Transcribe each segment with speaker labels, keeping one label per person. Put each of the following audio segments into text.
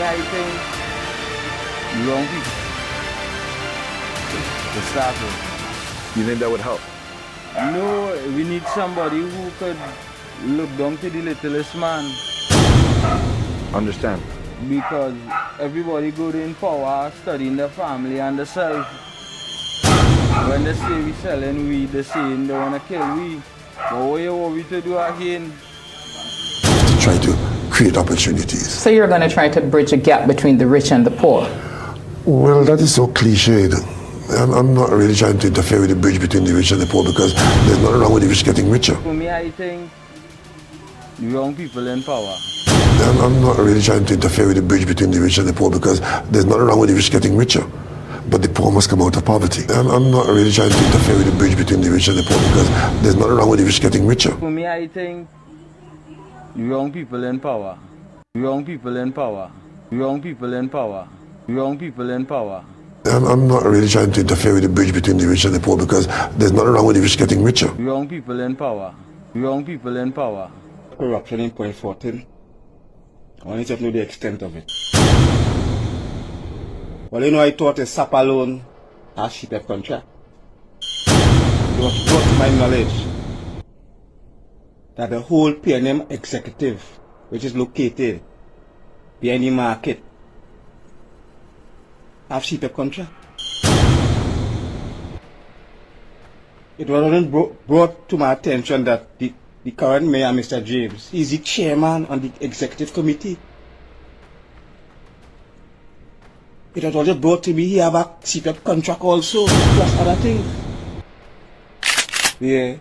Speaker 1: I think young people to start with.
Speaker 2: You think that would help?
Speaker 1: No, we need somebody who could look down to the littlest man.
Speaker 2: Understand?
Speaker 1: Because everybody go in power studying the family and the self. When they say we selling weed, they saying they wanna kill we. But what you want we to do again?
Speaker 3: To try to create opportunities.
Speaker 4: So you're going to try to bridge a gap between the rich and the poor?
Speaker 3: Well, that is so cliched. I'm not really trying to interfere with the bridge between the rich and the poor because there's nothing wrong with the rich getting richer.
Speaker 1: For me, I think young people in power.
Speaker 3: I'm not really trying to interfere with the bridge between the rich and the poor because there's nothing wrong with the rich getting richer. But the poor must come out of poverty. I'm not really trying to interfere with the bridge between the rich and the poor because there's nothing wrong with the rich getting richer.
Speaker 1: For me, I think young people in power. Young people in power. Young people in power. Young people in power.
Speaker 3: I'm not really trying to interfere with the bridge between the rich and the poor because there's nothing wrong with the rich getting richer.
Speaker 1: Young people in power. Young people in power.
Speaker 5: Corruption in Point Fortin. I want you to know the extent of it. Well, you know, I thought a SAP alone has shipped contract. It was brought to my knowledge that the whole PNM executive, which is located behind the market, have shipped contract. It was brought to my attention that the current mayor, Mr. James, is the chairman on the executive committee. It was also brought to me he have a secret contract also, plus other things. Yeah.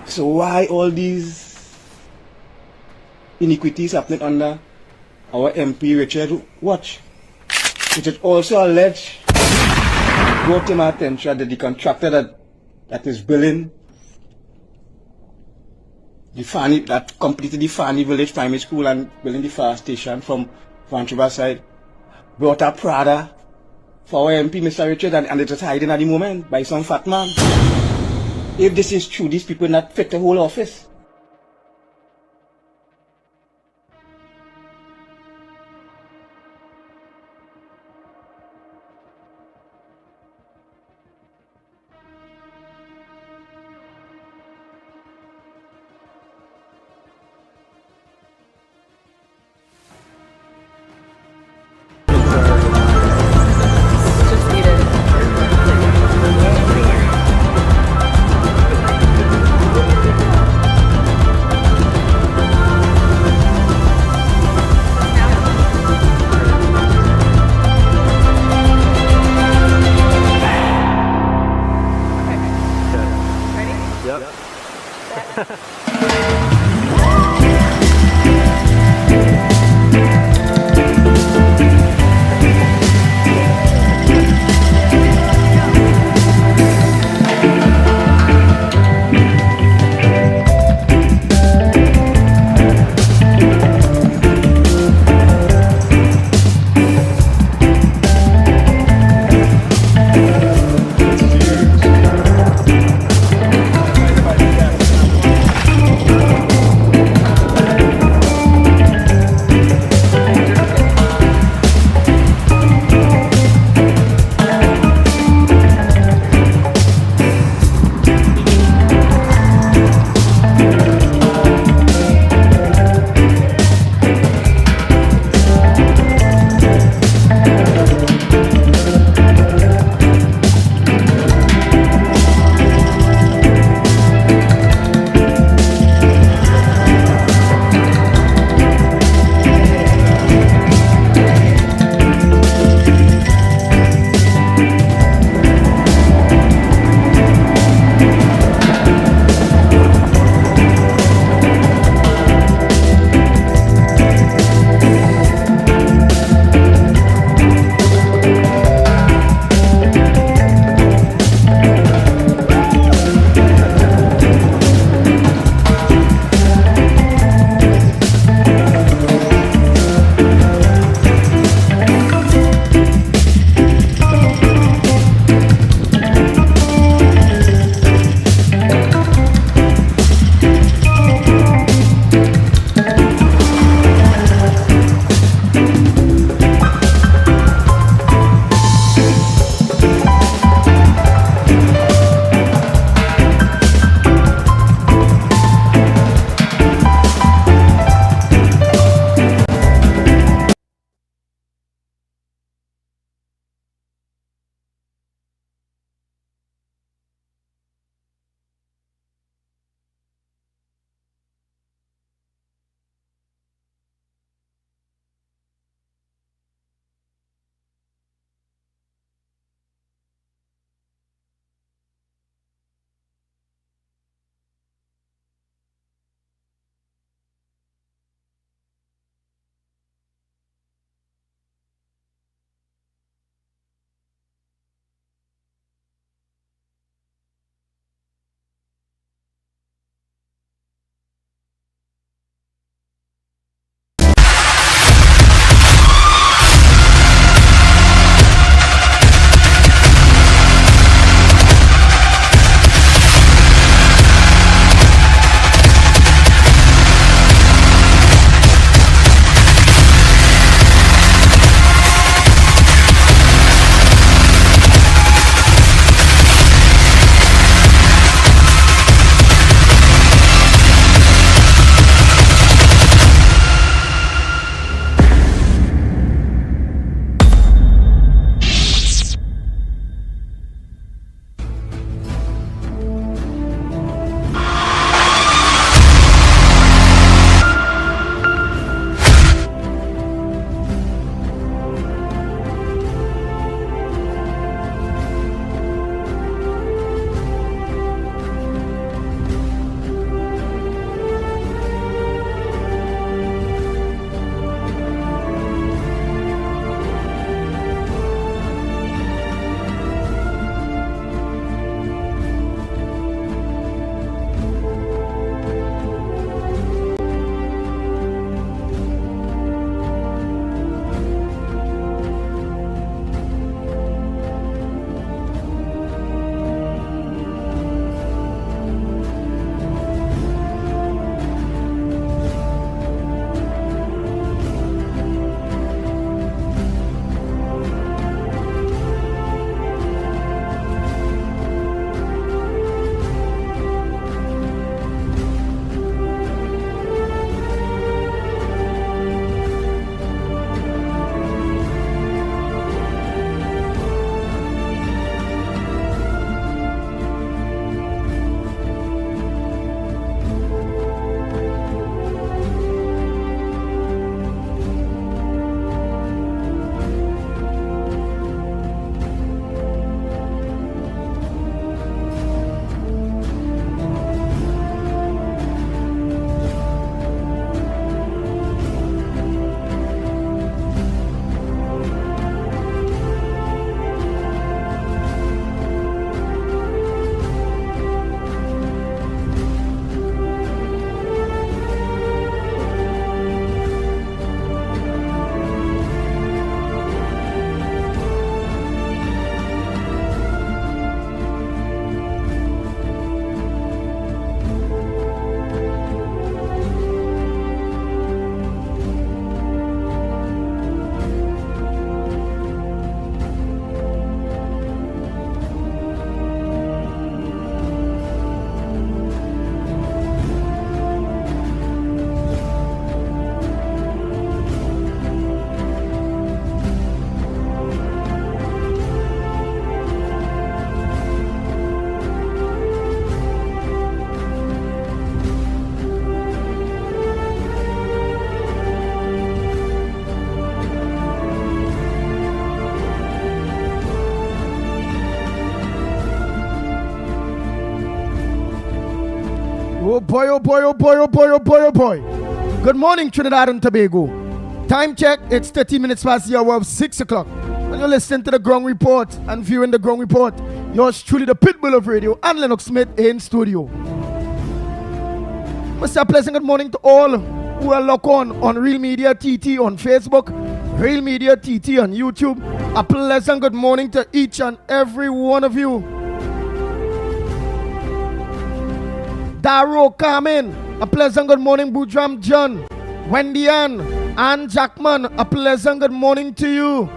Speaker 5: So why all these iniquities happening under our MP Richard Watch? It is also alleged, brought to my attention that the contractor that is building the Fanny, that completed the Fanny Village Primary School and building the fire station from Vancouver side, brought a Prada for our MP, Mr. Richard, and it is hiding at the moment by some fat man. If this is true, these people not fit the whole office.
Speaker 2: Oh boy, oh boy, oh boy, oh boy, oh boy, oh boy. Good morning, Trinidad and Tobago. Time check, it's 30 minutes past the hour of 6 o'clock. And you're listening to the Ground Report and viewing the Ground Report. Yours truly, the Pitbull of Radio, and Lennox Smith in studio. Mr. Pleasant good morning to all who are locked on Real Media TT on Facebook, Real Media TT on YouTube. A pleasant good morning to each and every one of you. Daro Carmen, a pleasant good morning. Boudram John, Wendy Ann Jackman, a pleasant good morning to you.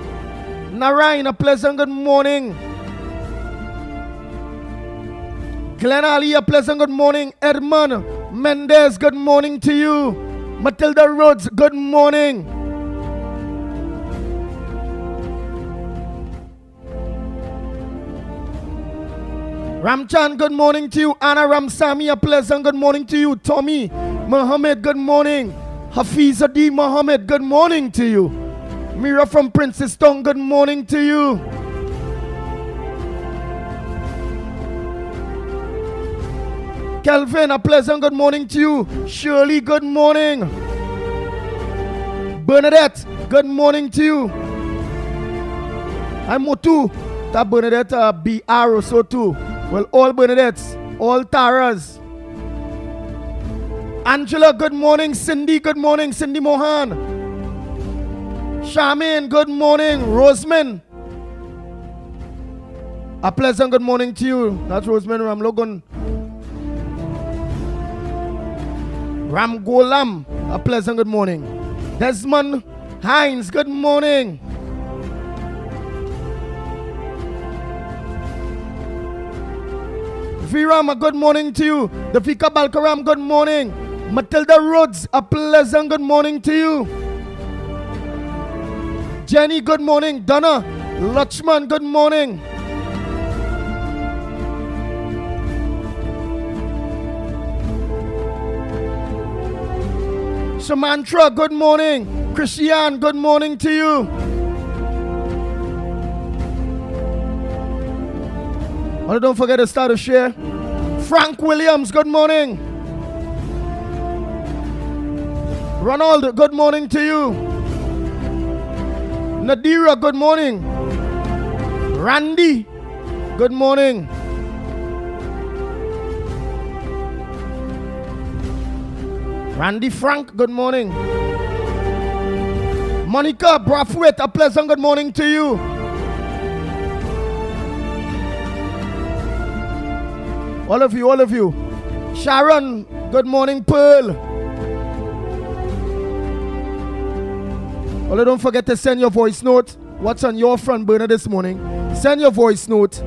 Speaker 2: Narayan, a pleasant good morning. Glenn Ali, a pleasant good morning. Edmund Mendez, good morning to you. Matilda Rhodes, good morning. Ramchan, good morning to you. Anna Ramsami, a pleasant good morning to you. Tommy Mohammed, good morning. Hafiza D. Mohammed, good morning to you. Mira from Princess Town, good morning to you. Kelvin, a pleasant good morning to you. Shirley, good morning. Bernadette, good morning to you. I'm Motu. That Bernadette be arrow, so too. Well, all Bernadettes, all Taras. Angela, good morning. Cindy, good morning. Cindy Mohan. Charmaine, good morning. Roseman, a pleasant good morning to you. That's Roseman Ramlogan. Ramgolam, a pleasant good morning. Desmond Hines, good morning. Virama, good morning to you. Dafika Balkaram, good morning. Matilda Rhodes, a pleasant good morning to you. Jenny, good morning. Donna Lachman, good morning. Samantra, good morning. Christian, good morning to you. Oh, don't forget to start a share. Frank Williams, good morning. Ronald, good morning to you. Nadira, good morning. Randy, good morning. Randy Frank, good morning. Monica Brathwaite, a pleasant good morning to you. All of you, all of you. Sharon, good morning. Pearl. Well, don't forget to send your voice note. What's on your front burner this morning? Send your voice note.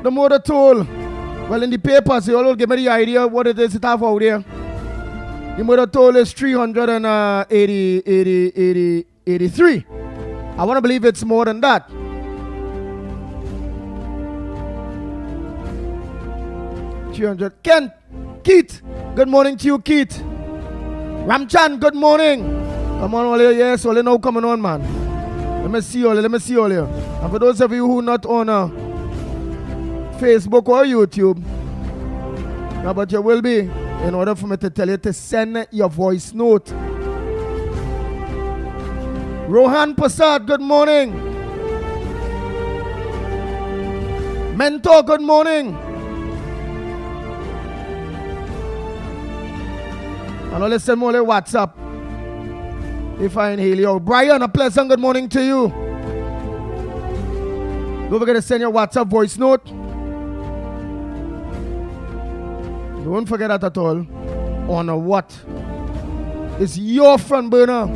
Speaker 2: The motor toll. Well, in the papers, you all give me the idea what it is it have out there. The motor toll is 383. I want to believe it's more than that. Keith, good morning to you, Keith. Ramchan, good morning. Come on, all here, yes, all now coming on, man. Let me see all here. And for those of you who not on Facebook or YouTube, but you will be, in order for me to tell you to send your voice note. Rohan Prasad, good morning. Mentor, good morning. And I'll send more WhatsApp if I inhale you. Brian, a pleasant good morning to you. Don't forget to send your WhatsApp voice note. Don't forget that at all. On a what? It's your front burner.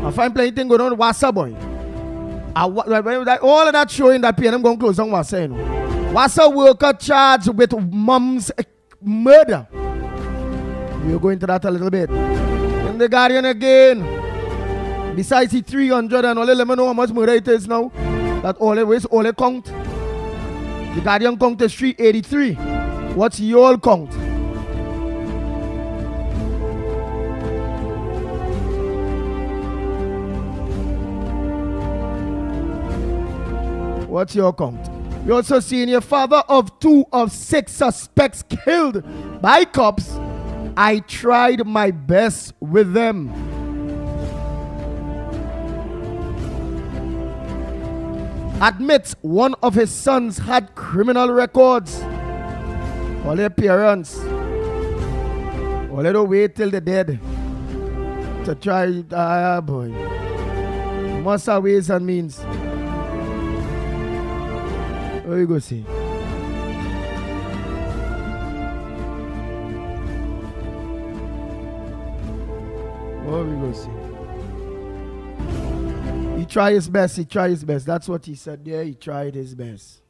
Speaker 2: I find plenty going on WhatsApp, boy. All of that showing that PNM going to close on WhatsApp. You know. WhatsApp worker charged with mom's murder. We'll go into that a little bit. In the Guardian again, besides the 300 and only let me know how much murder it is now. That always count. The Guardian count is 383. What's your count? What's your count? We also seen a father of 2 of 6 suspects killed by cops. I tried my best with them. Admits one of his sons had criminal records. All their parents. All they don't wait till they're dead to try. Boy. Must have ways and means. What you go see? What we go see? He tried his best, he tried his best. That's what he said there, he tried his best.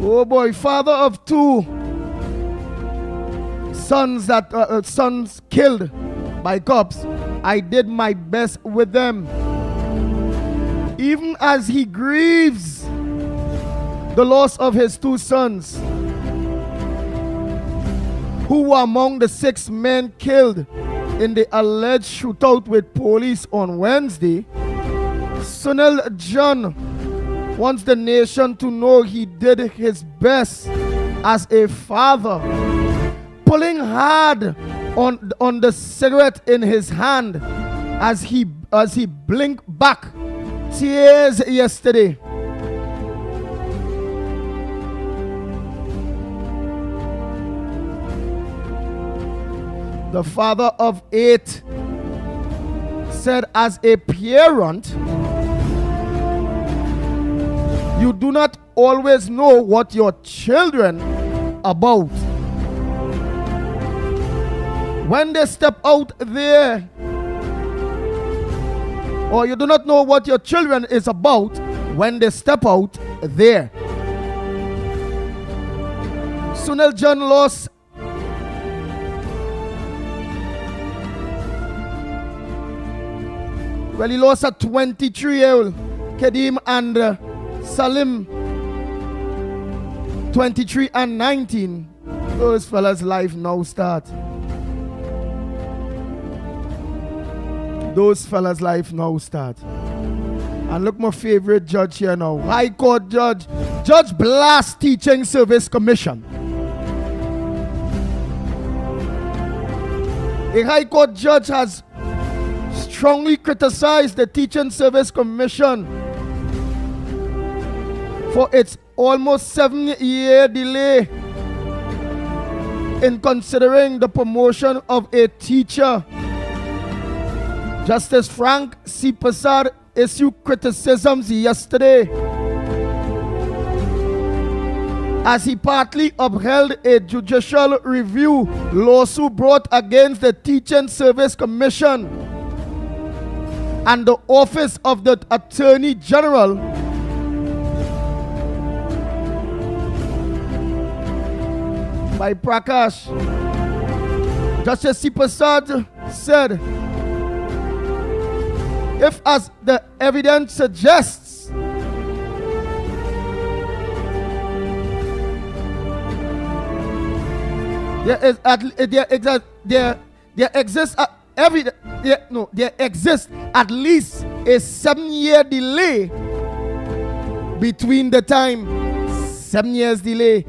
Speaker 2: Oh boy, father of 2 sons that sons killed by cops. I did my best with them. Even as he grieves the loss of his 2 sons, who were among the 6 men killed in the alleged shootout with police on Wednesday, Sunil John wants the nation to know he did his best as a father, pulling hard on the cigarette in his hand as he blinked back tears yesterday. The father of 8 said, as a parent, you do not always know what your children about. When they step out there, or you do not know what your children is about when they step out there. Sunil John lost he lost a 23-year-old Kadeem and Salim, 23 and 19. Those fellas' life now start. Those fellas' life now start. And look, my favorite judge here now. High Court Judge Blast Teaching Service Commission. A High Court judge has strongly criticized the Teaching Service Commission for its almost 7-year delay in considering the promotion of a teacher. Justice Frank C. Prasad issued criticisms yesterday as he partly upheld a judicial review lawsuit brought against the Teaching Service Commission and the Office of the Attorney General by Prakash. Justice C. Prasad said, if, as the evidence suggests, there exists at least a 7-year delay between the time. 7 years delay,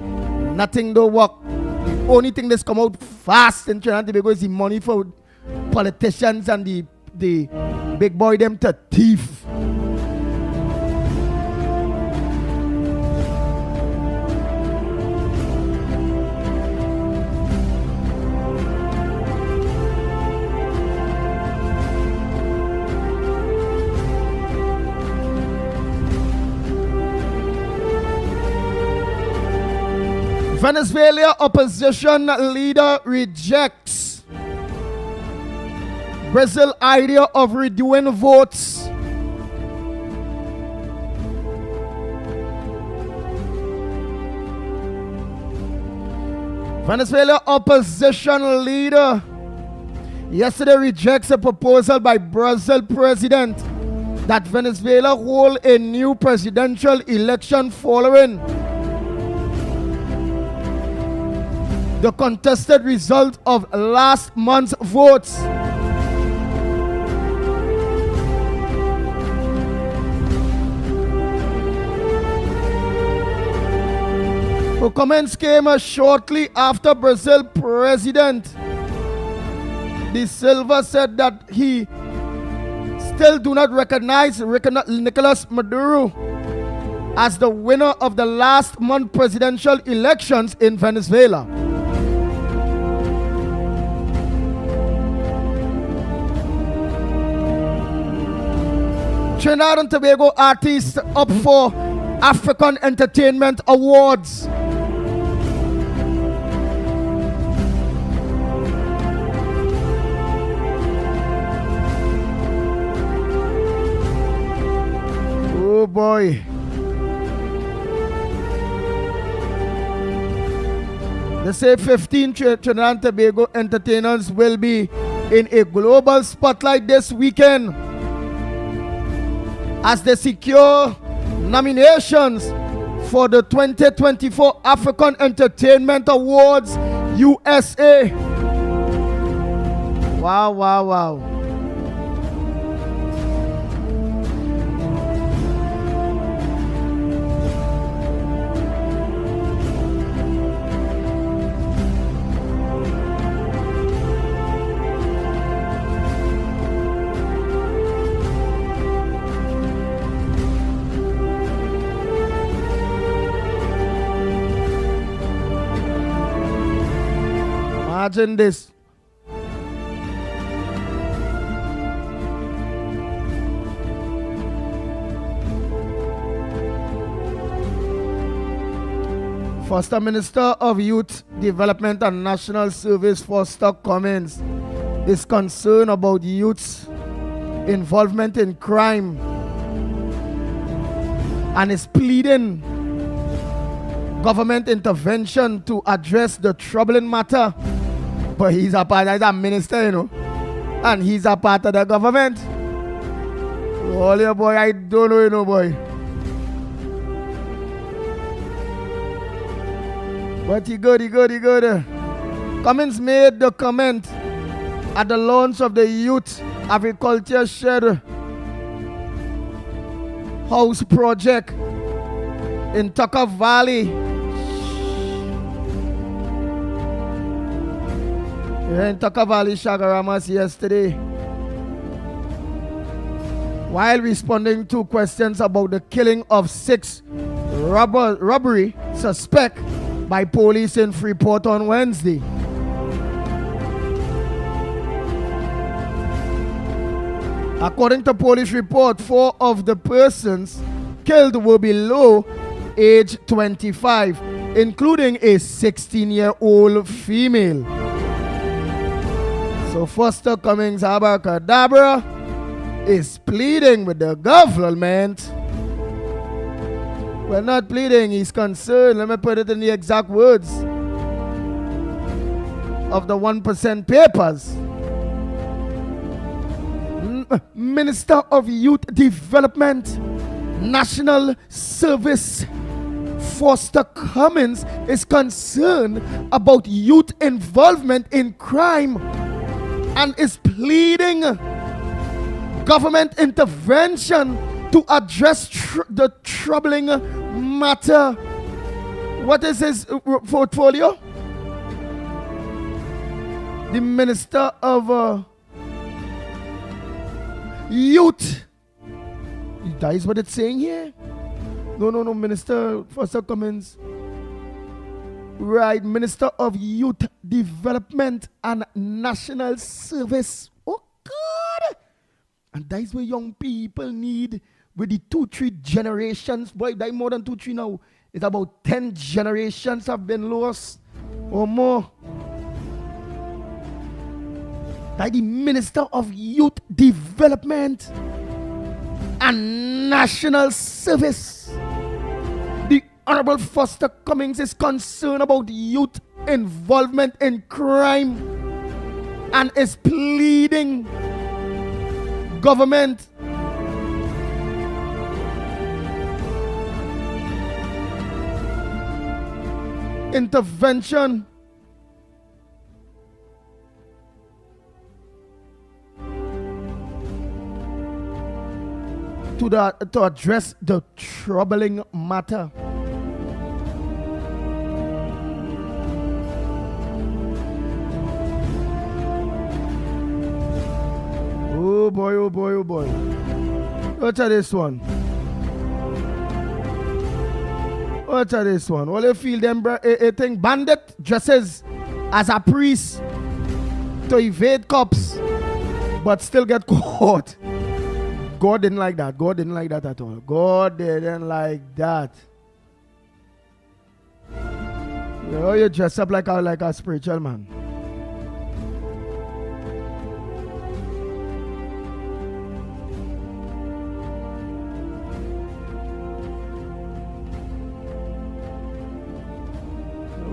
Speaker 2: nothing don't work. The only thing that's come out fast in Trinidad and Tobago is the money for politicians and the big boy them to thief. Venezuela opposition leader rejects Brazil idea of redoing votes. Venezuela opposition leader yesterday rejects a proposal by Brazil president that Venezuela hold a new presidential election following the contested result of last month's votes. The comments came shortly after Brazil President De Silva said that he still do not recognize Nicolas Maduro as the winner of the last month presidential elections in Venezuela. Trinidad and Tobago artists up for African Entertainment Awards. Oh boy. They say 15 Trinidad and Tobago entertainers will be in a global spotlight this weekend as they secure nominations for the 2024 African Entertainment Awards USA. Wow, wow, wow. Imagine this. Foster Minister of Youth Development and National Service Foster Cummins is concerned about youth's involvement in crime and is pleading government intervention to address the troubling matter. But he's a minister, you know, and he's a part of the government. Oh, yeah, boy, I don't know, you know, boy. But he good. Cummins made the comment at the launch of the Youth Agriculture Shed House project in Tucker Valley. In Tucker Valley, Chagaramas yesterday. While responding to questions about the killing of 6 robbery suspects by police in Freeport on Wednesday. According to police report, 4 of the persons killed were below age 25, including a 16-year-old female. So Foster Cummins Abracadabra is pleading with the government. Well, not pleading, he's concerned. Let me put it in the exact words of the 1% papers. Minister of Youth Development, National Service, Foster Cummins is concerned about youth involvement in crime and is pleading government intervention to address the troubling matter. What is his portfolio? The Minister of Youth. That is what it's saying here. No, Minister Foster Cummins. Right, Minister of Youth Development and National Service. Oh, God. And that is what young people need with the 2-3 generations. Boy, that more than 2-3 now. It's about 10 generations have been lost or more. By the Minister of Youth Development and National Service, the Honorable Foster Cummings, is concerned about youth involvement in crime and is pleading government intervention to address the troubling matter. Oh boy, oh boy, oh boy. Watch out this one. Watch out this one. All you feel them thing bandit dresses as a priest to evade cops, but still get caught. God didn't like that. God didn't like that at all. God didn't like that. You know, you dress up like a spiritual man.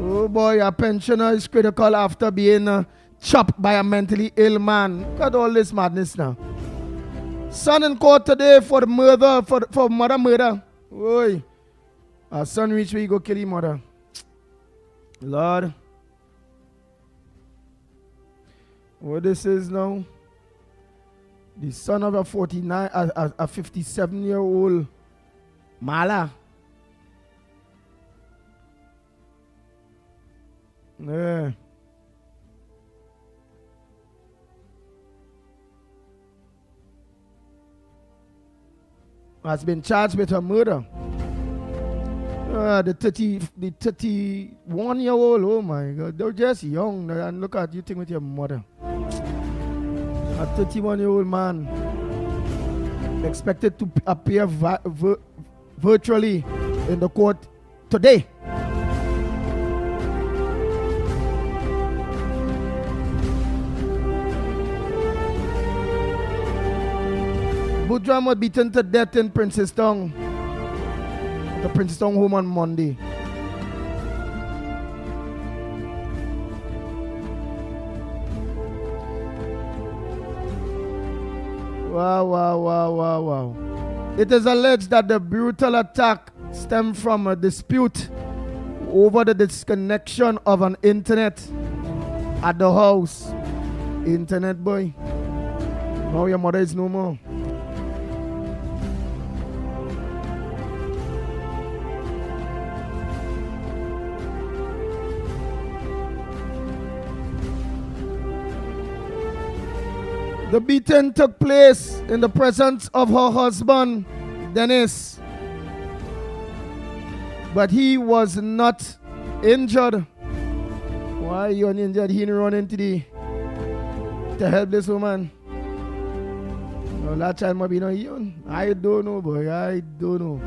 Speaker 2: Oh boy, a pensioner is critical after being chopped by a mentally ill man. Look at all this madness now. Son in court today for the murder, for mother murder. Oi. Our son reach where he go kill his mother. Lord. What this is now? The son of a 57-year-old Mala. Yeah. Has been charged with a murder. The 31-year-old, oh my God, they're just young. And look at you think with your mother. A 31-year-old man expected to appear virtually in the court today. Boudram was beaten to death in Princestown. The Princestown home on Monday. Wow. It is alleged that the brutal attack stemmed from a dispute over the disconnection of an internet at the house. Internet boy. Now your mother is no more. The beating took place in the presence of her husband, Dennis. But he was not injured. Why you uninjured? He didn't run into to help this woman. Well, that child might be not young. I don't know, boy. I don't know.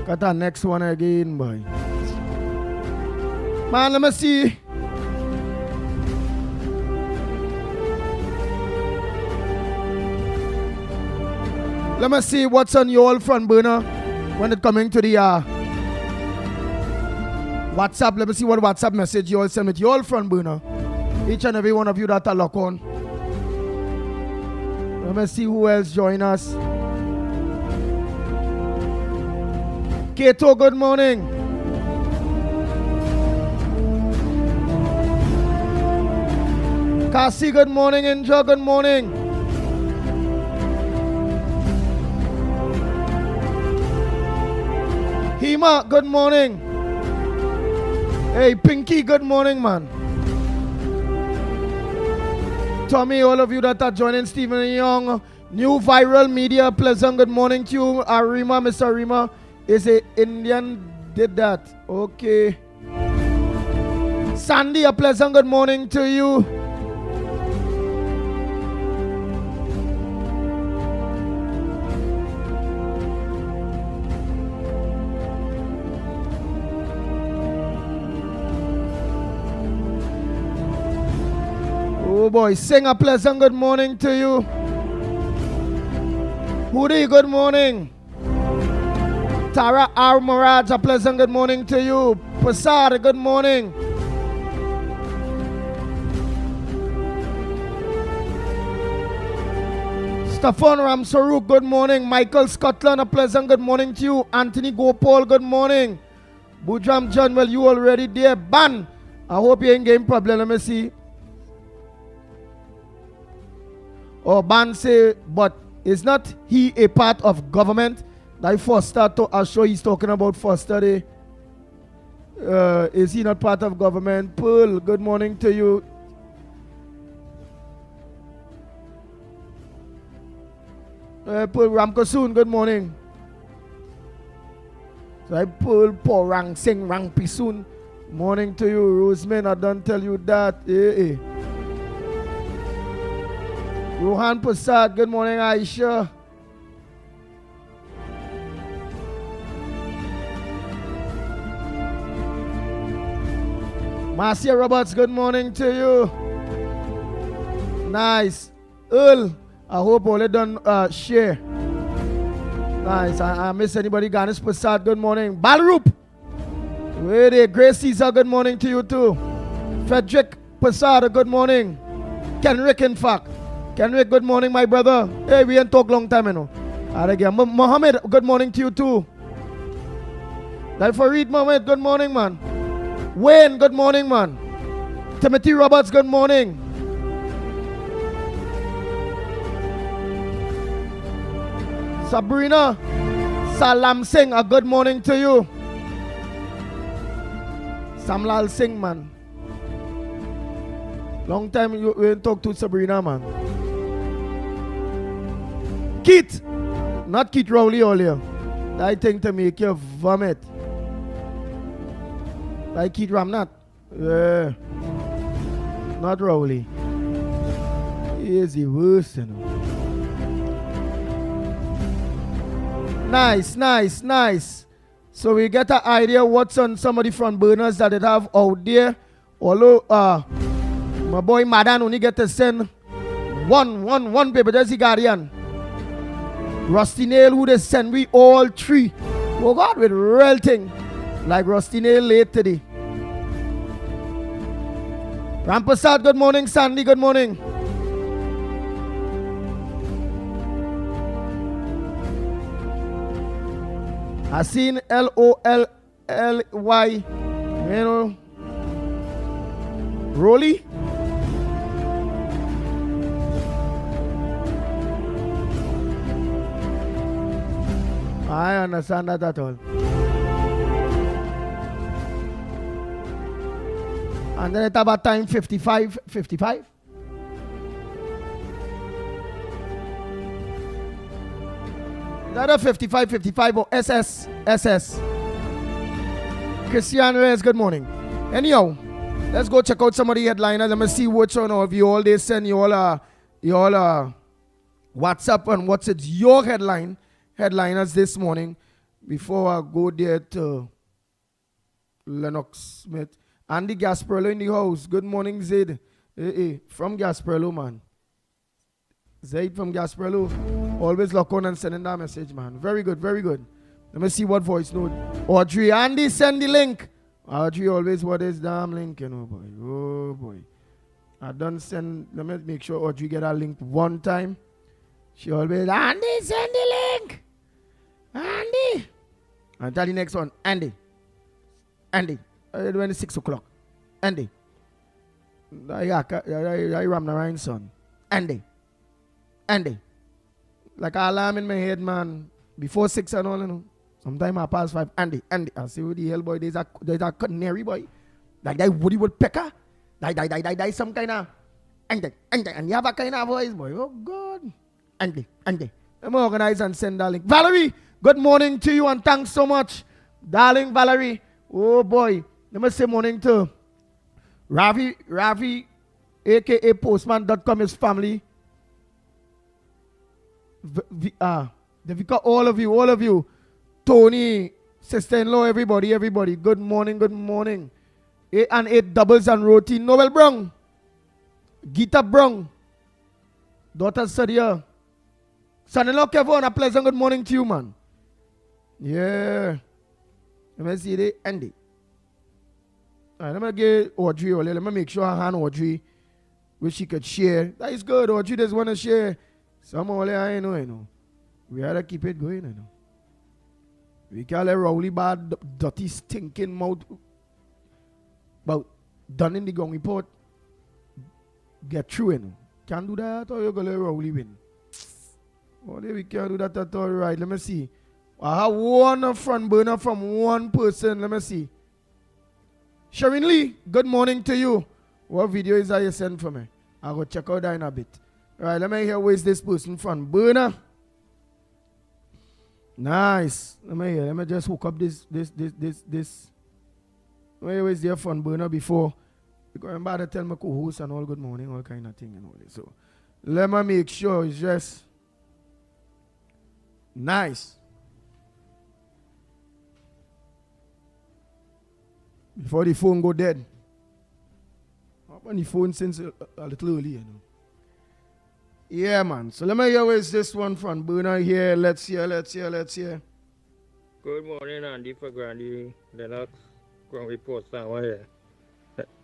Speaker 2: Got that next one again, boy. Man, let me see. Let me see what's on your front burner when it coming to the WhatsApp. Let me see what WhatsApp message you all send with your front burner. Each and every one of you that are locked on. Let me see who else join us. Kato, good morning. Kasi, good morning. Inja, good morning. Hima, good morning. Hey, Pinky, good morning, man. Tommy, all of you that are joining, Stephen Young, New Viral Media, pleasant good morning to you. Arima, Mr. Arima. Is a Indian did that. Okay. Sandy, a pleasant good morning to you. Oh boy, sing a pleasant good morning to you. Hoodie, good morning. Tara R. Murad, a pleasant good morning to you. Prasad, good morning. Stefan Ramsaruk, good morning. Michael Scotland, a pleasant good morning to you. Anthony Gopal, good morning. Bujam John, well, you already there. Ban, I hope you ain't getting problem. Let me see. Oh, Ban say, but is not he a part of government? That Foster, I'm sure he's talking about Foster Day. Is he not part of government? Pearl, good morning to you. Pearl Ramkosoon, good morning. So I Pearl Paul Rang Sing Rang Pisoon. Morning to you, Roseman. I don't tell you that. Rohan Prasad, good morning, Aisha. Marcia Roberts, good morning to you. Nice. Earl, I hope all done share. Nice. I miss anybody. Ganesh Prasad, good morning. Balroop. Where there? Grace Caesar, good morning to you too. Frederick Prasad, good morning. Kenrick, in fact. Kenrick, good morning, my brother. Hey, we ain't talk long time, you know. Again, Mohammed, good morning to you too. Like Farid Mohammed, good morning, man. Wayne, good morning, man. Timothy Roberts, good morning. Sabrina Salam Singh, a good morning to you. Samlal Singh, man. Long time you ain't talk to Sabrina, man. Keith, not Keith Rowley earlier. I think to make you vomit. Like Keith Ramnath. Yeah. Not Rowley. He is the worst, you know. Nice, nice, nice. So we get an idea what's on some of the front burners that it have out there. Although my boy Madan only get to send one paper. There's the Guardian. Rusty Nail who they send we all three. Oh God, with real thing. Like Rusty Nail late today. Rampasad, good morning. Sandy, good morning. I seen L-O-L-L-Y. You know. Rolly. I understand that at all. And then it's about time 55. Is that a 55 or SS? Christian Reyes, good morning. Anyhow, let's go check out some of the headliners. Let me see which one of you all they send you all WhatsApp and what's it your headliners this morning before I go there to Lennox Smith. Andy Gasperlo in the house. Good morning, Zaid. From Gasperlo, man. Zaid from Gasperlo. Always lock on and sending that message, man. Very good, very good. Let me see what voice note. Audrey, Andy, send the link. Audrey always, what is damn link, you know, boy. Oh, boy. I done send, let me make sure Audrey get a link one time. She always, Andy, send the link. Andy. And tell the next one, Andy. When it's 6 o'clock. Andy. I ram the rain, son. Andy. Like an alarm in my head, man. Before 6 and all, you know. Sometimes I pass 5. Andy. I say, what the hell, boy? There's a canary, boy. Like that Woody Woodpecker. Like some kind of Andy. And you have a kind of voice, boy. Oh, God. Andy. Let me organize and send that link. Valerie, Good morning to you and thanks so much. Darling Valerie. Oh boy. Let me say morning to Ravi, aka Postman.com, his family. All of you. Tony, sister-in-law, everybody. Good morning. 8 and 8 doubles and roti. Noel Brown. Gita Brown. Daughter Sadia. Son-in-law Kevin, a pleasant good morning to you, man. Yeah. Let me see the Andy. All right, let me get Audrey. Let me make sure I hand Audrey which she could share. That is good. Audrey just want to share. Some only I know. We had to keep it going, you know. We can't let Rowley bad, dirty, stinking mouth. But done in the gun report. Get through, you know. Can't do that or you're going to let Rowley win. Only we can't do that at all. Right, let me see. I have one front burner from one person. Let me see. Sharon Lee, good morning to you. What video is that you sent for me? I'll go check out that in a bit. Right, let me hear where is this person front burner. Nice. Let me hear. Let me just hook up this. Where is their front burner before? Because I'm about to tell my co-host and all good morning, all kind of thing and all this. So let me make sure it's just nice. Before the phone go dead. Up on the phone since a little early, you know. Yeah, man. So let me hear where's this one from burner here. Let's hear.
Speaker 6: Good morning, Andy for Grandy Lennox. Ground reports that one here.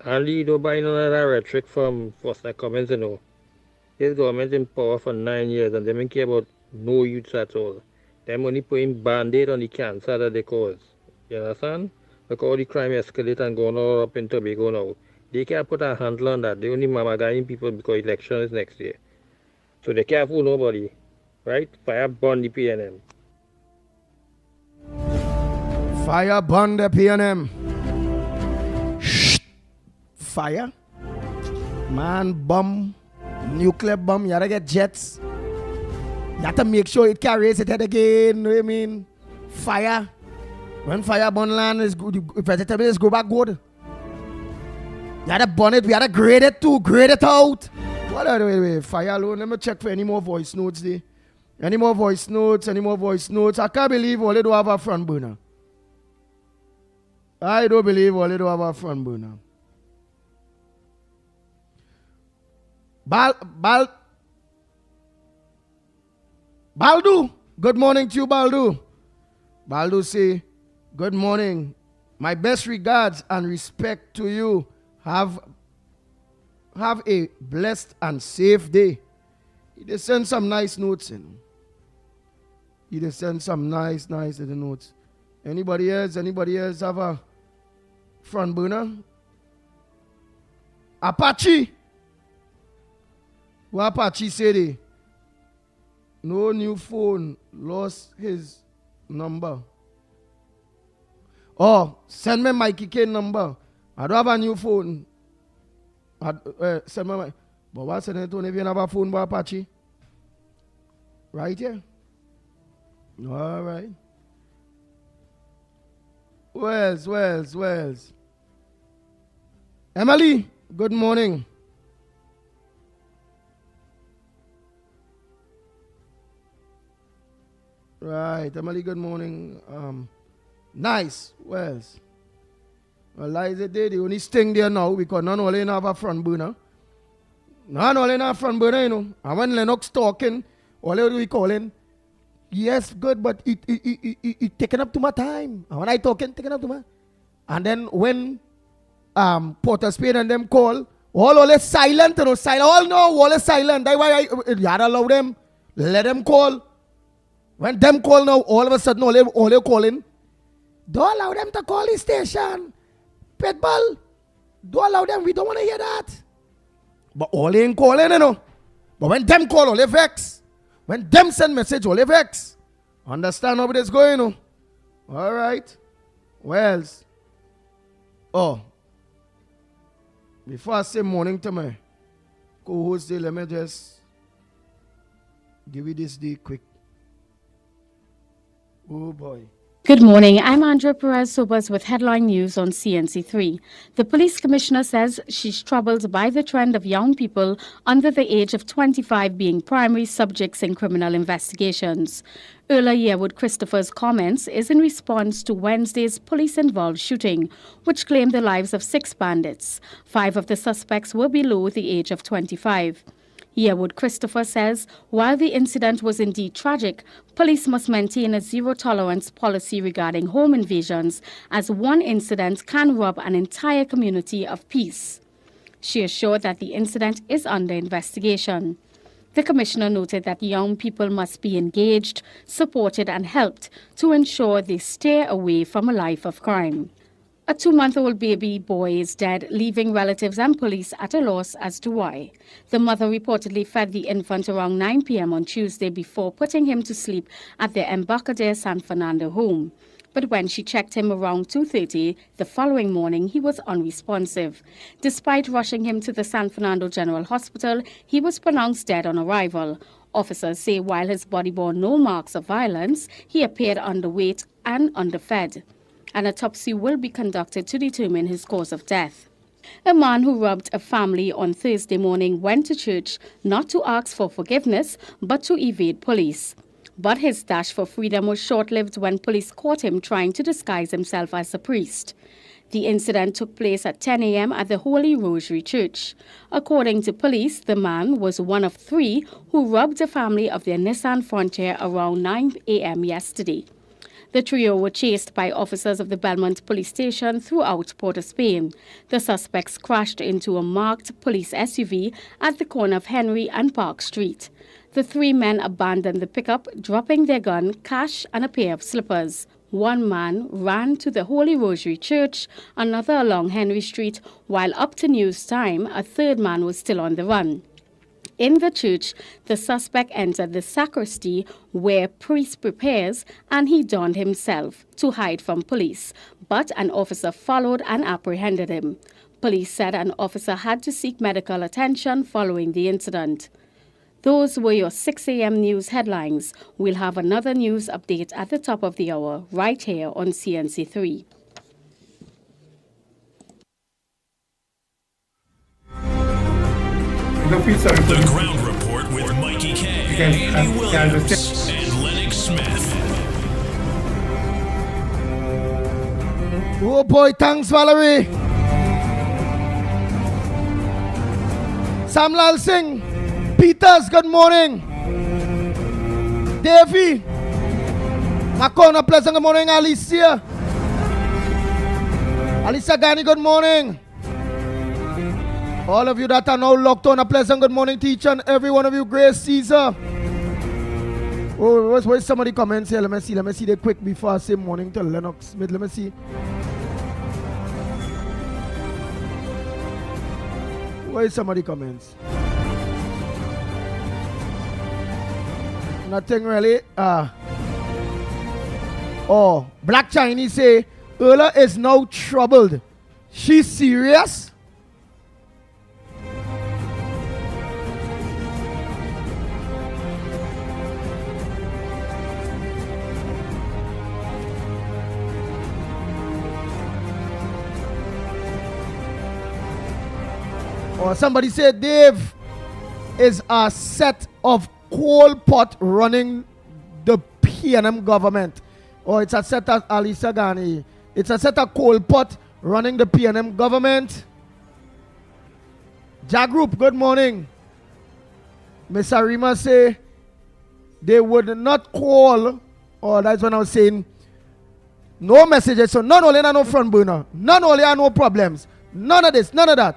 Speaker 6: Andy, don't buy none of that rhetoric from Foster Cummins, you know. His government in power for 9 years and they don't care about no youths at all. Them only putting band-aid on the cancer that they cause. You understand? Look all the crime escalate and going all up in Tobago now. They can't put a handle on that. They only mamagaing people because election is next year. So they can't fool nobody. Right? Fire burn the PNM.
Speaker 2: Fire burn the PNM. Fire? Man, bomb. Nuclear bomb. You gotta get jets. You have to make sure it carries its head again. You know what I mean? Fire. When fire burn land is good, vegetables go back good. You had to burn it, we had to grade it too, grade it out. What are the fire alone? Let me check for any more voice notes there. Any more voice notes? I can't believe all they do have a front burner. I don't believe all they do have a front burner. Baldu, good morning to you, Baldu. Baldu say, good morning. My best regards and respect to you. Have a blessed and safe day. He just send some nice notes in. He just send some nice little notes. Anybody else have a front burner? Apache. What Apache say they? No new phone, lost his number. Oh, send me Mikey K number. I don't have a new phone. Send me my. But what's the name? If you have a phone, by Apache? Right here. All right. Wells. Emily, good morning. Right, Emily, good morning. Nice, Wells. Well, like the day, the only sting there now because none only have a front burner. None only have a front burner, you know. And when Lennox talking, all we calling, yes, good, but it taking up too much time. And when I talking, taking up too much. And then when Porter Spain and them call, all is silent, you know, silent. All no, all is silent. That's why you gotta allow them, let them call. When them call now, all of a sudden, all they calling. Don't allow them to call the station. Pitbull. Don't allow them. We don't want to hear that. But all they ain't calling, you know. But when them call, all they vex. When them send message, all they vex. Understand how it is going, you know. All right. Wells. Oh. Before I say morning to my co-host, let me just give you this day quick. Oh boy.
Speaker 7: Good morning. I'm Andrea Perez Sobas with headline news on CNC3. The police commissioner says she's troubled by the trend of young people under the age of 25 being primary subjects in criminal investigations. Earlier, Yearwood Christopher's comments is in response to Wednesday's police-involved shooting, which claimed the lives of 6 bandits. 5 of the suspects were below the age of 25. Yearwood Christopher says while the incident was indeed tragic, police must maintain a zero-tolerance policy regarding home invasions, as one incident can rob an entire community of peace. She assured that the incident is under investigation. The commissioner noted that young people must be engaged, supported and helped to ensure they stay away from a life of crime. A 2-month-old baby boy is dead, leaving relatives and police at a loss as to why. The mother reportedly fed the infant around 9 p.m. on Tuesday before putting him to sleep at their Embarcadero San Fernando home. But when she checked him around 2:30 the following morning, he was unresponsive. Despite rushing him to the San Fernando General Hospital, he was pronounced dead on arrival. Officers say while his body bore no marks of violence, he appeared underweight and underfed. An autopsy will be conducted to determine his cause of death. A man who robbed a family on Thursday morning went to church not to ask for forgiveness, but to evade police. But his dash for freedom was short-lived when police caught him trying to disguise himself as a priest. The incident took place at 10 a.m. at the Holy Rosary Church. According to police, the man was one of 3 who robbed a family of their Nissan Frontier around 9 a.m. yesterday. The trio were chased by officers of the Belmont police station throughout Port of Spain. The suspects crashed into a marked police SUV at the corner of Henry and Park Street. The 3 men abandoned the pickup, dropping their gun, cash and a pair of slippers. One man ran to the Holy Rosary Church, another along Henry Street, while up to news time, a 3rd man was still on the run. In the church, the suspect entered the sacristy where priest prepares, and he donned himself to hide from police. But an officer followed and apprehended him. Police said an officer had to seek medical attention following the incident. Those were your 6 a.m. news headlines. We'll have another news update at the top of the hour, right here on CNC3.
Speaker 8: The Ground Report with Mikey K, Andy Williams, and Lennox Smith.
Speaker 2: Oh boy, thanks Valerie. Samlal Singh, Peters, good morning. Davy, Makona, pleasant good morning. Alicia, Alicia Gani, good morning. All of you that are now locked on, a pleasant good morning to each and every one of you. Grace Caesar. Oh, where's somebody comments here? Let me see the quick before I say morning to Lennox Smith. Let me see. Where's somebody comments? Nothing really. Oh, Black Chinese say, Erla is now troubled. She's serious? Or somebody said Dave is a set of coal pot running the PNM government. Or it's a set of Alisa Ghani. It's a set of coal pot running the PNM government. Jagroup, good morning. Miss Arima say they would not call, or that's what I was saying, no messages. So none only no front burner. None only no problems. None of this, none of that.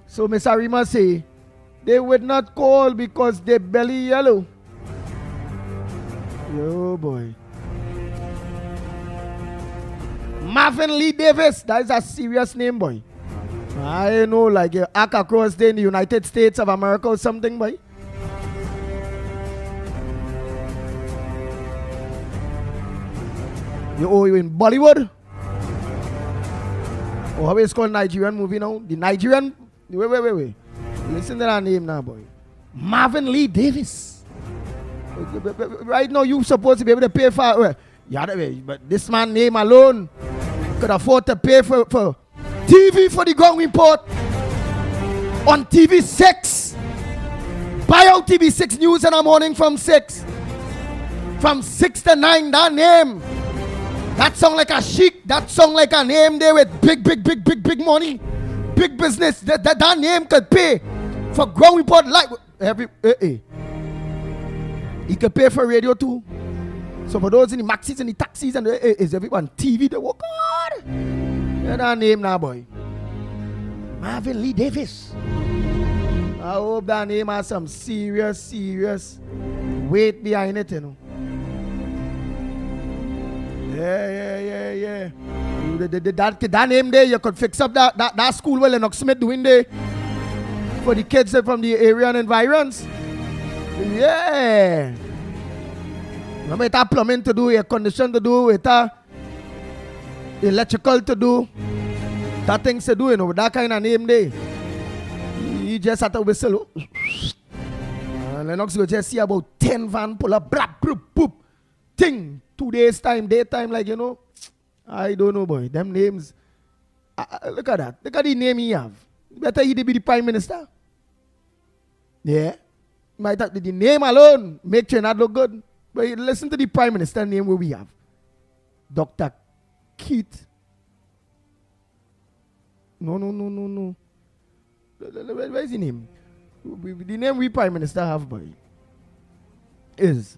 Speaker 2: So Miss Arima say they would not call because they belly yellow. Yo boy. Marvin Lee Davis, that is a serious name, boy. I know, like you act across there in the United States of America or something, boy. You in Bollywood? Oh, how is it called Nigerian movie now? The Nigerian. Wait. Listen to that name now, boy. Marvin Lee Davis. Right now, you're supposed to be able to pay for Yeah, but this man name alone could afford to pay for TV for the ground report on TV6. Buy out TV6 News in the morning from 6. From 6 to 9, that name. That sound like a chic. That sound like a name there with big money. Big business. That name could pay for ground report like he could pay for radio too. So for those in the maxis and the taxis and is everyone TV they work hard. Yeah, that name now, boy. Marvin Lee Davis. I hope that name has some serious weight behind it, you know. Yeah. That name there, you could fix up that school where Lennox Smith doing there for the kids from the area and environs. Yeah. Remember, it plumbing to do, air condition to do, it electrical to do, that things to do, you know, with that kind of name there. You just have to whistle. Lennox will just see about 10 van pull up, blap, boop, boop, ting, 2 days time, daytime, like, you know. I don't know, boy. Them names. Look at that. Look at the name he have. Better he be the prime minister. Yeah. Might have the name alone make Trinidad look good. But listen to the prime minister name where we have. Dr. Keith. No. Where is the name? The name we prime minister have, boy, is.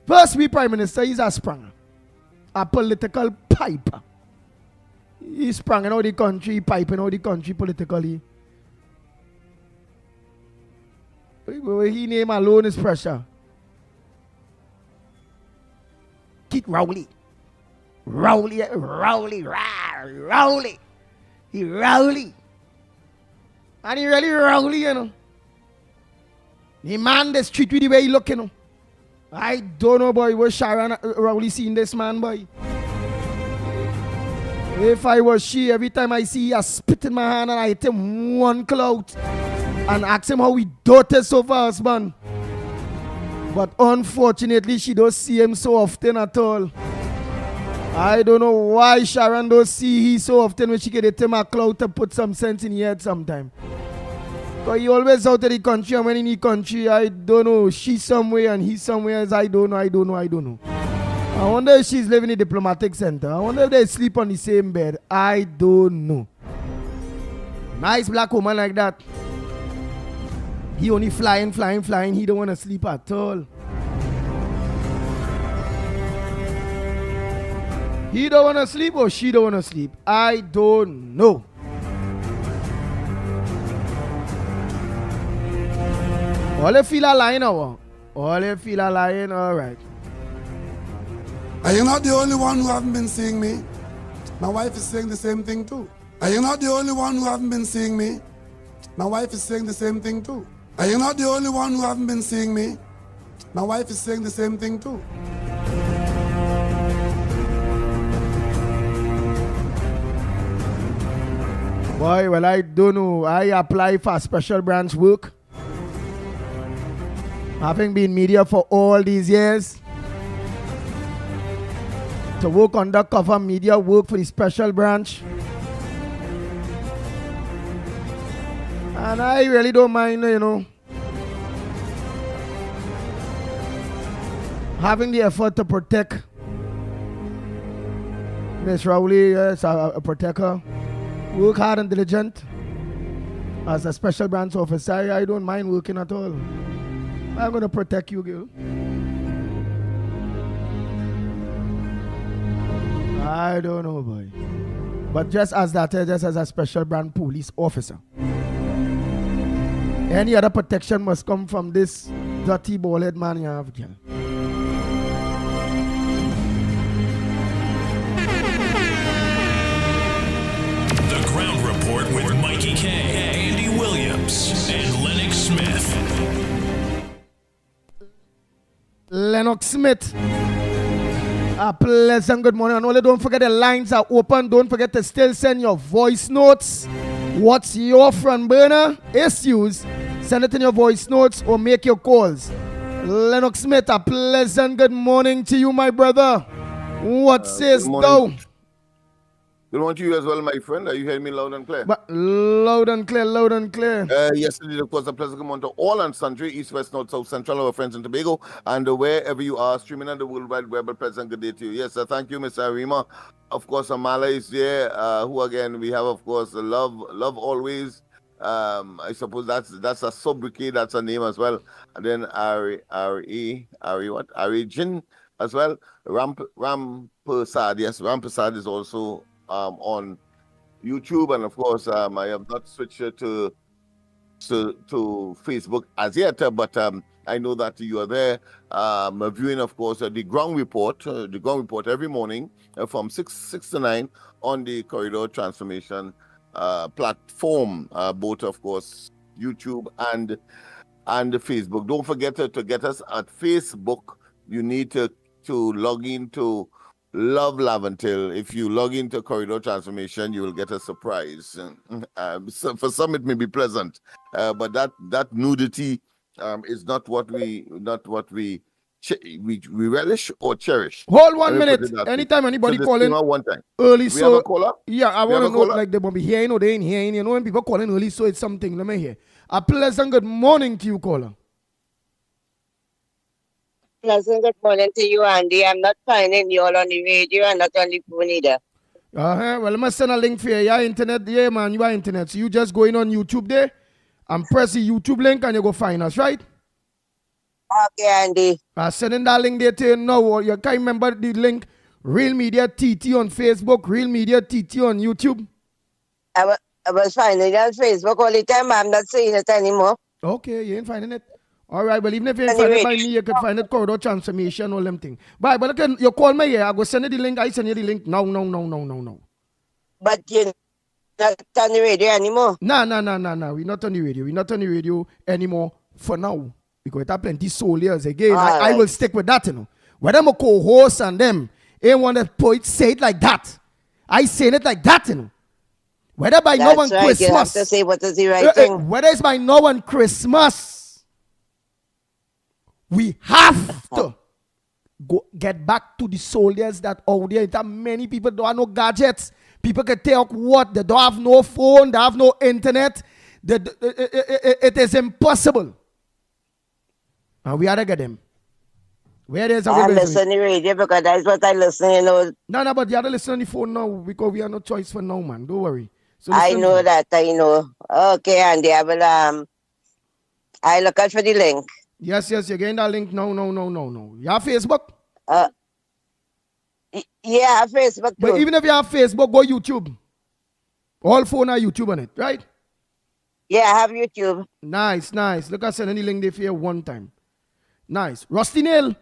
Speaker 2: First, we prime minister is a spranger. A political piper. He's sprung out the country, piping out the country politically. His name alone is pressure. Keith Rowley. Rowley. He Rowley. And he really Rowley, you know. The man the street with the way he look, you know. I don't know, boy, was Sharon Rowley seeing this man, boy. If I was she, every time I see, I spit in my hand and I hit him one clout and ask him how he doted so fast, man. But unfortunately, she don't see him so often at all. I don't know why Sharon don't see he so often when she can hit him a clout to put some sense in his head sometime. Because he always out of the country, and when in the country, I don't know, she's somewhere and he's somewhere else. I don't know. I wonder if she's living in the diplomatic center. I wonder if they sleep on the same bed. I don't know. Nice black woman like that. He only flying. He don't want to sleep at all. He don't want to sleep or she don't want to sleep. I don't know. All you feel a line or all you feel a line, all right.
Speaker 3: Are you not the only one who haven't been seeing me? My wife is saying the same thing too. Are you not the only one who haven't been seeing me? My wife is saying the same thing too. Are you not the only one who haven't been seeing me? My wife is saying the same thing too.
Speaker 2: Boy, well, I don't know. I apply for special branch work. Having been media for all these years, to work undercover media work for the special branch. And I really don't mind, you know, having the effort to protect Miss Rowley, yes, a protector. Work hard and diligent. As a special branch officer, I don't mind working at all. I'm going to protect you, girl. I don't know, boy. But just as a special brand police officer, any other protection must come from this dirty bald-head man you have, girl.
Speaker 8: The Ground Report with Mikey K, Andy Williams, and Lennox Smith.
Speaker 2: Lennox Smith. A pleasant good morning. And only don't forget the lines are open. Don't forget to still send your voice notes. What's your front burner issues? Send it in your voice notes or make your calls. Lennox Smith, a pleasant good morning to you, my brother. What says thou?
Speaker 9: Good morning to you as well, my friend. Are you hearing me loud and clear?
Speaker 2: But loud and clear, loud and clear.
Speaker 9: Yesterday, of course, a pleasant good morning to all and sundry, East, West, North, South, Central, our friends in Tobago, and wherever you are, streaming on the World Wide Web. A pleasant good day to you. Yes, thank you, Mr. Arima. Of course, Amala is there, who again, we have, of course, Love Always. I suppose that's a sobriquet, that's a name as well. And then Ari Jin as well. Ram Persad, yes, Ram Persad is also on YouTube, and of course, I have not switched to Facebook as yet, but I know that you are there viewing, of course, the ground report every morning from 6 to 9 on the Corridor Transformation platform, both, of course, YouTube and Facebook. Don't forget to get us at Facebook. You need to log into Love Laventille. If you log into Corridor Transformation, you will get a surprise. So for some, it may be pleasant, but that nudity is not what we relish or cherish.
Speaker 2: Hold 1 minute. Anytime anybody calling
Speaker 9: one time.
Speaker 2: Early,
Speaker 9: we
Speaker 2: so
Speaker 9: have a caller?
Speaker 2: Yeah, I want to know like they won't be hearing or they ain't hearing. You know, when people calling early, so it's something. Let me hear. A pleasant good morning to you, caller.
Speaker 10: Pleasant good morning to you, Andy. I'm not finding you all on the radio and not on the phone either.
Speaker 2: Well, let me send a link for you. Your internet, yeah, man, you are internet. So you just go in on YouTube there and press the YouTube link and you go find us, right?
Speaker 10: Okay, Andy.
Speaker 2: Sending that link there to you now. You can't remember the link. Real Media TT on Facebook, Real Media TT on YouTube.
Speaker 10: I was finding it on Facebook all the time. I'm not seeing it anymore.
Speaker 2: Okay, you ain't finding it. All right, well, even if you ain't find it by me, you could find it Corridor Transformation or them thing. But look, you call me here, I go send you the link. I send you the link. No.
Speaker 10: But you're not on the radio anymore.
Speaker 2: No. We're not on the radio. We're not on the radio anymore for now. Because it have plenty soldiers again. I will stick with that, you know. Whether I'm a co-host and them, ain't want to say it like that. I say it like that, you know. Whether by now on Christmas.
Speaker 10: You have to say what is the right thing.
Speaker 2: Whether it's by now on Christmas. We have to go get back to the soldiers that out there. That many people don't have no gadgets. People can take what? They don't have no phone. They have no internet. It is impossible. And we have to get them. Where is
Speaker 10: I listen to the radio because that's what I listen to. You know.
Speaker 2: No, but you have to listen on the phone now because we have no choice for now, man. Don't worry. So
Speaker 10: I know that. I know. Okay, Andy. I will. I look out for the link.
Speaker 2: Yes, you're getting that link. No. You have Facebook?
Speaker 10: Yeah, Facebook too.
Speaker 2: But even if you have Facebook, go YouTube. All phone are YouTube on it, right?
Speaker 10: Yeah, I have YouTube.
Speaker 2: Nice. Look at sending the link there for you one time. Nice. Rusty Nail.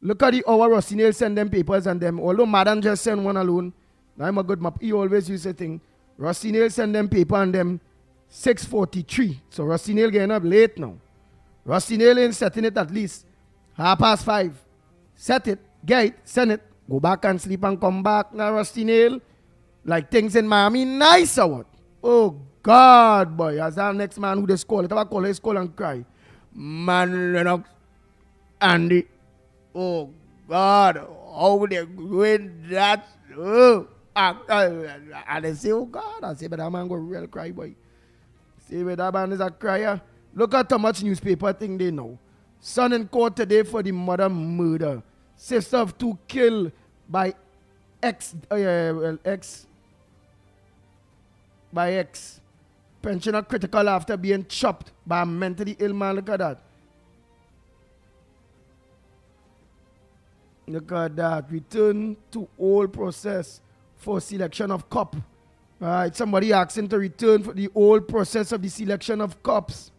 Speaker 2: Look at the hour Rusty Nail send them papers and them. Although Madam just send one alone. I'm a good map. He always use a thing. Rusty Nail send them paper and them 6:43. So Rusty Nail getting up late now. Rusty Nail ain't setting it at least 5:30. Set it, get it, send it, go back and sleep and come back. Now Rusty Nail, like things in Miami nice or what? Oh God, boy, as our next man who just call it, I call his call and cry. Man, Lennox, Andy, oh God, how they doing that? Oh, and they say, oh God, I say, but that man go real cry, boy. Say, but that man is a crier. Look at how much newspaper thing they know. Son in court today for the mother murder. Sister of two killed by ex. Pensioner critical after being chopped by a mentally ill man. Look at that. Look at that. Return to old process for selection of cop. Right. Somebody asking to return for the old process of the selection of cops.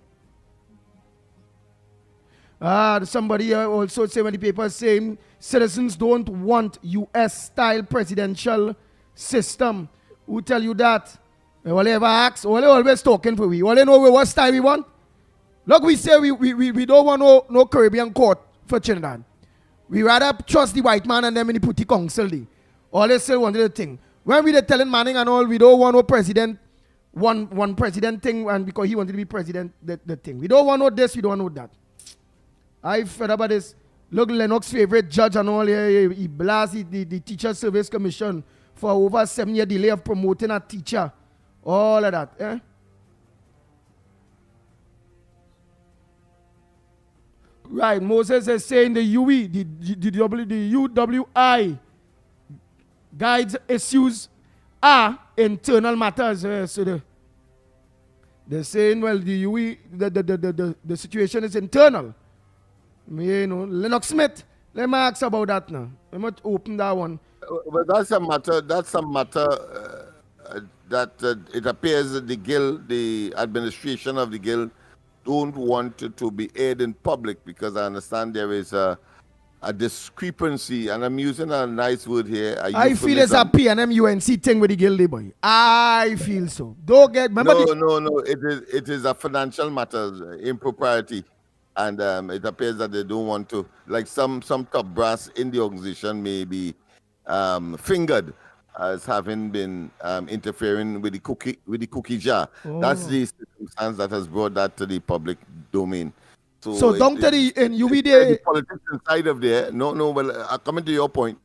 Speaker 2: Somebody also say when the paper saying citizens don't want US-style presidential system. Who tell you that? All they ever ask, all they always talking for we. All they know what style we want. Look, we say we don't want no Caribbean court for Trinidad. We rather trust the white man and them in the putty council. All they say one little thing. When we telling Manning and all, we don't want no president, one president thing, and because he wanted to be president, the thing. We don't want no this, we don't want no that. I fed up about this. Look, Lennox's favorite judge and all, he blasted the Teacher Service Commission for over 7-year delay of promoting a teacher. All of that. Eh? Right, Moses is saying the UE, the UWI guides issues are internal matters. So they're saying, well, the UE, the situation is internal. You know, Lennox Smith, let me ask about that now. Let me open that one.
Speaker 9: But that's a matter that it appears that the guild, the administration of the guild, don't want it to be aired in public, because I understand there is a discrepancy, and I'm using a nice word here.
Speaker 2: I feel it's a PNM UNC thing with the guild, boy. I feel so. Don't get, remember
Speaker 9: no. It is a financial matter, impropriety. And it appears that they don't want to, like some top brass in the organization may be fingered as having been interfering with the cookie jar. Oh. That's the circumstance that has brought that to the public domain.
Speaker 2: So don't tell the
Speaker 9: the politics inside of there. Well, coming to your point,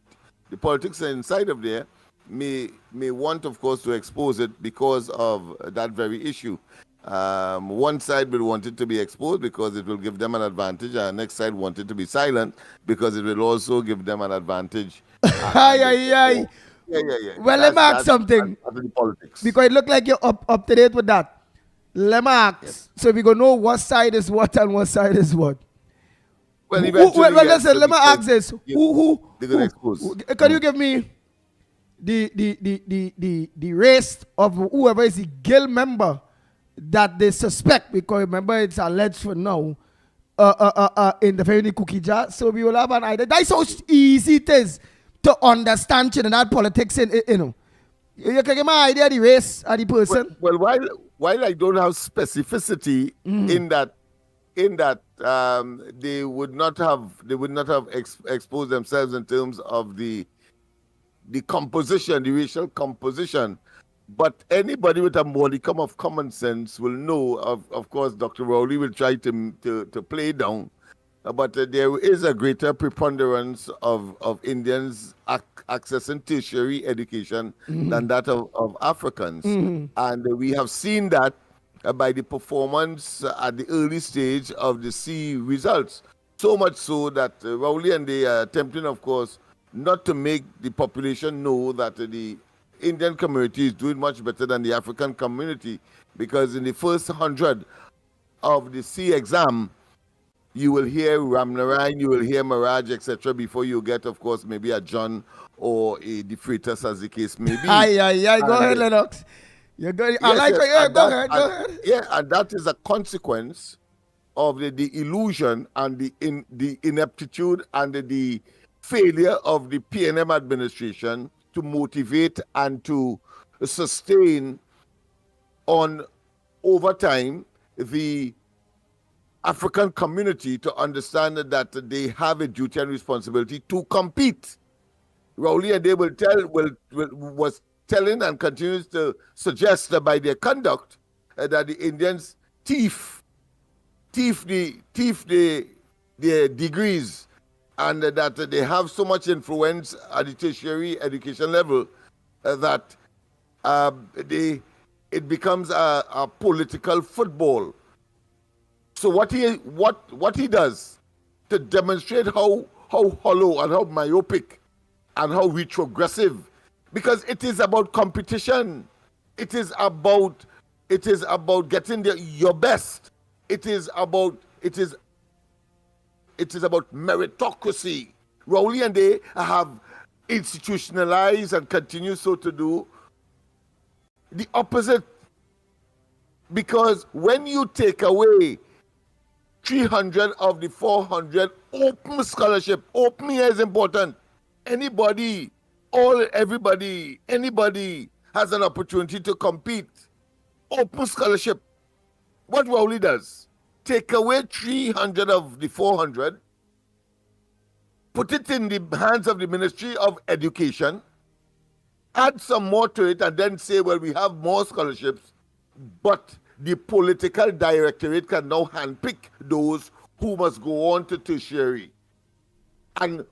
Speaker 9: the politics inside of there may want, of course, to expose it because of that very issue. One side will want it to be exposed because it will give them an advantage, and the next side want it to be silent because it will also give them an advantage.
Speaker 2: Yeah. Well, let me ask something.
Speaker 9: That's the politics.
Speaker 2: Because it looked like you're up to date with that. Let me ask. Yes. So we gonna know what side is what and what side is what.
Speaker 9: Well, listen,
Speaker 2: let me ask this. Who
Speaker 9: expose?
Speaker 2: Can you give me the race of whoever is the guild member that they suspect, because remember it's alleged for now in the very cookie jar, so we will have an idea. That's how easy it is to understand Trinidad politics, you know. You can give me an idea of the race of the person.
Speaker 9: Well, while I don't have specificity in that they would not have exposed themselves in terms of the composition, the racial composition. But anybody with a modicum of common sense will know, of course, Dr. Rowley will try to play down, but there is a greater preponderance of Indians accessing tertiary education than that of Africans. And we have seen that by the performance at the early stage of the C results. So much so that Rowley and they are attempting, of course, not to make the population know that the Indian community is doing much better than the African community, because in the first 100 of the C exam, you will hear Ramnarayan, you will hear Maraj, etc., before you get, of course, maybe a John or a De Freitas, as the case may be.
Speaker 2: Go ahead, Lennox. You're good. Go ahead.
Speaker 9: Yeah, and that is a consequence of the illusion and the ineptitude and the failure of the PNM administration to motivate and to sustain over time the African community to understand that they have a duty and responsibility to compete. Rowley and they was telling and continues to suggest that by their conduct that the Indians thief their degrees, and that they have so much influence at the tertiary education level that it becomes a political football. So what he does to demonstrate how hollow and how myopic and how retrogressive, because it is about competition, it is about getting your best, it is about meritocracy. Rowley and they have institutionalized and continue so to do the opposite, because when you take away 300 of the 400 open scholarship, open here is important. Anybody has an opportunity to compete. Open scholarship. What Rowley does, take away 300 of the 400, put it in the hands of the Ministry of Education, add some more to it, and then say, well, we have more scholarships, but the political directorate can now handpick those who must go on to tertiary. And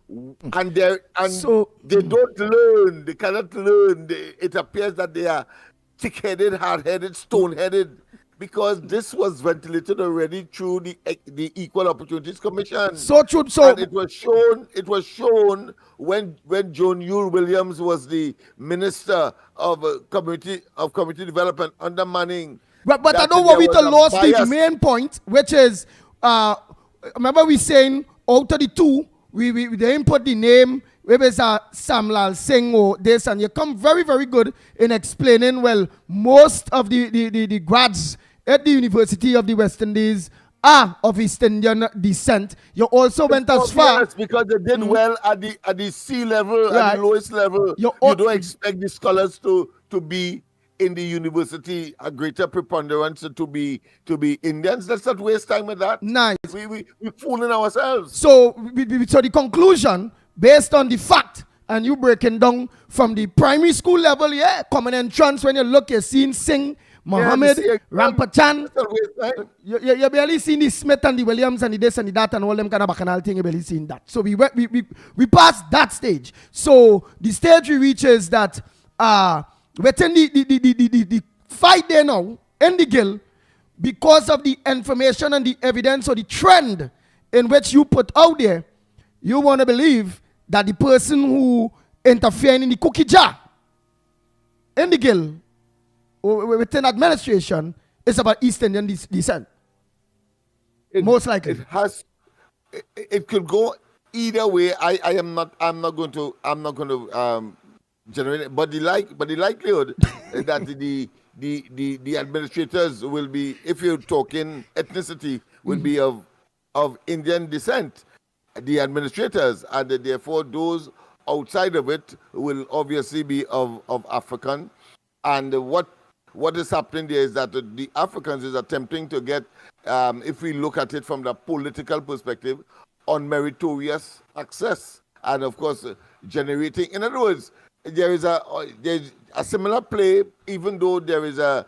Speaker 2: So-
Speaker 9: they don't learn. They cannot learn. It appears that they are thick-headed, hard-headed, stone-headed, because this was ventilated already through the Equal Opportunities Commission.
Speaker 2: So true. So
Speaker 9: And it was shown when Joan Yule Williams was the Minister of Community Development under Manning.
Speaker 2: But I
Speaker 9: that
Speaker 2: don't want we
Speaker 9: there
Speaker 2: to
Speaker 9: was a
Speaker 2: lose the
Speaker 9: bias.
Speaker 2: main point, which is, remember we saying out of the two, we didn't put the name, maybe it's Samlal Singh or this, and you come very, very good in explaining, well, most of the grads at the University of the West Indies are of East Indian descent. You also went as far.
Speaker 9: Yes, because they did well at the C level,
Speaker 2: Yeah.
Speaker 9: at the lowest level.
Speaker 2: You
Speaker 9: You don't expect the scholars to be in the university a greater preponderance to be Indians. Let's not waste time with that.
Speaker 2: Nice.
Speaker 9: We fooling ourselves.
Speaker 2: So, so the conclusion, based on the fact, and you breaking down from the primary school level, yeah, common entrance, when you look, you're seeing Singh, Mohammed,
Speaker 9: Yeah,
Speaker 2: Rampachan.
Speaker 9: let's not waste time.
Speaker 2: You barely seen the Smith and the Williams and the this and the that and all them kind of bacchanal thing. You barely seen that. So we passed that stage. So the stage we reach is that within the fight there now in the Gill, because of the information and the evidence or the trend in which you put out there, you want to believe that the person who interfered in the cookie jar in the Gill or within administration is about East Indian descent. Most likely.
Speaker 9: It could go either way. I'm not going to generate it, but the likelihood that the administrators will be, if you're talking ethnicity, will be of Indian descent, the administrators, and therefore those outside of it will obviously be of African. And what is happening there is that the Africans is attempting to get, if we look at it from the political perspective, unmeritorious access, and of course generating. In other words, there's a similar play, even though there is a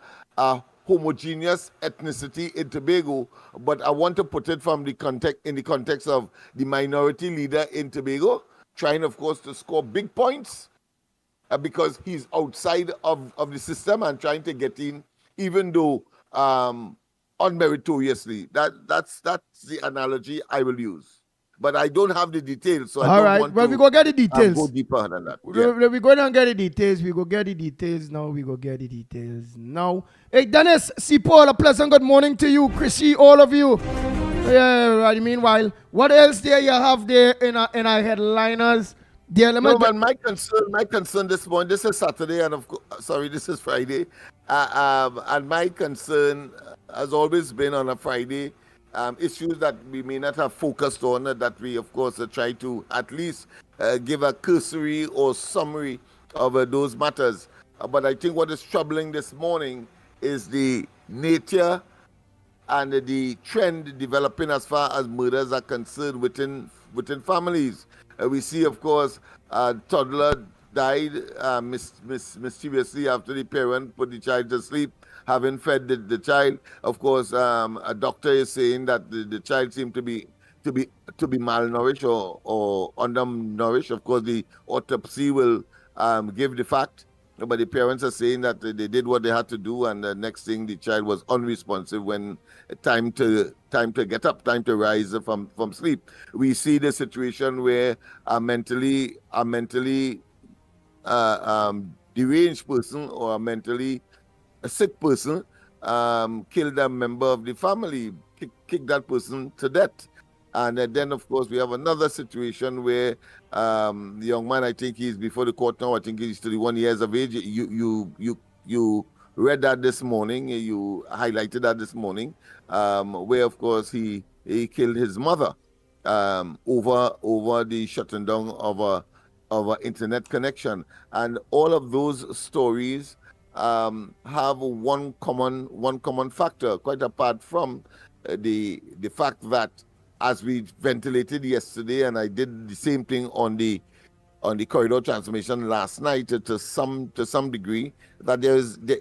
Speaker 9: homogeneous ethnicity in Tobago, but I want to put it from in the context of the minority leader in Tobago, trying, of course, to score big points because he's outside of the system and trying to get in, even though unmeritoriously. That's the analogy I will use. But I don't have the details, so I
Speaker 2: All
Speaker 9: don't
Speaker 2: right.
Speaker 9: want
Speaker 2: well,
Speaker 9: to
Speaker 2: we go get the details.
Speaker 9: go deeper than that.
Speaker 2: We go down and get the details. We go get the details now. We go get the details now. Hey, Dennis, C. Paul, a pleasant good morning to you. Chrissy, all of you. Yeah, meanwhile, what else there you have there in our headliners? Dear,
Speaker 9: No, but my concern this morning, this is Saturday, and this is Friday. And my concern has always been on a Friday, issues that we may not have focused on, that we, of course, try to at least give a cursory or summary of those matters. But I think what is troubling this morning is the nature and the trend developing as far as murders are concerned within families. We see, of course, a toddler died mischievously after the parent put the child to sleep, having fed the child. Of course, a doctor is saying that the child seemed to be malnourished or undernourished. Of course, the autopsy will give the fact, but the parents are saying that they did what they had to do, and the next thing, the child was unresponsive when time to get up, time to rise from sleep. We see the situation where a mentally deranged person or a mentally sick person killed a member of the family, kicked that person to death. And then, of course, we have another situation where the young man, I think he's before the court now, I think he's 31 years of age. You read that this morning, you highlighted that this morning, where, of course, he killed his mother over the shutting down of a internet connection. And all of those stories have one common factor, quite apart from the fact that, as we ventilated yesterday, and I did the same thing on the corridor transformation last night to some degree, that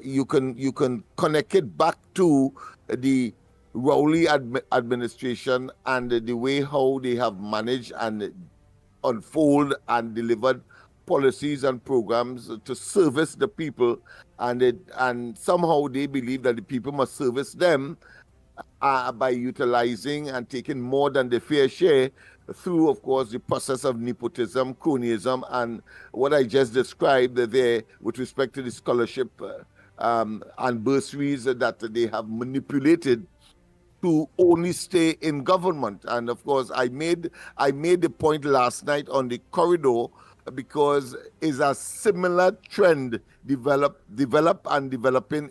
Speaker 9: you can connect it back to the Rowley administration and the way how they have managed and unfold and delivered policies and programs to service the people, and somehow they believe that the people must service them by utilizing and taking more than their fair share through, of course, the process of nepotism, cronyism, and what I just described there with respect to the scholarship and bursaries that they have manipulated to only stay in government. And of course, I made the point last night on the corridor because it's a similar trend developing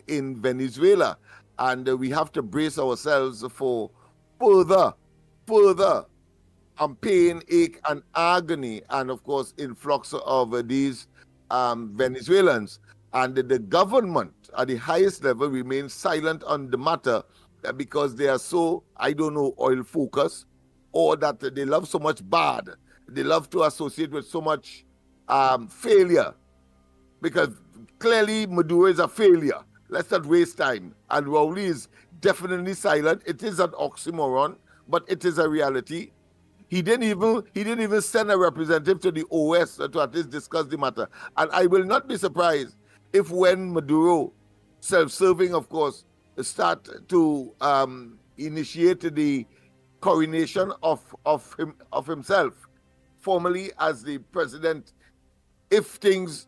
Speaker 9: in Venezuela. And we have to brace ourselves for further pain, ache, and agony, and of course, influx of these Venezuelans. And the government at the highest level remains silent on the matter because they are so, I don't know, oil focused, or that they love so much bad. They love to associate with so much failure, because clearly Maduro is a failure. Let's not waste time. And Rowley is definitely silent. It is an oxymoron, but it is a reality. He didn't even send a representative to the OS to at least discuss the matter. And I will not be surprised if when Maduro, self-serving of course, start to initiate the coronation of himself formally as the president, if things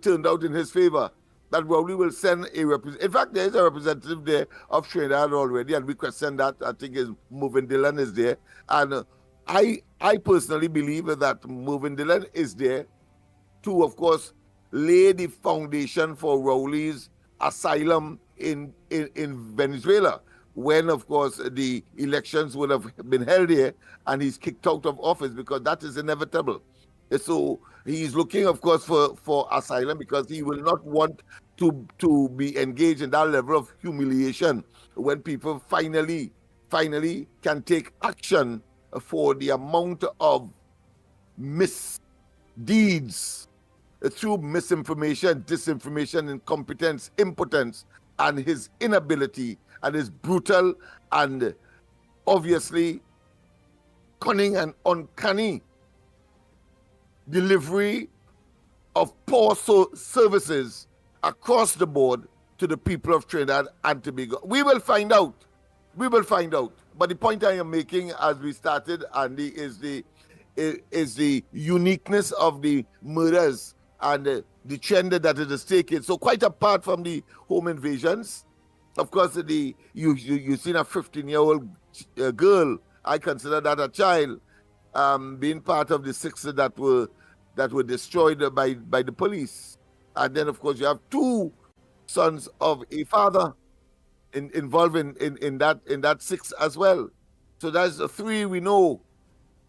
Speaker 9: turned out in his favor, that Rowley will send a representative. In fact, there is a representative there of Trinidad already, and we can send that. I think Mervyn Dillon is there. And I personally believe that Mervyn Dillon is there to, of course, lay the foundation for Rowley's asylum in Venezuela, when, of course, the elections would have been held here and he's kicked out of office, because that is inevitable. So he's looking, of course, for asylum, because he will not want to be engaged in that level of humiliation when people finally can take action for the amount of misdeeds through misinformation, disinformation, incompetence, impotence, and his inability and his brutal and obviously cunning and uncanny delivery of poor services across the board to the people of Trinidad and Tobago. We will find out. But the point I am making, as we started, Andy, is the uniqueness of the murders and the trend that it is taking. So quite apart from the home invasions, of course, you've seen a 15-year-old girl, I consider that a child, being part of the 6 that were destroyed by the police. And then, of course, you have 2 sons of a father involved in that 6 as well. So that's the 3 we know.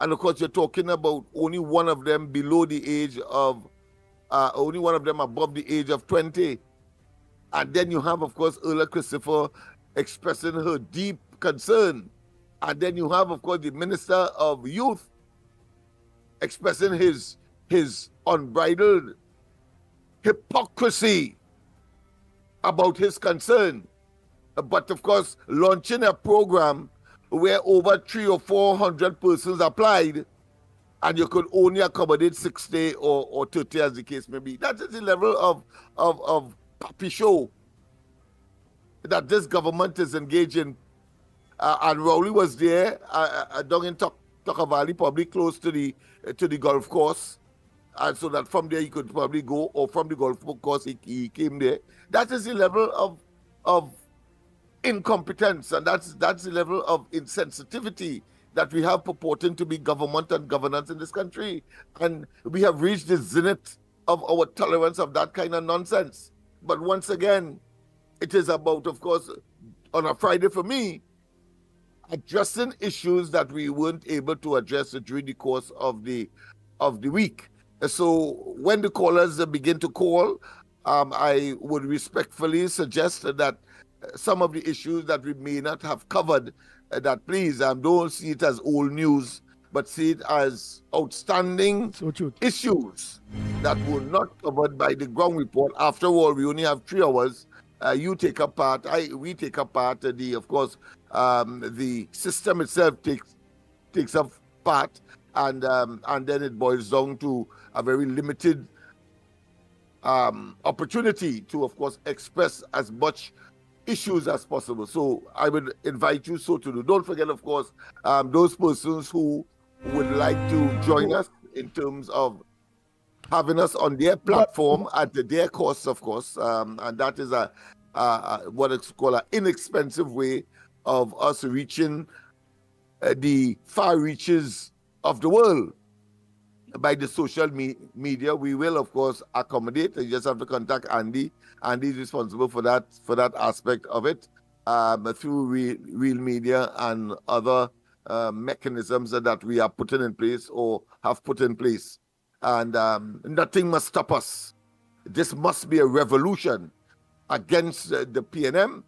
Speaker 9: And of course, you're talking about only one of them below the age of, only one of them above the age of 20. And then you have, of course, Erla Christopher expressing her deep concern. And then you have, of course, the Minister of Youth expressing his unbridled hypocrisy about his concern. But of course, launching a program where over 300 or 400 persons applied, and you could only accommodate 60 or 30, as the case may be. That is the level of puppy show that this government is engaged in. And Rowley was there down in Tucker Valley, probably close to the golf course. And so that from there he could probably go, or from the golf course he came there. That is the level of incompetence, and that's the level of insensitivity that we have purporting to be government and governance in this country. And we have reached the zenith of our tolerance of that kind of nonsense. But once again, it is about, of course, on a Friday for me, addressing issues that we weren't able to address during the course of the week. So when the callers begin to call, I would respectfully suggest that some of the issues that we may not have covered, that please don't see it as old news, but see it as outstanding issues that were not covered by the ground report. After all, we only have 3 hours you take up part, we take up part. Of course, the system itself takes up part, and then it boils down to a very limited opportunity to, of course, express as much issues as possible. So I would invite you so to do. Don't forget, of course, those persons who would like to join us in terms of having us on their platform at their cost, of course, and that is what it's called an inexpensive way of us reaching the far reaches of the world by the social media. We will, of course, accommodate. You just have to contact Andy. Andy is responsible for that aspect of it, through real media and other mechanisms that we are putting in place or have put in place. And nothing must stop us. This must be a revolution against the PNM.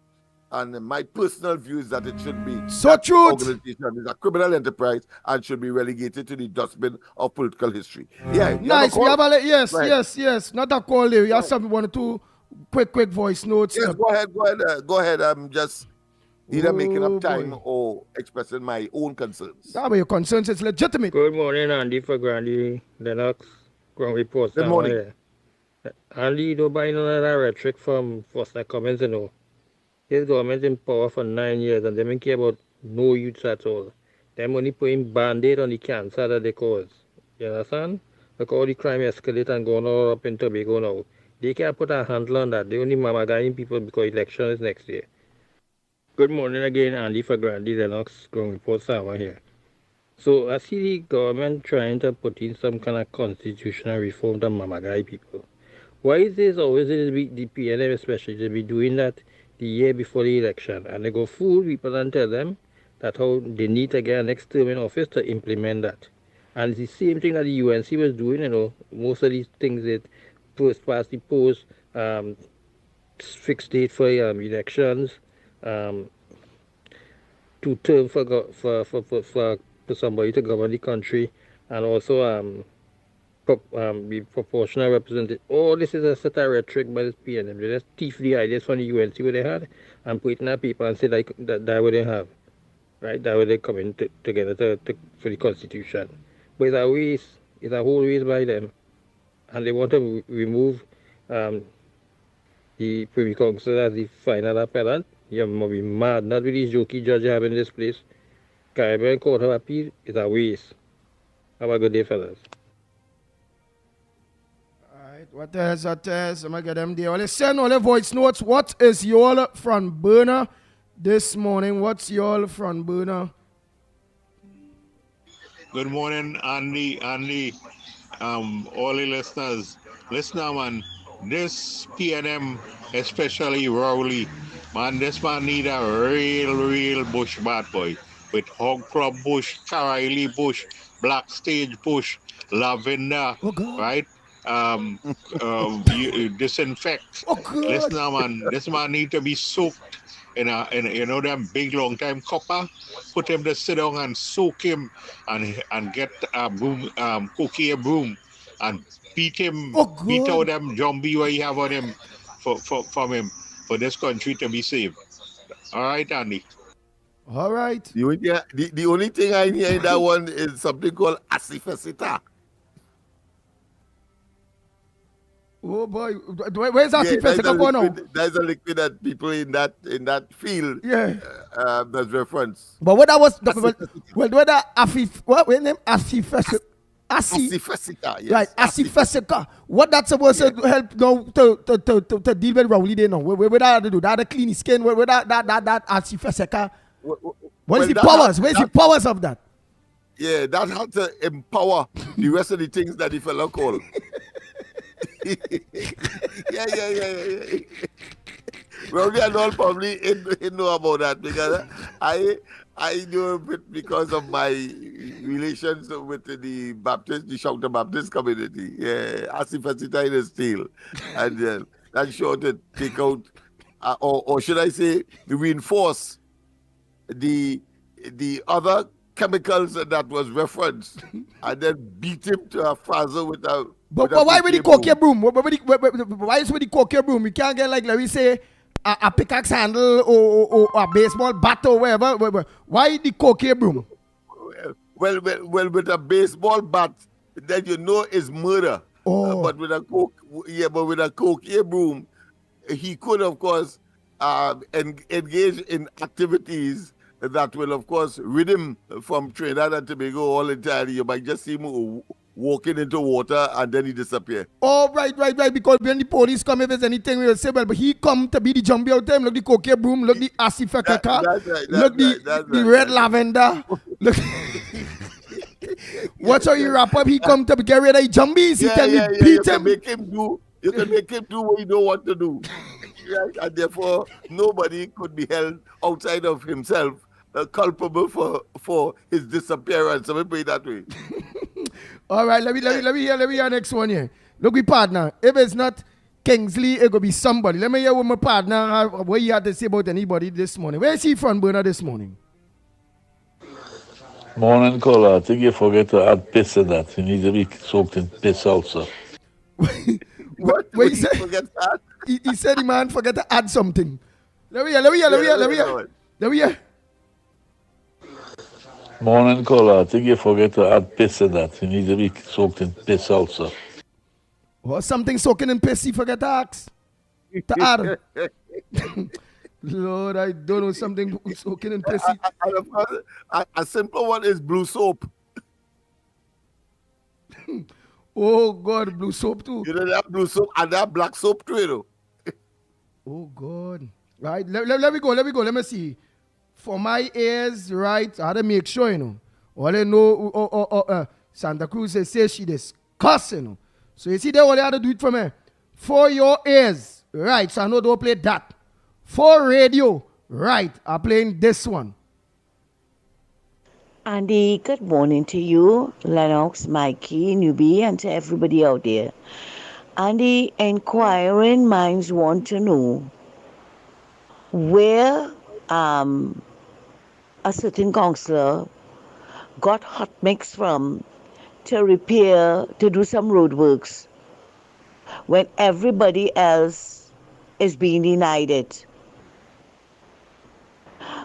Speaker 9: And my personal view is that it should be.
Speaker 2: So true.
Speaker 9: Organization is a criminal enterprise and should be relegated to the dustbin of political history. Yeah.
Speaker 2: Nice. We have yes. Not a call there. You have some 1 or 2 quick voice notes.
Speaker 9: Yes, go ahead. I'm just either making up time or expressing my own concerns.
Speaker 2: That way your concerns is legitimate.
Speaker 6: Good morning, Andy for Grandy Lennox. Ground report.
Speaker 9: Good morning.
Speaker 6: Andy, don't buy none of that rhetoric from Foster Cummins, you know. His government in power for 9 years and they don't care about no youths at all. Them only putting band-aid on the cancer that they cause. You understand? Look how the crime escalate and going all up in Tobago now. They can't put a handle on that. They only mamagaing people because election is next year. Good morning again, Andy for Grandy Lennox, Ground Report Sama here. So I see the government trying to put in some kind of constitutional reform to mamagai people. Why is this always the PNM especially to be doing that the year before the election, and they go fool people and tell them that how they need to get an next term in office to implement that. And it's the same thing that the UNC was doing, you know, most of these things that first past the post, fixed date for elections, 2 terms for somebody to govern the country, and also be proportional represented. All this is a set of rhetoric by the PNM. They just thief the ideas from the UNC where they had and put it in our people and say like that what they have. Right? That way they come in together for the constitution. But it's a waste, it's a whole waste by them. And they want to remove the Privy Council as the final appellant. You must be mad, not with these jokey judges having this place. Caribbean Court of Appeal is a waste. Have a good day, fellas.
Speaker 2: What else? I'm going to get them there. Let's send all the voice notes. What is your front burner this morning? What's your front burner?
Speaker 11: Good morning, Andy. All the listeners. Listen now, man. This PNM, especially Rowley, man, this man need a real bush bad boy. With hog crop bush, Karaili bush, black stage bush, lavender, right? Disinfect. Listen now, man. This man need to be soaked in them big long time copper. Put him to sit down and soak him and get a broom, cookie a broom and beat him, beat out them zombie what you have on him from him for this country to be saved. All right, Andy.
Speaker 2: All right.
Speaker 9: The only thing I hear in that one is something called asifesita.
Speaker 2: Oh boy, where's asifesita going on?
Speaker 9: There's a liquid that people in that field that's reference.
Speaker 2: But what that was whether asifesita.
Speaker 9: Asifesita, yes.
Speaker 2: Right, asifesita. What that's supposed to help now to deal with Rowley they know. Where that to do? That the clean skin. Where that asifesita. What is the powers? Where's the powers of that?
Speaker 9: Yeah, that had to empower the rest of the things that the fellow called. yeah. Rowley and all probably know about that because I know a bit because of my relations with the Baptist, the Shouter Baptist community. Yeah, asifesita in the steel. And that's sure to take out, or should I say, reinforce the other chemicals that was referenced and then beat him to a frazzle with a...
Speaker 2: But why with the cocaine broom? Why is with the cocaine broom? We can't get like we say, a pickaxe handle or a baseball bat or whatever. Why the cocaine broom?
Speaker 9: Well, with a baseball bat, then you know it's murder.
Speaker 2: Oh.
Speaker 9: But with a cocaine broom, he could, of course, engage in activities that will, of course, rid him from Trinidad and Tobago all entirely. You might just see him walking into water and then he disappear.
Speaker 2: Oh, right. Because when the police come, if there's anything, we will say, well, but he come to be the jumpy out time. Look the cocaine broom, look the asifaka car, look the red lavender. Look. Watch how you wrap up. He come to get rid of the jumbies. He tell you beat him.
Speaker 9: You can make him do what you don't want to do. Right? And therefore, nobody could be held outside of himself culpable for his disappearance. Let me put it that way.
Speaker 2: All right, let me hear next one here. Look, we partner. If it's not Kingsley, it could be somebody. Let me hear what my partner, what he had to say about anybody this morning. Where is he from, Bernard, this morning?
Speaker 12: Morning, caller. I think you forget to add piss in that. You need to be soaked in piss also.
Speaker 2: What he said? He said the man forget to add something. Let me hear.
Speaker 12: Morning, caller. I think you forget to add piss in that. You need to be soaked in piss also.
Speaker 2: Or something soaking in piss, he forget to ask. To add. Lord, I don't know something soaking in piss.
Speaker 9: And of course, a simple one is blue soap.
Speaker 2: Oh, God, blue soap too.
Speaker 9: You know that blue soap and that black soap too, you know.
Speaker 2: Oh, God. Right, let me go. Let me see. For my ears, right, I had to make sure, you know. All I know, Santa Cruz says she discuss, you know. So you see there, all I had to do it for me. For your ears, right, so I know don't play that. For radio, right, I'm playing this one.
Speaker 13: Andy, good morning to you, Lennox, Mikey, Newbie, and to everybody out there. Andy, inquiring minds want to know where a certain councillor got hot mix from to do some road works when everybody else is being denied it.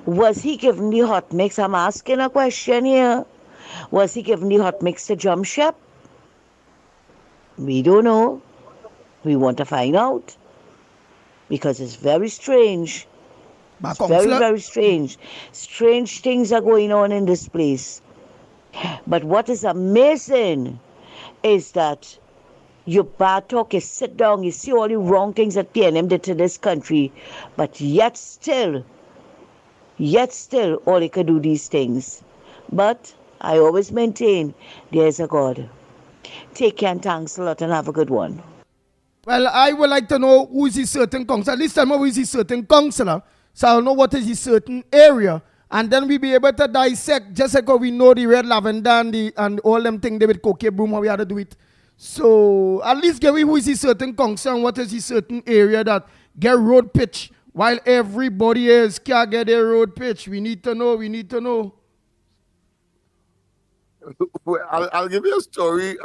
Speaker 13: Was he given the hot mix? I'm asking a question here. Was he given the hot mix to jump ship? We don't know. We want to find out. Because it's very strange. It's very strange. Strange things are going on in this place. But what is amazing is that you talk, you sit down, you see all the wrong things that PNM did to this country, but yet still, all they can do these things. But I always maintain there's a God. Take care and thanks a lot and have a good one.
Speaker 2: Well, I would like to know who is this certain councillor. At least I know who is this certain councillor, so I'll know what is this certain area. And then we'll be able to dissect, just like how we know the red lavender and all them things with cocaine broom, how we had to do it. So at least get me who is this certain councillor and what is this certain area that get road pitch while everybody else can't get their road pitch. We need to know.
Speaker 9: Well, I'll give you a story.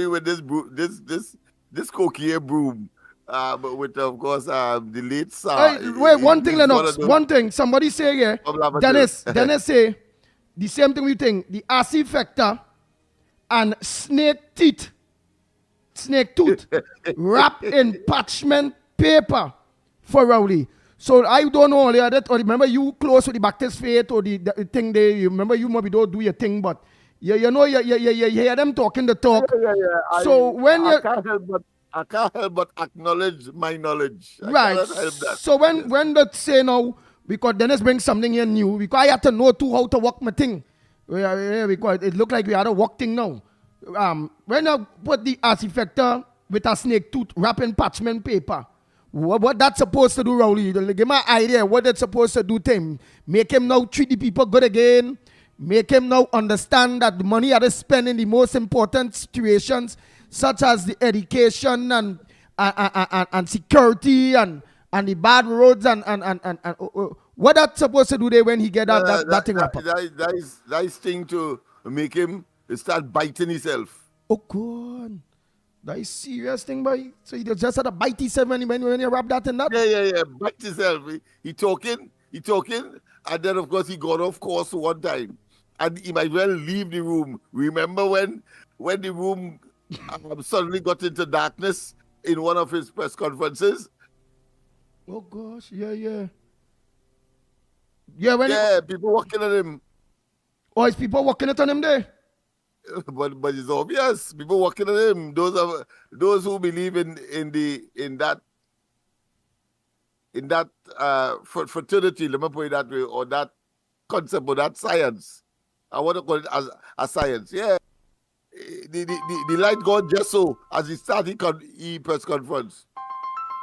Speaker 9: With this cocaine broom. But with, of course, the late sir.
Speaker 2: Hey, wait, one thing, Lennox. One thing. Somebody say here. Dennis say the same thing we think. The acid factor and snake tooth wrapped in parchment paper for Rowley. So I don't know all that. Or remember you close with the Baptist faith or the thing there. You remember you maybe don't do your thing, but you hear them talking the talk.
Speaker 9: Yeah.
Speaker 2: So when
Speaker 9: I can't help but acknowledge my knowledge.
Speaker 2: Right. So when they say now, because Dennis brings something here new, because I have to know too how to work my thing. Because it look like we had to work thing now. When I put the artifactor with a snake tooth wrapping parchment paper, what that's supposed to do, Rowley? Give me an idea what that's supposed to do to him. Make him now treat the people good again. Make him now understand that the money I spend in the most important situations, such as the education and security and the bad roads and what that's supposed to do there when he get that thing up.
Speaker 9: That is thing to make him start biting himself.
Speaker 2: Oh God. That is serious thing, boy. So you just had to bite yourself when you wrap that in that?
Speaker 9: Yeah. Bite yourself. He talking, and then of course he got off course one time. And he might well leave the room. Remember when the room suddenly got into darkness in one of his press conferences?
Speaker 2: Oh gosh, yeah.
Speaker 9: People walking at him.
Speaker 2: Oh, is people walking it on him there?
Speaker 9: But it's obvious. People walking at him. Those who believe in that fraternity, let me put it that way, or that concept, or that science. I want to call it as a science. Yeah. The light gone just so as he started press conference.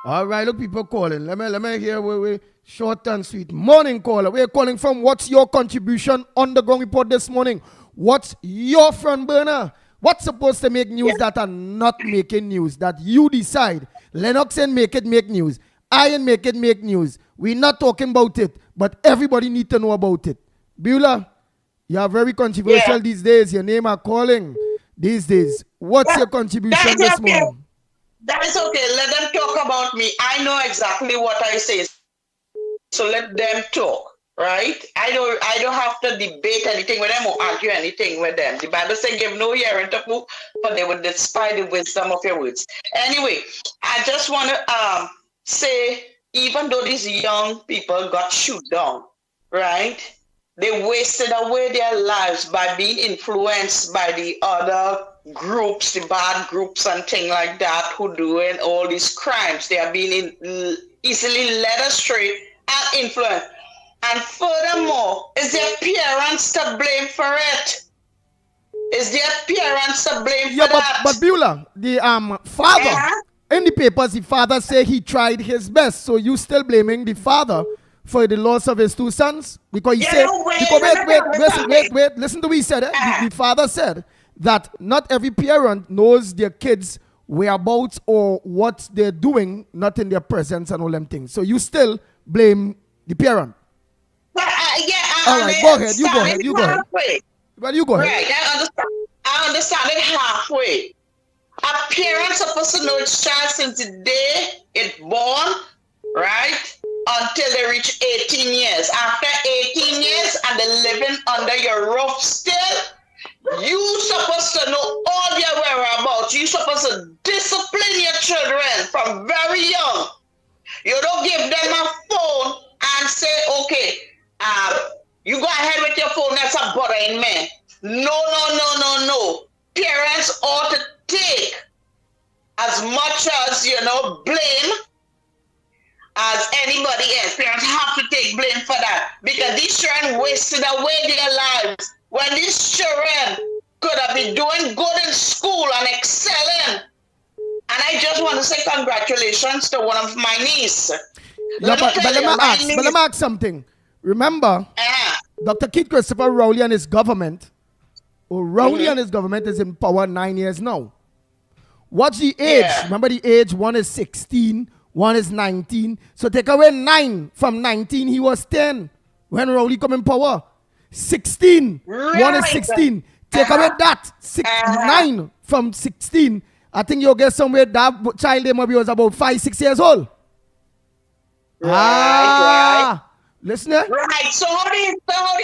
Speaker 2: All right, look, people calling. Let me hear we short and sweet. Morning caller. We're calling from. What's your contribution on the ground report this morning? What's your front burner? What's supposed to make news that are not making news? That you decide. Lennox and make news. I and make news. We're not talking about it, but everybody need to know about it. Beulah, you are very controversial these days. Your name are calling these days. What's your contribution this morning?
Speaker 14: That is okay. Let them talk about me. I know exactly what I say. So let them talk. Right? I don't have to debate anything with them or argue anything with them. The Bible says give no hearing to book, but they would despise the wisdom of your words. Anyway, I just want to say, even though these young people got shoot down, right? They wasted away their lives by being influenced by the other groups, the bad groups and things like that who doing all these crimes. They are being easily led astray and influenced. And furthermore, is their parents to blame for it? Is their parents to blame for that?
Speaker 2: But Beulah, the father, in the papers, the father say he tried his best. So you still blaming the father for the loss of his two sons? Because he said, wait, listen to what he said. The father said that not every parent knows their kids' whereabouts or what they're doing, not in their presence and all them things. So you still blame the parent. All right, go ahead. You go ahead. Well, you go ahead.
Speaker 14: Right, I understand it halfway. A parent supposed to know its child since the day it's born, right? Until they reach 18 years. After 18 years and they're living under your roof still, you supposed to know all their whereabouts. You supposed to discipline your children from very young. You don't give them a phone and say, okay, you go ahead with your phone, that's a bothering me. No. Parents ought to take as much as, blame as anybody else. Parents have to take blame for that because these children wasted away their lives when these children could have been doing good in school and excelling. And I just want to say congratulations to one of my nieces.
Speaker 2: But let me ask something. Remember, Dr. Keith Christopher Rowley and his government, and his government is in power 9 years now. What's the age? Yeah. Remember the age, one is 16, one is 19. So take away 9 from 19, he was 10 when Rowley come in power. 16, one is 16. Take away that, 9 from 16. I think you'll get somewhere that child maybe was about 5-6 years old. Right. Listen.
Speaker 14: Right. So how the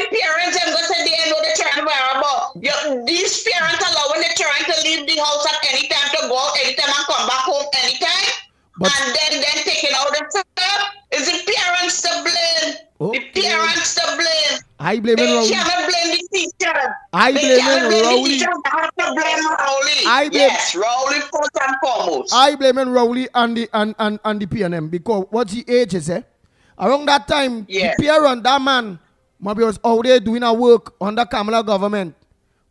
Speaker 14: parents are going to say they know the child whereabouts? These parents allowing the child to leave the house at any time, to go out anytime and come back home anytime, and then taking out the stuff. Is the parents to blame? Okay. The parents to blame.
Speaker 2: I blame Rowley.
Speaker 14: They cannot blame the teacher.
Speaker 2: I blame Rowley.
Speaker 14: They have to blame Rowley. Yes, Rowley first and foremost.
Speaker 2: I blame Rowley and the PNM because what's the age is around that time, the parent, that man, maybe was out there doing a work under Kamala government.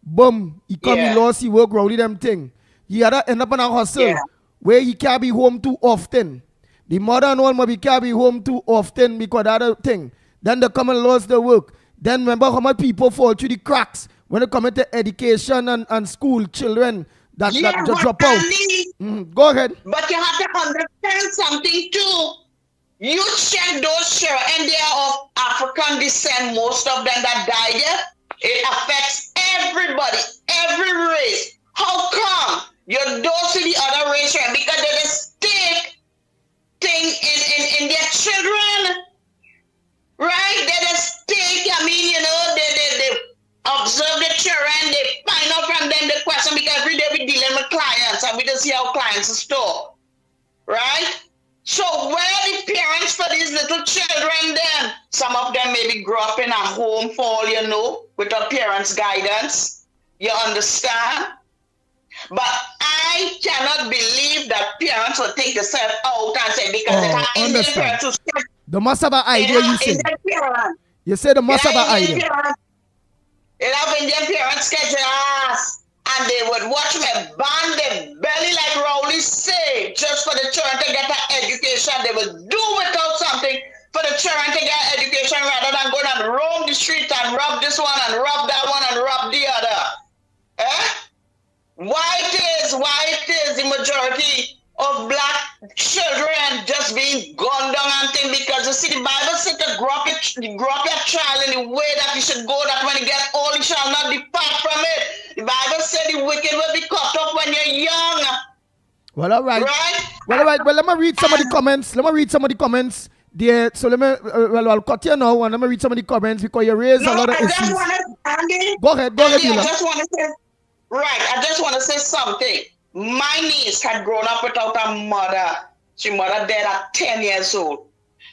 Speaker 2: Boom, he come, he lost, he work, Rowley them thing. He had to end up in a hustle where he can't be home too often. The mother and all maybe can't be home too often because that other thing. Then they come and lost the work. Then remember how much people fall through the cracks when it comes to education and school children that just drop out. Go ahead.
Speaker 14: But you have to understand something too. You check those children, and they are of African descent, most of them that died there. It affects everybody, every race. How come you don't see the other appliance store, right? So where the parents for these little children then? Some of them maybe grew up in a home for all you know, with a parents' guidance. You understand? But I cannot believe that parents will take themselves out and say, because it are Indian parents who say,
Speaker 2: the must have an idea, you say. You say the must have an idea.
Speaker 14: It have Indian parents sketch their ass, and they would watch me band their belly like Rowley say, just for the children to get an education. They will do without something for the children to get education rather than going and roam the street and rob this one and rob that one and rob the other. Why it is the majority of black children just being gunned down and things, because you see the Bible said to grow up your child in the way that he should go, that when he get old he shall not depart from it. The Bible said the wicked will be cut off when you're young.
Speaker 2: Well, all right.
Speaker 14: Right?
Speaker 2: Well, all right. Well, let me read some of the comments. There, so let me I'll cut you now and let me read some of the comments because you raised a lot of issues. Go ahead, Mila.
Speaker 14: I just want to say something. My niece had grown up without a mother. She mother dead at 10 years old.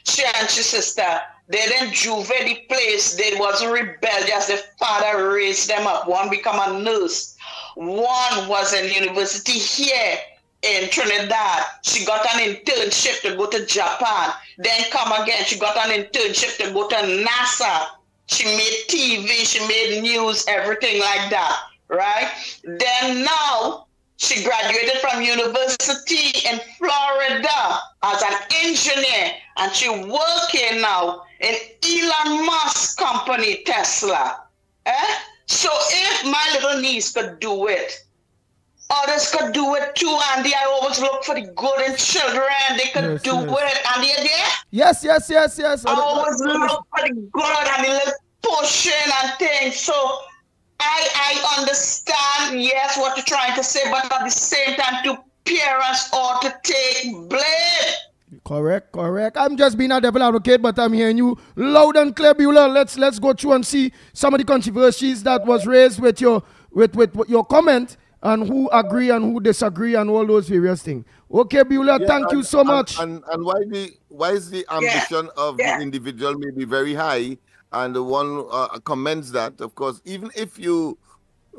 Speaker 14: She and her sister, they didn't juve the place. They wasn't rebellious. The father raised them up. One become a nurse. One was in university here in Trinidad. She got an internship to go to Japan. Then come again. She got an internship to go to NASA. She made TV. She made news, everything like that. Right? Then now, she graduated from university in Florida as an engineer, and she working now in Elon Musk company, Tesla. So if my little niece could do it, others could do it too, Andy. I always look for the good in children. They could do it. Andy, are there?
Speaker 2: Yes.
Speaker 14: I always look for the good and the little pushing and things. So I understand, yes, what you're trying to say, but at the same time, two parents ought to take blame.
Speaker 2: Correct. I'm just being a devil advocate, but I'm hearing you loud and clear, Beulah. Let's go through and see some of the controversies that was raised with your comment and who agree and who disagree and all those various things. Okay, Beulah, thank you so much.
Speaker 9: And why is the ambition of the individual may be very high? And the one commends that, of course, even if you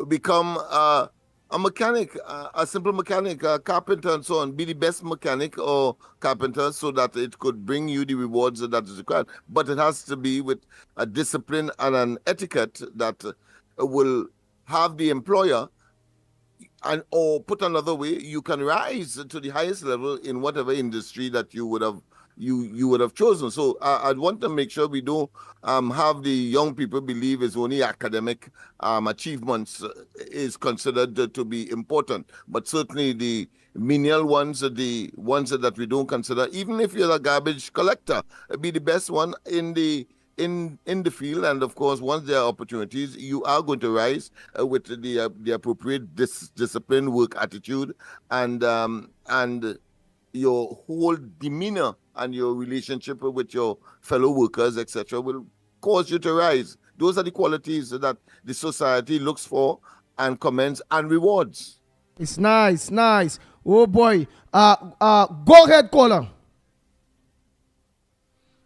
Speaker 9: become a mechanic, a simple mechanic, a carpenter and so on, be the best mechanic or carpenter so that it could bring you the rewards that is required. But it has to be with a discipline and an etiquette that will have the employer, and or put another way, you can rise to the highest level in whatever industry that you would have chosen. So I'd want to make sure we don't have the young people believe it's only academic achievements is considered to be important. But certainly the menial ones, the ones that we don't consider, even if you're a garbage collector, be the best one in the field. And of course, once there are opportunities, you are going to rise with the appropriate discipline, work attitude, and your whole demeanor and your relationship with your fellow workers, etc., will cause you to rise. Those are the qualities that the society looks for and commends and rewards.
Speaker 2: It's nice. Oh boy. Go ahead, caller.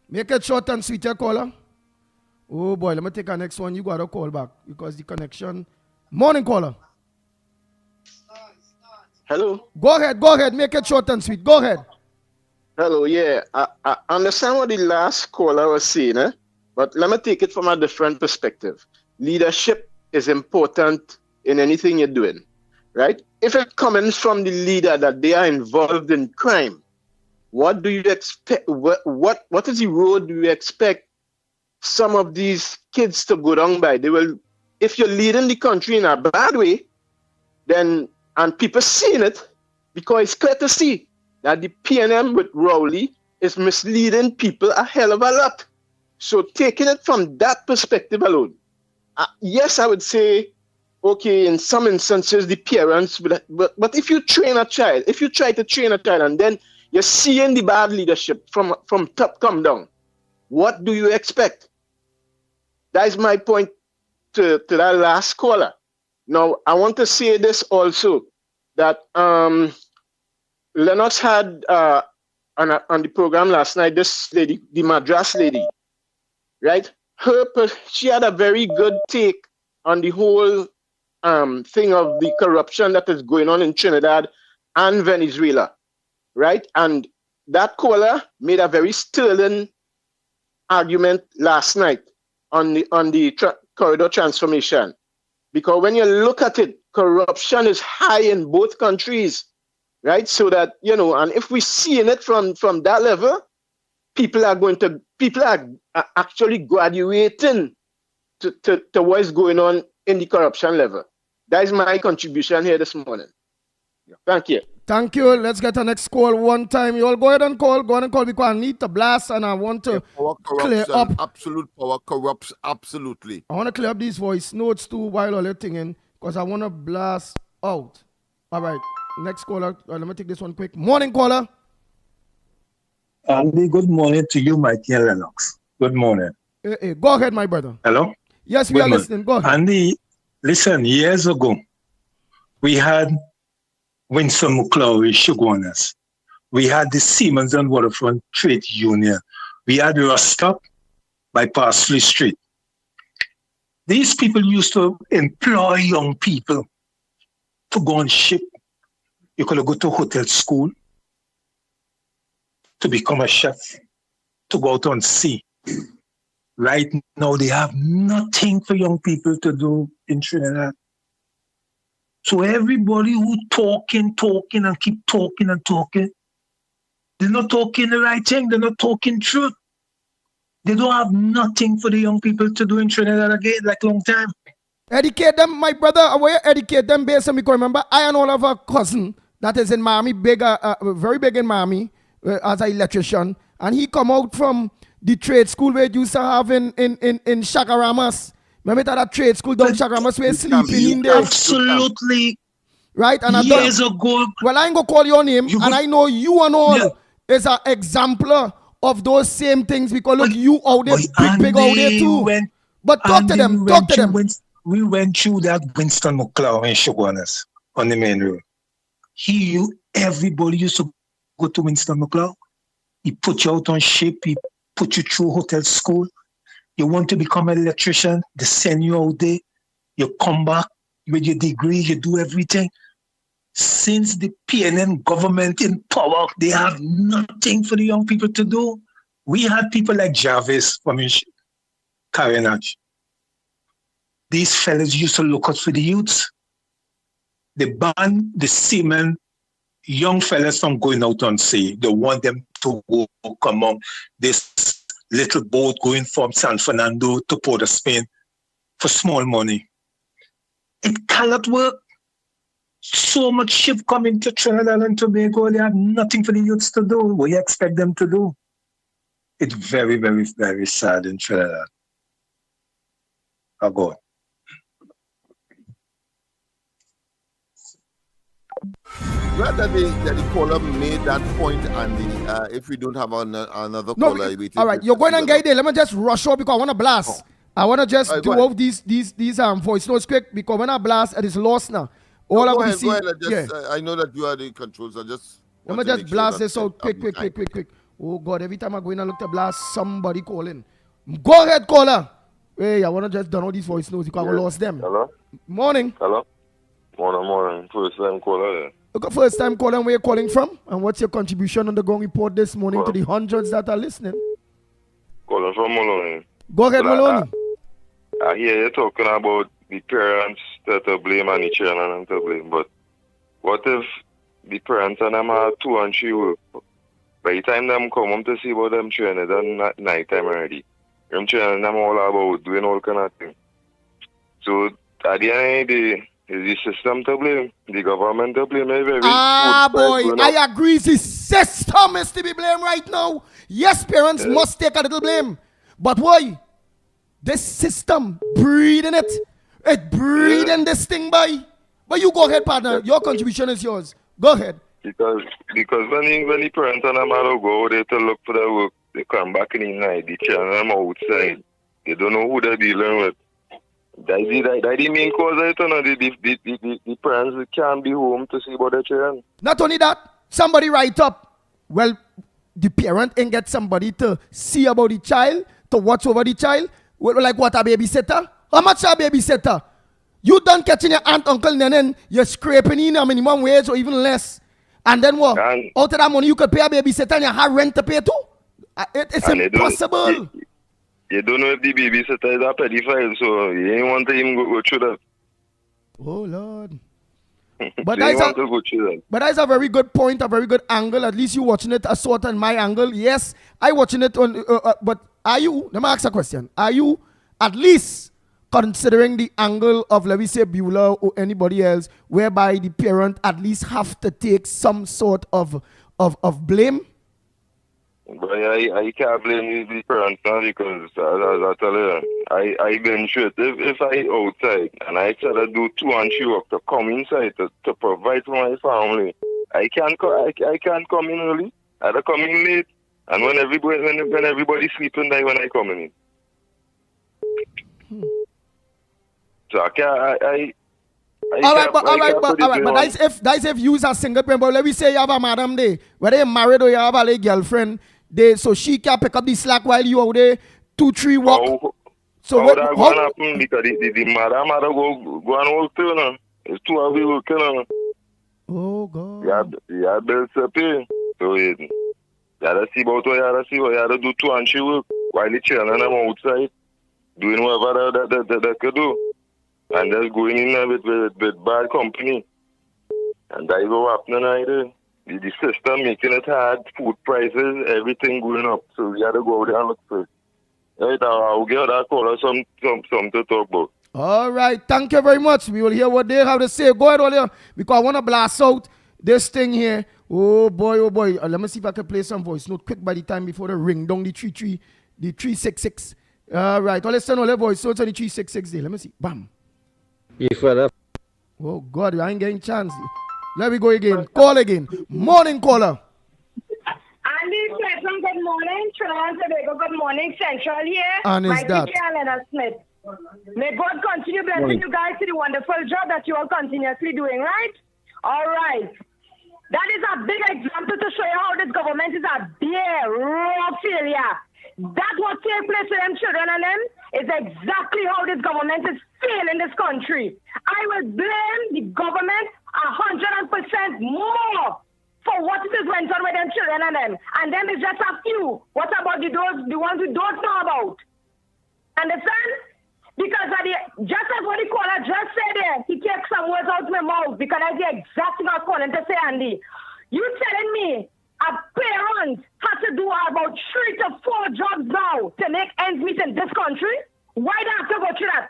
Speaker 2: Make it short and sweet, caller. Oh boy, let me take our next one. You got to call back because the connection. Morning, caller.
Speaker 15: Hello.
Speaker 2: Go ahead. Make it short and sweet. Go ahead.
Speaker 15: Hello. Yeah, I understand what the last caller was saying, but let me take it from a different perspective. Leadership is important in anything you're doing, right? If it comes from the leader that they are involved in crime, what do you expect? What is the road do you expect some of these kids to go down by? They will, if you're leading the country in a bad way, then, and people seeing it, because it's clear to see that the PNM with Rowley is misleading people a hell of a lot. So taking it from that perspective alone, yes, I would say, okay, in some instances, the parents, but if you train a child, if you try to train a child and then you're seeing the bad leadership from top come down, what do you expect? That is my point to that last caller. Now, I want to say this also, that Lennox had on the program last night, this lady, the Madras lady, right? She had a very good take on the whole thing of the corruption that is going on in Trinidad and Venezuela, right? And that caller made a very sterling argument last night on the corridor transformation, because when you look at it, corruption is high in both countries, right? So that, you know, and if we see in it from that level, people are actually graduating to what is going on in the corruption level. That is my contribution here this morning. Thank you.
Speaker 2: Thank you. Let's get the next call one time. You all go ahead and call. Go ahead and call because I need to blast and I want to clear up.
Speaker 9: Absolute power corrupts absolutely.
Speaker 2: I want to clear up these voice notes too while all thing in because I want to blast out. All right. Next caller. Let me take this one quick. Morning, caller.
Speaker 16: Andy, good morning to you, Mikey and Lennox. Good morning.
Speaker 2: Hey, go ahead, my brother.
Speaker 16: Hello?
Speaker 2: Yes, we are listening. Go ahead.
Speaker 16: Andy, listen, years ago, we had Winston McClough, Shogunas. We had the Siemens and Waterfront Trade Union. We had Rustop by Parsley Street. These people used to employ young people to go on ship. You could go to hotel school to become a chef, to go out on sea. Right now, they have nothing for young people to do in Trinidad. So everybody who talking and keep talking and talking, they're not talking the right thing. They're not talking truth. They don't have nothing for the young people to do in Trinidad again, like long time.
Speaker 2: Educate them, my brother. I want to educate them based on me. Remember, I and all of our cousin that is in Miami, very big in Miami, as an electrician, and he come out from the trade school where you used to have in Chagaramas. Remember that trade school down Chagaramas where sleeping in there?
Speaker 16: Absolutely.
Speaker 2: Right? And
Speaker 16: years ago.
Speaker 2: Well, I ain't going to call your name, and I know you and all is an exemplar of those same things because look, you out there, big out there too. But talk to them,
Speaker 16: We went through that Winston McClough in Shogunas on the main road. Everybody used to go to Winston McClough. He put you out on ship, he put you through hotel school. You want to become an electrician, they send you out there. You come back with your degree, you do everything. Since the PNN government in power, they have nothing for the young people to do. We had people like Jarvis from Karenach. These fellas used to look out for the youths. They banned the seamen, young fellas from going out on sea. They want them to walk among this little boat going from San Fernando to Port of Spain for small money. It cannot work. So much ship coming to Trinidad and Tobago, they have nothing for the youths to do. What do you expect them to do? It's very, very, very sad in Trinidad. I'll go.
Speaker 9: Glad that the caller made that point, and if we don't have another caller,
Speaker 2: all right, you're going and guide it. Let me just rush over because I want to blast. I want to just do all these voice notes quick because when I blast, it is lost now. All I want to see.
Speaker 9: I know that you are the controls.
Speaker 2: Let me just blast this out quick. Oh God! Every time I go in and look to blast, somebody calling. Go ahead, caller. Hey, I want to just done all these voice notes because I lost them.
Speaker 17: Hello.
Speaker 2: Morning.
Speaker 17: Hello. Morning. First time caller.
Speaker 2: Okay, first time caller. Where you calling from? And what's your contribution on the Gong Report this morning to the hundreds that are listening?
Speaker 17: Calling from Maloney.
Speaker 2: Go ahead, Maloney.
Speaker 17: I hear you talking about the parents that are blame and the children to blame, but what if the parents and them are 2 and 3 work? By the time them come home to see about them children, it's night time already. Them children them all about doing all kind of things. So at the end of the day, is the system to blame? The government to blame?
Speaker 2: Boy, I agree. The system is to be blamed right now. Yes, parents must take a little blame. But why? This system breeding it. It breeding this thing, boy. But you go ahead, partner. Your contribution is yours. Go ahead.
Speaker 17: Because when the parents and them are go there to look for their work, they come back in the night. The children are outside. They don't know who they're dealing with. That's the main cause of it. The parents can't be home to see about their children.
Speaker 2: Not only that, somebody write up, well, the parent ain't get somebody to see about the child, to watch over the child. Like what, a babysitter? How much a babysitter? You done catching your aunt, uncle, and then you're scraping in a minimum wage or even less. And then what? Out of that money, you could pay a babysitter and you have rent to pay too? It's impossible.
Speaker 17: You don't know if the babysitter is a pedophile, so you ain't want to even go through that.
Speaker 2: Oh, Lord.
Speaker 17: But
Speaker 2: that's a very good point, a very good angle. At least you watching it a sort of my angle. Yes, I watching it on. But are you? Let me ask a question. Are you at least considering the angle of, let me say, Beulah or anybody else, whereby the parent at least have to take some sort of blame?
Speaker 17: But I can't blame the parents now because, as I tell you, I been through it. If I outside and I try to do 2 and 3 work to come inside to provide for my family, I can't come in early. I have to come in late. And when everybody's sleeping, that's when I come in. So I can't.
Speaker 2: All right, but that's if you a single parent. But let me say you have a madam there, whether you're married or you have a girlfriend, so she can pick up the slack while you out there 2-3 walk. So
Speaker 17: how that going to happen? Because the madam go and work too, no? It's 2 of you working, no?
Speaker 2: Oh God.
Speaker 17: You have bills to pay. So you have to see about what you have to see. You have to do 2 and 3 work while the children are outside doing whatever they could do. And just going in there with bad company. And that's what's happening either. The system making it hard, food prices, everything going up. So we have to go out there and look for it. Right, I'll get that caller some to talk about.
Speaker 2: All right, thank you very much. We will hear what they have to say. Go ahead, Olia, because I want to blast out this thing here. Oh boy, oh boy. Let me see if I can play some voice note quick by the time before the ring down the 366. All right, well, let's send all the voice notes on the 366 there. Let me see. Bam. Oh God, I ain't getting chance. Let me go again. Call again. Morning caller.
Speaker 18: Andy Smith, good morning. Trinidad and Tobago, good morning. Central here.
Speaker 2: And is that?
Speaker 18: Leonard Smith. May God continue blessing you guys to the wonderful job that you are continuously doing, right? All right. That is a big example to show you how this government is a bare, raw failure. That what takes place with them children and them is exactly how this government is failing this country. I will blame the government 100% more for what it is went on with them children and them. And them is just a few. What about the ones we don't know about? Understand? Because just as what the caller just said there, he takes some words out of my mouth because that's the exact thing I was calling to say, Andy. You telling me a parent has to do about 3 to 4 jobs now to make ends meet in this country? Why do I have to go through that?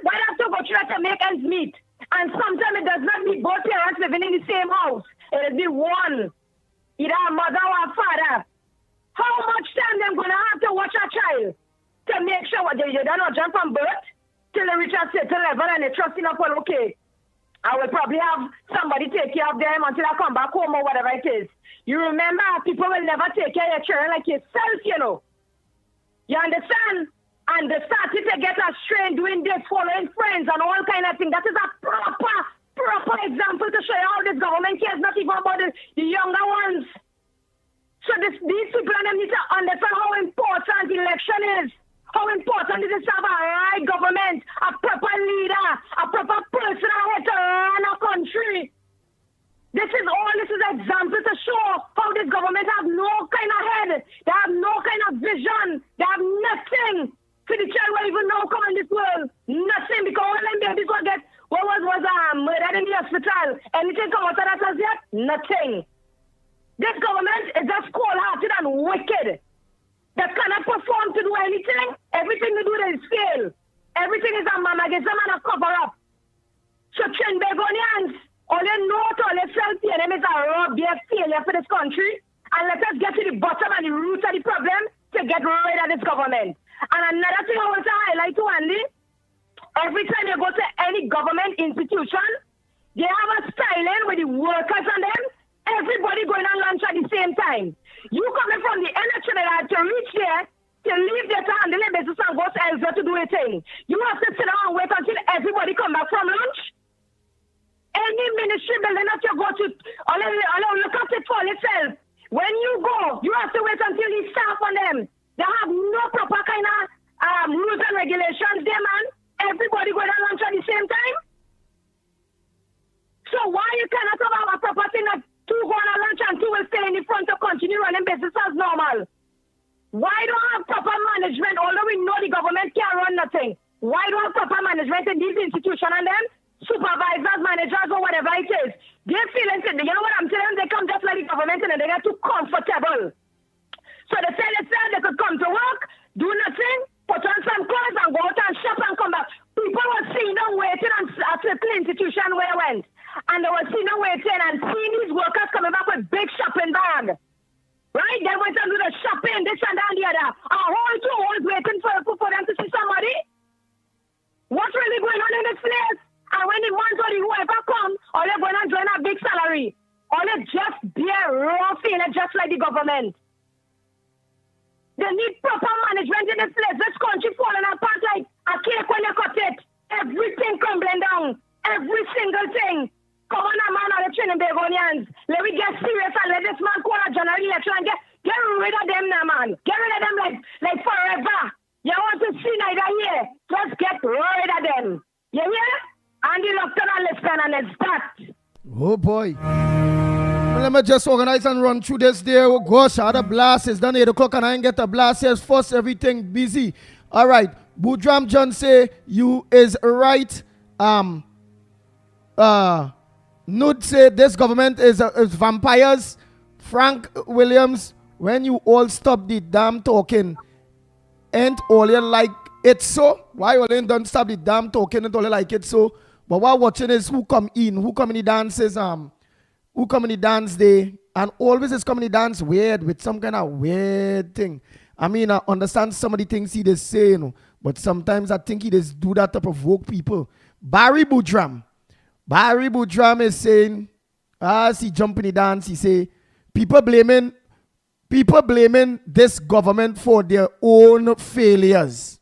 Speaker 18: Why do I have to go through that to make ends meet? And sometimes it does not be both parents living in the same house. It will be one, either a mother or a father. How much time they're going to have to watch a child to make sure what they don't jump from birth till they reach a certain level and they trust enough, well, okay, I will probably have somebody take care of them until I come back home or whatever it is. You remember, people will never take care of your children like yourself, you know. You understand? And they started to get us trained doing this, following friends and all kind of things. That is a proper example to show you how this government cares not even about the younger ones. So these people and them need to understand how important election is. How important it is to have a right government, a proper leader, a proper person who to run a country. This is example to show how this government have no kind of head. They have no kind of vision. They have nothing. For the child will even know come in this world. Nothing, because all them babies will get what was murdered in the hospital. Anything come out of that as yet? Nothing. This government is just cold-hearted and wicked. They cannot perform to do anything. Everything they do is fail. Everything is a mamagism and a cover-up. So Trinbagonians, all they know to all they self-pay is a raw bare failure for this country. And let us get to the bottom and the root of the problem to get rid of this government. And another thing I want to highlight to Andy, every time you go to any government institution, they have a styling with the workers and them. Everybody going on lunch at the same time. You coming from the end of Trinidad to reach there, to leave there to handle their business and go elsewhere to do a thing. You have to sit down and wait until everybody come back from lunch. Any ministry building that you go to, look at it for yourself. When you go, you have to wait until you staff on them. They have no proper kind of rules and regulations there, man. Everybody going to lunch at the same time. So why you cannot have a proper thing that two go on a lunch and two will stay in the front to continue running business as normal? Why don't have proper management, although we know the government can't run nothing? Why don't have proper management in these institutions and then supervisors, managers, or whatever it is? They're feeling, you know what I'm telling them? They come just like the government and they get too comfortable. So they say they could come to work, do nothing, put on some clothes and go out and shop and come back. People were seeing them waiting at certain institution where they went. And they were seeing them waiting and seeing these workers coming back with big shopping bags. Right? They went and do the shopping, this and that and the other. A whole 2 hours waiting for them to see somebody. What's really going on in this place? And when the ones or the whoever come, all they're going to join a big salary. All they just bear raw feeling just like the government. They need proper management in this place. This country falling apart like a cake when you cut it. Everything crumbling down. Every single thing. Come on, man, on the Trinidad Begonians. Let me get serious and let this man call a general election and get rid of them now, man. Get rid of them like forever. You want to see neither here. Just get rid of them. You hear? And the lieutenant listen and it's that.
Speaker 2: Oh boy. Well, let me just organize and run through this day. Oh gosh, I had a blast. It's done 8 o'clock and I ain't get a blast. Yes, first everything busy. All right. Boudram John say you is right. Nud say this government is vampires. Frank Williams, when you all stop the damn talking, ain't all you like it so? Why all you don't stop the damn talking and all you like it so? But what watching is who come in the dances, who come in the dance day, and always is coming in the dance weird with some kind of weird thing. I mean, I understand some of the things he does say, you know, but sometimes I think he does do that to provoke people. Barry Boudram is saying, as he jump in the dance, he say, people blaming this government for their own failures.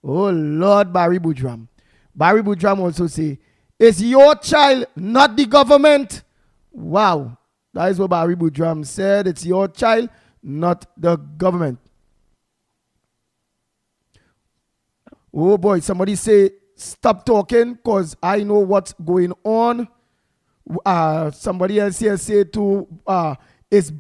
Speaker 2: Oh Lord, Barry Boudram. Barry Boudram also say, it's your child, not the government. Wow. That is what Barry Boudram said. It's your child, not the government. Oh boy, somebody say, stop talking because I know what's going on. Somebody else here say is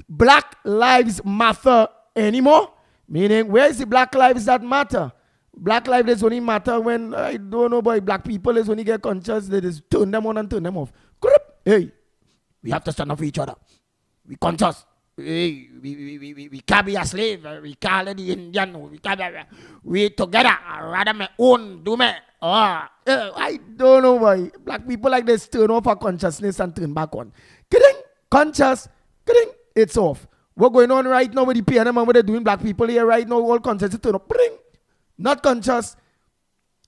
Speaker 2: Black Lives Matter anymore? Meaning, where is the Black Lives that matter? Black lives is only matter when, I don't know, boy, black people is when you get conscious, they just turn them on and turn them off. Hey, we have to stand up for each other. We conscious. Hey, we can't be a slave. We can't let the Indian. We together. Rather me own, do me. I don't know why. Black people like this turn off our consciousness and turn back on. Kidding? Conscious. Kidding? It's off. What's going on right now with the PNM and what they're doing black people here right now, all conscious turn off. Bring. Not conscious.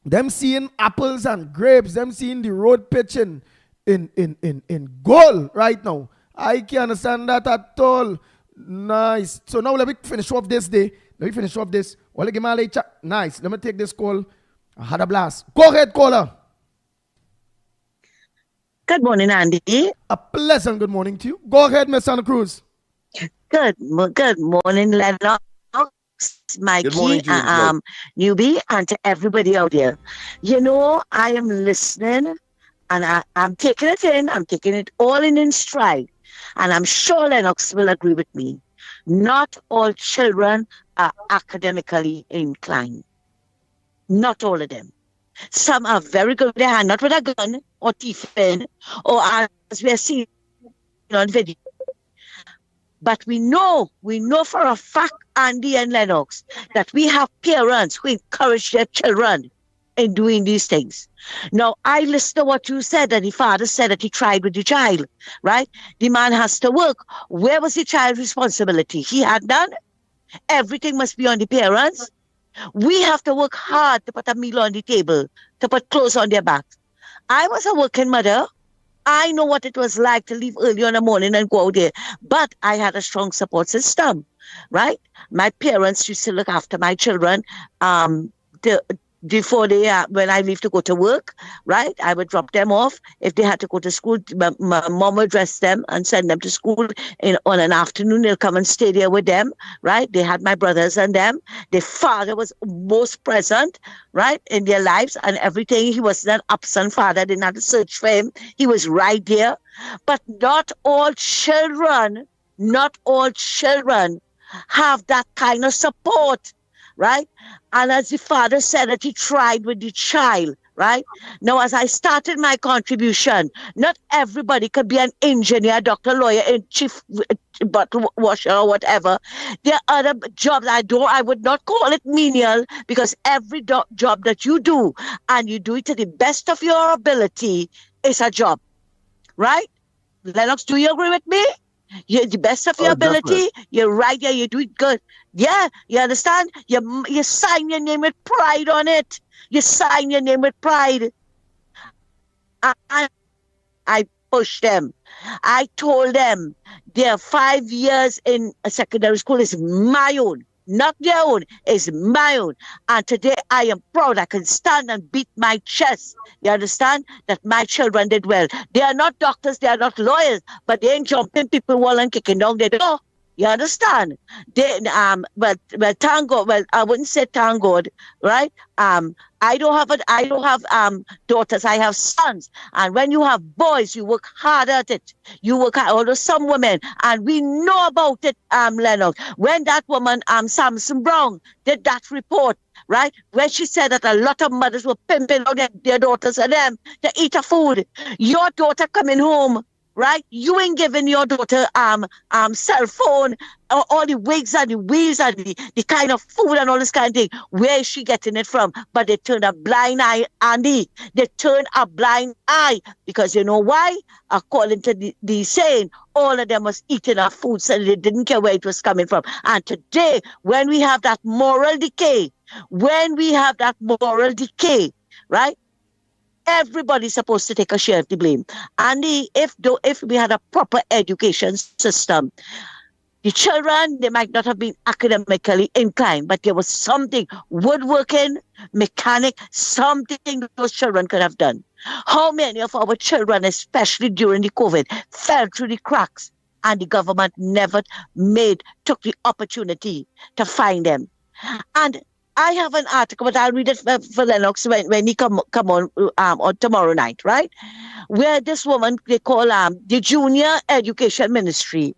Speaker 2: Them seeing apples and grapes, them seeing the road pitching in gold right now. I can't understand that at all. Nice. So now let me finish off this day. Let me finish off this. Nice. Let me take this call. I had a blast. Go ahead, caller.
Speaker 13: Good morning, Andy.
Speaker 2: A pleasant good morning to you. Go ahead, Miss Santa Cruz.
Speaker 13: Good morning, Lennox, Mikey, Newbie, and to everybody out there. You know, I am listening and I'm taking it in. I'm taking it all in stride. And I'm sure Lennox will agree with me. Not all children are academically inclined. Not all of them. Some are very good with their hand, not with a gun or tiffin, or as we are seeing on video. But we know for a fact, Andy and Lennox, that we have parents who encourage their children in doing these things. Now, I listen to what you said, that the father said that he tried with the child, right? The man has to work. Where was the child's responsibility? He had none. Everything must be on the parents. We have to work hard to put a meal on the table, to put clothes on their backs. I was a working mother. I know what it was like to leave early in the morning and go out there. But I had a strong support system, right? My parents used to look after my children. before they when I leave to go to work, right? I would drop them off. If they had to go to school, my mom would dress them and send them to school. On an afternoon, they'll come and stay there with them, right? They had my brothers and them. Their father was most present, right, in their lives and everything. He was not absent father. They didn't have to search for him. He was right there. But not all children have that kind of support, right? And as the father said that he tried with the child, right? Now, as I started my contribution, not everybody could be an engineer, doctor, lawyer, chief bottle washer or whatever. There are other jobs I would not call it menial, because every job that you do and you do it to the best of your ability is a job, right? Lennox, do you agree with me? You're the best of your ability.
Speaker 9: Definitely.
Speaker 13: You're right there. You do it good. Yeah, you understand? You sign your name with pride on it. You sign your name with pride. I pushed them. I told them their 5 years in a secondary school is my own. Not their own, it's my own. And today I am proud. I can stand and beat my chest. You understand? That my children did well. They are not doctors, they are not lawyers, but they ain't jumping people wall and kicking down their door. You understand? They well thank God. Well, I wouldn't say thank God, right? I don't have daughters, I have sons. And when you have boys, you work hard at it. You work hard, although some women, and we know about it, Lennox. When that woman, Samson Brown, did that report, right? When she said that a lot of mothers were pimping out their daughters and them to eat her food. Your daughter coming home, right? You ain't giving your daughter cell phone, all the wigs and the wheels and the kind of food and all this kind of thing. Where is she getting it from? But they turned a blind eye, Andy. They turned a blind eye. Because you know why? According to the saying, all of them was eating our food, so they didn't care where it was coming from. And today, when we have that moral decay, right? Everybody's supposed to take a share of the blame. And if we had a proper education system, the children, they might not have been academically inclined, but there was something, woodworking, mechanic, something those children could have done. How many of our children, especially during the COVID, fell through the cracks and the government never took the opportunity to find them? And I have an article, but I'll read it for Lennox when he come on tomorrow night, right? Where this woman, they call the Junior Education Ministry.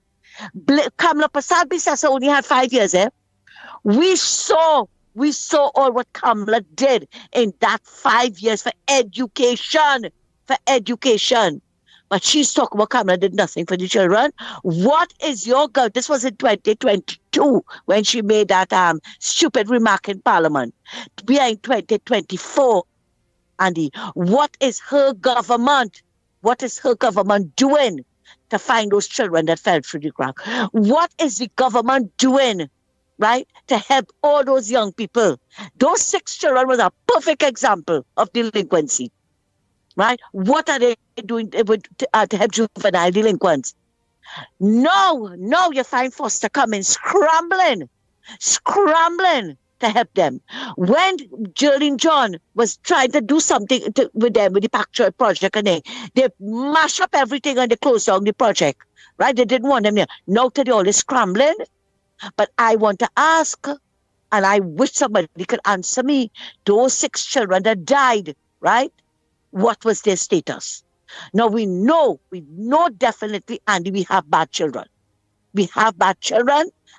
Speaker 13: Kamla Prasad only had 5 years, eh? We saw all what Kamla did in that 5 years for education. But she's talking about Kamla did nothing for the children. What is your government? This was in 2022 when she made that stupid remark in Parliament. We are in 2024, Andy. What is her government doing to find those children that fell through the crack? What is the government doing, right, to help all those young people? Those 6 children was a perfect example of delinquency. Right? What are they doing to help juvenile delinquents? No, you find foster coming, scrambling to help them. When Geraldine John was trying to do something with them, with the Packjoy project, and they mash up everything and they close down the project. Right? They didn't want them there. Now they're all scrambling. But I want to ask, and I wish somebody could answer me, those 6 children that died, right? What was their status? Now we know definitely, Andy, we have bad children.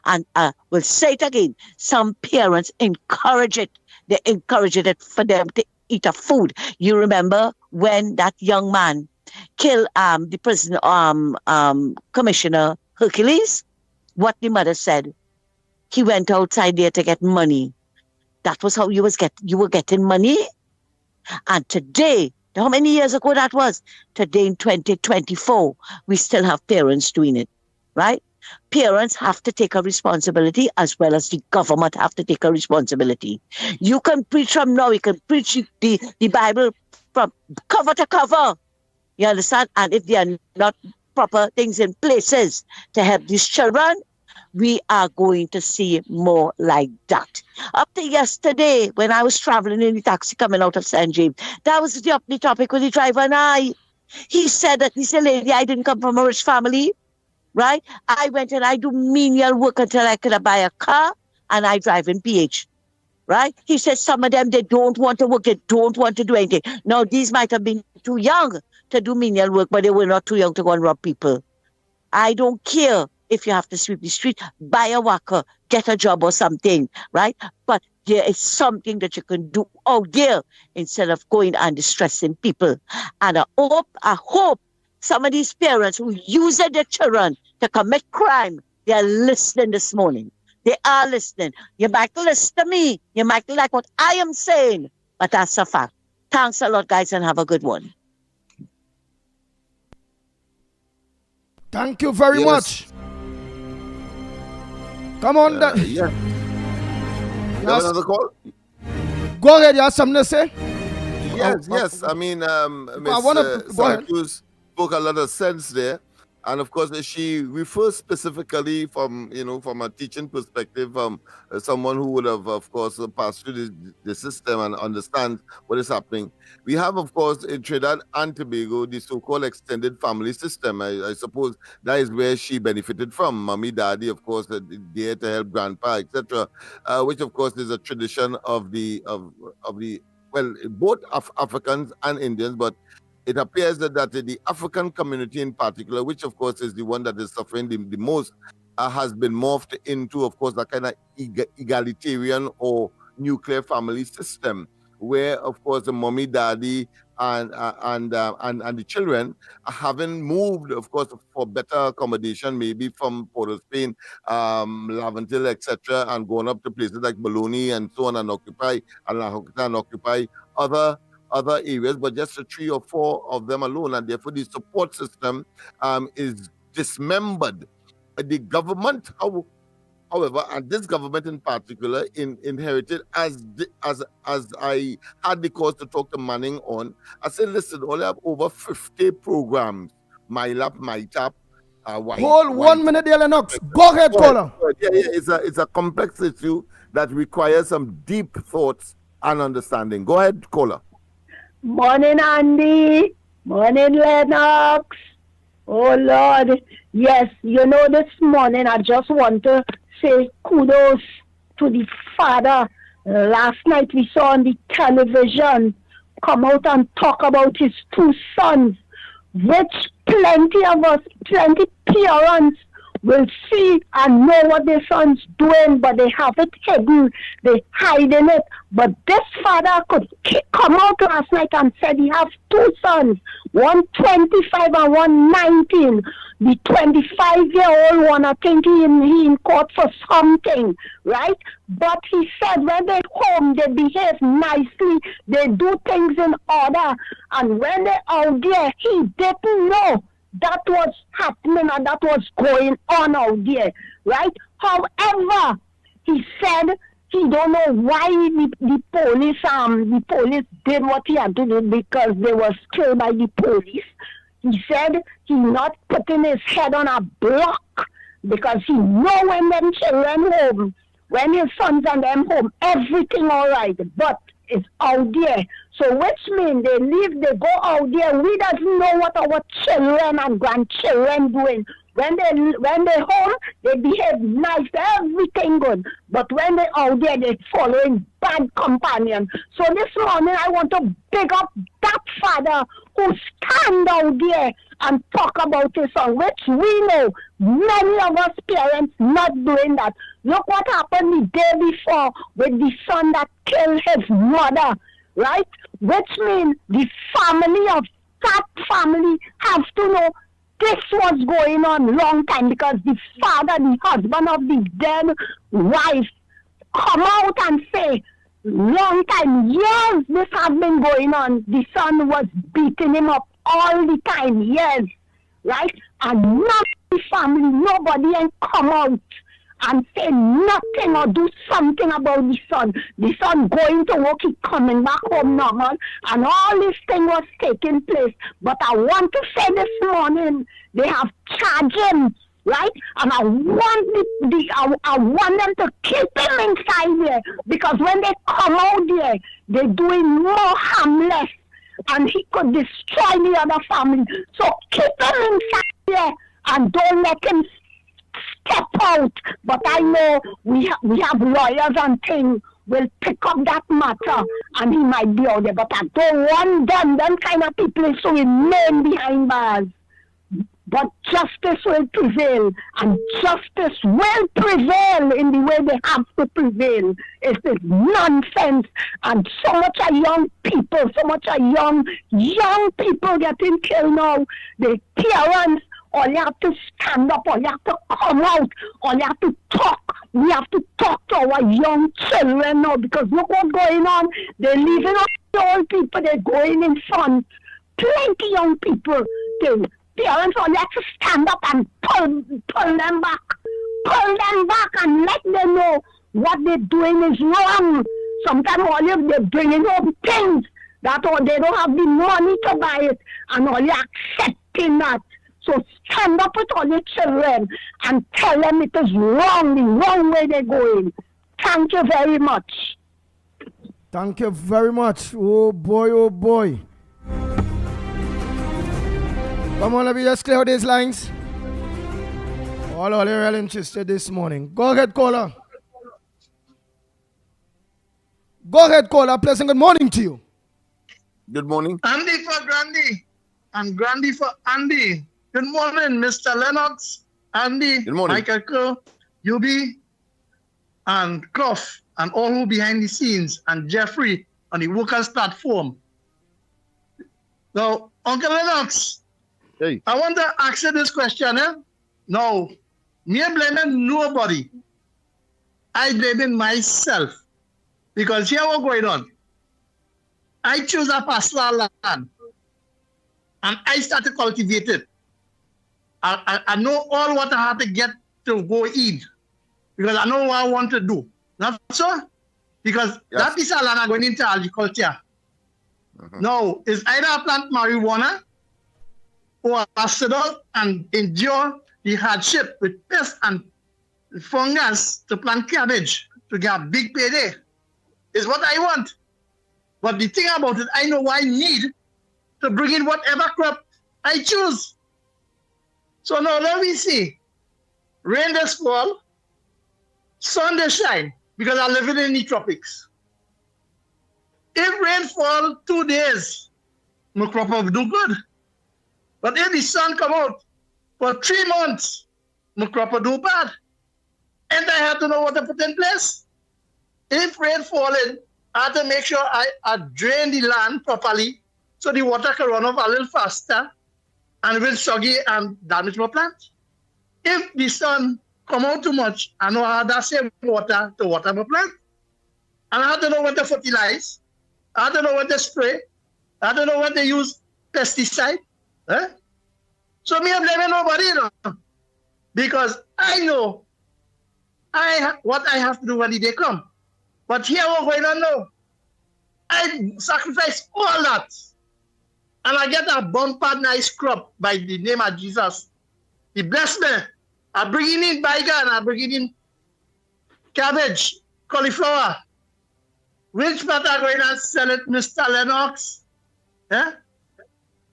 Speaker 13: And we'll say it again. Some parents encourage it. They encourage it for them to eat a food. You remember when that young man killed the prison commissioner Hercules? What the mother said. He went outside there to get money. That was how you were getting money. And today, how many years ago that was? Today in 2024, we still have parents doing it, right? Parents have to take a responsibility as well as the government have to take a responsibility. You can preach from now, you can preach the Bible from cover to cover. You understand? And if there are not proper things in places to help these children, we are going to see more like that. Up to yesterday, when I was traveling in the taxi coming out of St. James, that was the topic with the driver and I. He said that, he said, lady, I didn't come from a rich family, right? I went and I do menial work until I could buy a car, and I drive in PH, right? He said some of them, they don't want to work, they don't want to do anything. Now, these might have been too young to do menial work, but they were not too young to go and rob people. I don't care if you have to sweep the street, buy a walker, get a job or something, right? But there is something that you can do out there instead of going and distressing people. And I hope some of these parents who use their children to commit crime, they are listening this morning. They are listening. You might listen to me. You might like what I am saying, but that's a fact. Thanks a lot, guys, and have a good one.
Speaker 2: Thank you very much. Come on,
Speaker 9: Yeah. You have another call?
Speaker 2: Go ahead, you have something to say?
Speaker 9: Yes. I mean, Ms. Syracuse spoke a lot of sense there. And of course, she refers specifically from a teaching perspective, someone who would have, of course, passed through the system and understand what is happening. We have, of course, in Trinidad and Tobago, the so-called extended family system. I suppose that is where she benefited from. Mommy, daddy, of course, there to help grandpa, etc., which, of course, is a tradition of both Africans and Indians, but it appears that the African community in particular, which of course is the one that is suffering the most, has been morphed into, of course, a kind of egalitarian or nuclear family system, where, of course, the mommy, daddy, and the children having moved, of course, for better accommodation, maybe from Port of Spain, Laventille, etc., and going up to places like Bologna and so on, and occupy other areas, but just 3 or 4 of them alone, and therefore the support system is dismembered. The government, however, and this government in particular, inherited as I had the cause to talk to Manning on. I said, listen, only have over 50 programs. MyLab, MyTap.
Speaker 2: Hold 1 minute there, Lennox. Go ahead, caller.
Speaker 9: Yeah, it's a complex issue that requires some deep thoughts and understanding. Go ahead, caller.
Speaker 18: Morning, Andy. Morning, Lennox. Oh, Lord. Yes, this morning I just want to say kudos to the father. Last night we saw on the television come out and talk about his 2 sons, which plenty parents will see and know what their son's doing, but they have it hidden, they hiding it. But this father could come out last night and said he has 2 sons, one 25 and one 19. The 25-year-old one, I think he in court for something, right? But he said when they're home, they behave nicely, they do things in order, and when they're out there, he didn't know that was happening and that was going on out there, right? However, he said he don't know why the police did what he had to do, because they were killed by the police. He said he not putting his head on a block because he know when them children home, when his sons and them home, everything all right, but it's out there. So which means they go out there. We doesn't know what our children and grandchildren doing. When they home, they behave nice, everything good. But when they out there, they following bad companion. So this morning, I want to big up that father who stand out there and talk about his son, which we know many of us parents not doing that. Look what happened the day before with the son that killed his mother, right? Which means the family of that family have to know this was going on long time, because the father, the husband of the dead wife, come out and say, long time, yes, this has been going on. The son was beating him up all the time, yes, right? And not the family, nobody ain't come out and say nothing or do something about the son. The son going to work, he coming back home normal, and all this thing was taking place. But I want to say this morning, they have charged him right? And I want I want them to keep him inside there, because when they come out there, they're doing more harmless, and he could destroy the other family. So keep him inside there and don't let him step out. But I know we have lawyers and things will pick up that matter, and he might be out there. But I don't want them kind of people to remain behind bars. But justice will prevail, and justice will prevail in the way they have to prevail. It is nonsense, and so much of young people getting killed now. The parents, all you have to stand up, all you have to come out, all you have to talk. We have to talk to our young children now, because look what's going on. They're leaving us the old people, they're going in front. Plenty young people, parents all have to stand up and pull them back. Pull them back and let them know what they're doing is wrong. Sometimes they're bringing home things that they don't have the money to buy it, and all you accepting that. So stand up with all your children and tell them it is wrong, the wrong way they're going. Thank you very much.
Speaker 2: Thank you very much. Oh boy, oh boy. Come on, let me just clear out these lines. All are real interested this morning. Go ahead, caller. Go ahead, caller. Pleasant good morning to you.
Speaker 9: Good morning.
Speaker 19: Andy for Grandy and Grandy for Andy. Good morning, Mr. Lennox, Andy,
Speaker 9: good morning.
Speaker 19: Michael Kerr, UB, and Croft, and all who behind the scenes, and Jeffrey on the workers' platform. Now, Uncle Lennox,
Speaker 9: hey.
Speaker 19: I want to ask you this question. Now, me blaming nobody. I blaming myself. Because here what's going on. I choose a pastoral land, and I start to cultivate it. I know all what I have to get to go eat, because I know what I want to do. Not so? Because that piece of land are going into agriculture. Now, it's either I plant marijuana or I sit out and endure the hardship with pests and fungus to plant cabbage to get a big payday. Is what I want. But the thing about it, I know what I need to bring in whatever crop I choose. So now let me see. Rain does fall, sun does shine, because I live in the tropics. If rain fall 2 days, my crop will do good. But if the sun come out for 3 months, my crop will do bad. And I have to know what to put in place. If rain falling, I have to make sure I drain the land properly so the water can run off a little faster and will soggy and damage my plant. If the sun come out too much, I know how to save water to water my plant. And I don't know what to fertilize. I don't know what to spray. I don't know what to use pesticide. So me, I'm blaming nobody, because I know what I have to do when the day come. But here what's going on now. I sacrifice all that. And I get a bumper nice crop by the name of Jesus. He blessed me. I bring in bygone, I bring in cabbage, cauliflower. Which part are going to sell it, Mr. Lennox?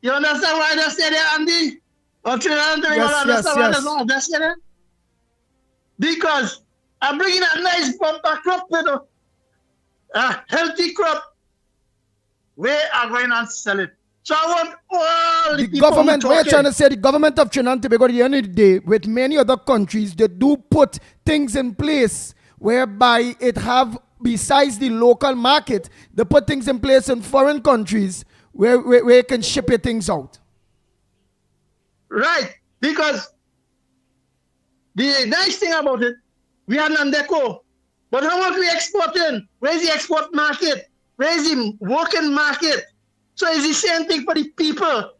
Speaker 19: You understand why I say that, Andy? Yes. Because I'm bringing a nice bumper crop, a healthy crop. Where are going to sell it? So I want all the people
Speaker 2: government, we're trying to say the government of Trinidad and Tobago at the end of the day, with many other countries, they do put things in place whereby it have, besides the local market, they put things in place in foreign countries where you can ship your things out.
Speaker 19: Right, because the nice thing about it, we are Nandeco, but how much we exporting? Where's the export market? Where's the working market? So it's the same thing for the people.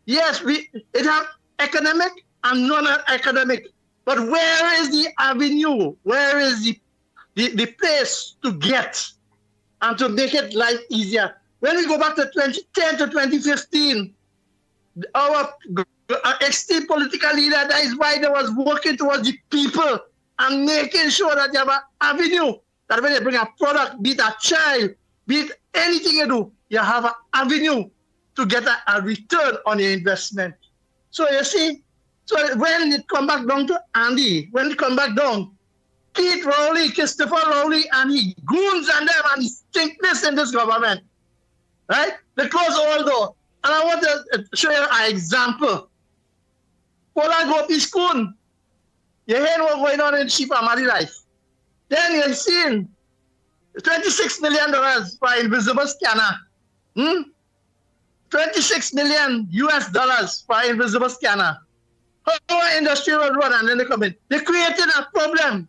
Speaker 19: Yes, it have economic and non-academic, but where is the avenue? Where is the place to get and to make it life easier? When we go back to 2010 to 2015, our XT political leader, that is why they was working towards the people and making sure that you have an avenue, that when they bring a product, be it a child, be it anything you do, you have an avenue to get a return on your investment. So you see, so when it come back down to Andy, when it come back down, Keith Rowley, Christopher Rowley, and he goons and them, and he think this in this government, right? They close all door. And I want to show you an example. Pola Gopi School. You hear what's going on in Chief Amadi life. Then you're seeing $26 million for invisible scanner. 26 million US dollars for invisible scanner. Our industry will run and then they come in. They're creating a problem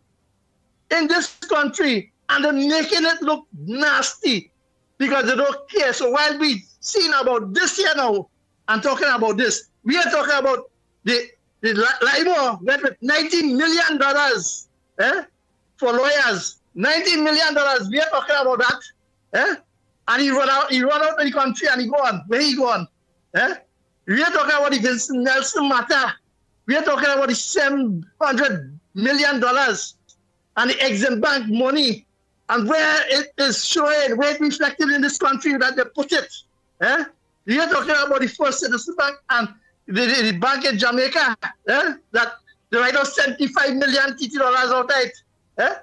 Speaker 19: in this country and they're making it look nasty because they don't care. So while we seeing about this here now and talking about this, we are talking about the LIBOR went with $90 million for lawyers. $90 million. We are talking about that. And he run out of the country and he go on. Where he go on? We are talking about the Vincent Nelson matter. We are talking about the $700 million and the Exim Bank money and where it is showing, where it's reflected in this country that they put it. We are talking about the First Citizen Bank and the bank in Jamaica that they write out $75 million TT dollars out of it.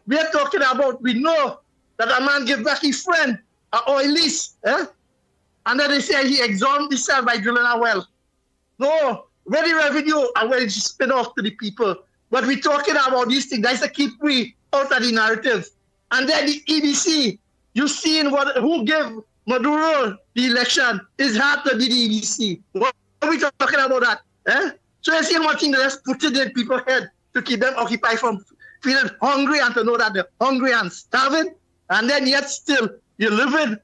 Speaker 19: We are talking about, we know that a man gave back his friend an oil lease. And then they say he exonerated himself by drilling a well. No, where the revenue and where it spin off to the people. But we're talking about these things. That's to keep we out of the narrative. And then the EBC, you seen who gave Maduro the election is hard to be the EBC. What are we talking about that? So you see one thing that's put it in people's head to keep them occupied from feeling hungry and to know that they're hungry and starving. And then yet still you're living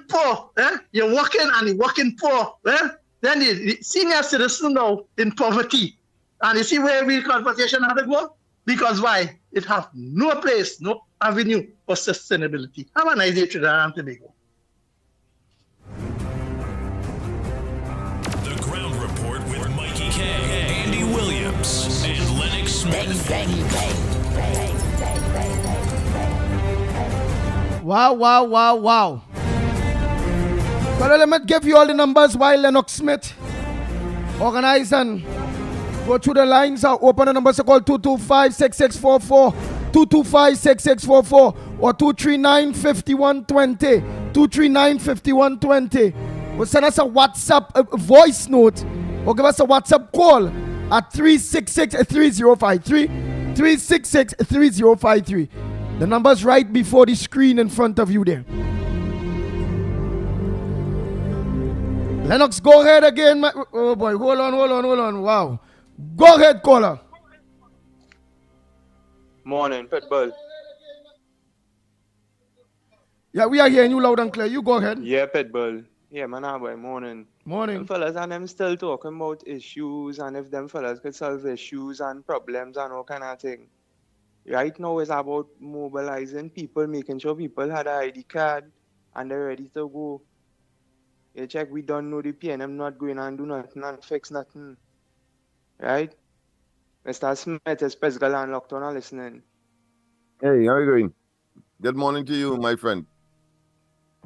Speaker 19: poor. You're working and you're working poor. Then the senior citizen now in poverty. And you see where we conversation had to go? Because why? It have no place, no avenue for sustainability. Have a nice day, Trinidad and Tobago.
Speaker 8: The Ground Report with Mikey K, Andy Williams, and Lennox Smith.
Speaker 2: Wow. Well, let me give you all the numbers while Lennox Smith organize and go through the lines. I'll open the numbers to call 225-6644, 225-6644 or 239-5120, 239-5120. Or send us a WhatsApp voice note or give us a WhatsApp call at 366-3053, 366-3053. The number's right before the screen in front of you there. Lennox, go ahead again. Oh boy, hold on. Wow. Go ahead, caller.
Speaker 20: Morning, Pitbull.
Speaker 2: Yeah, we are hearing you loud and clear. You go ahead.
Speaker 20: Yeah, Pitbull. Yeah, man, boy, morning.
Speaker 2: Morning.
Speaker 20: Them fellas and them still talking about issues and if them fellas could solve issues and problems and all kind of thing. Right now it's about mobilizing people, making sure people had an ID card and they're ready to go. You check, we don't know the PNM not going and do nothing and fix nothing. Right? Mr. Smith is physical and locked on and listening.
Speaker 9: Hey, how are you doing? Good morning to you, my friend.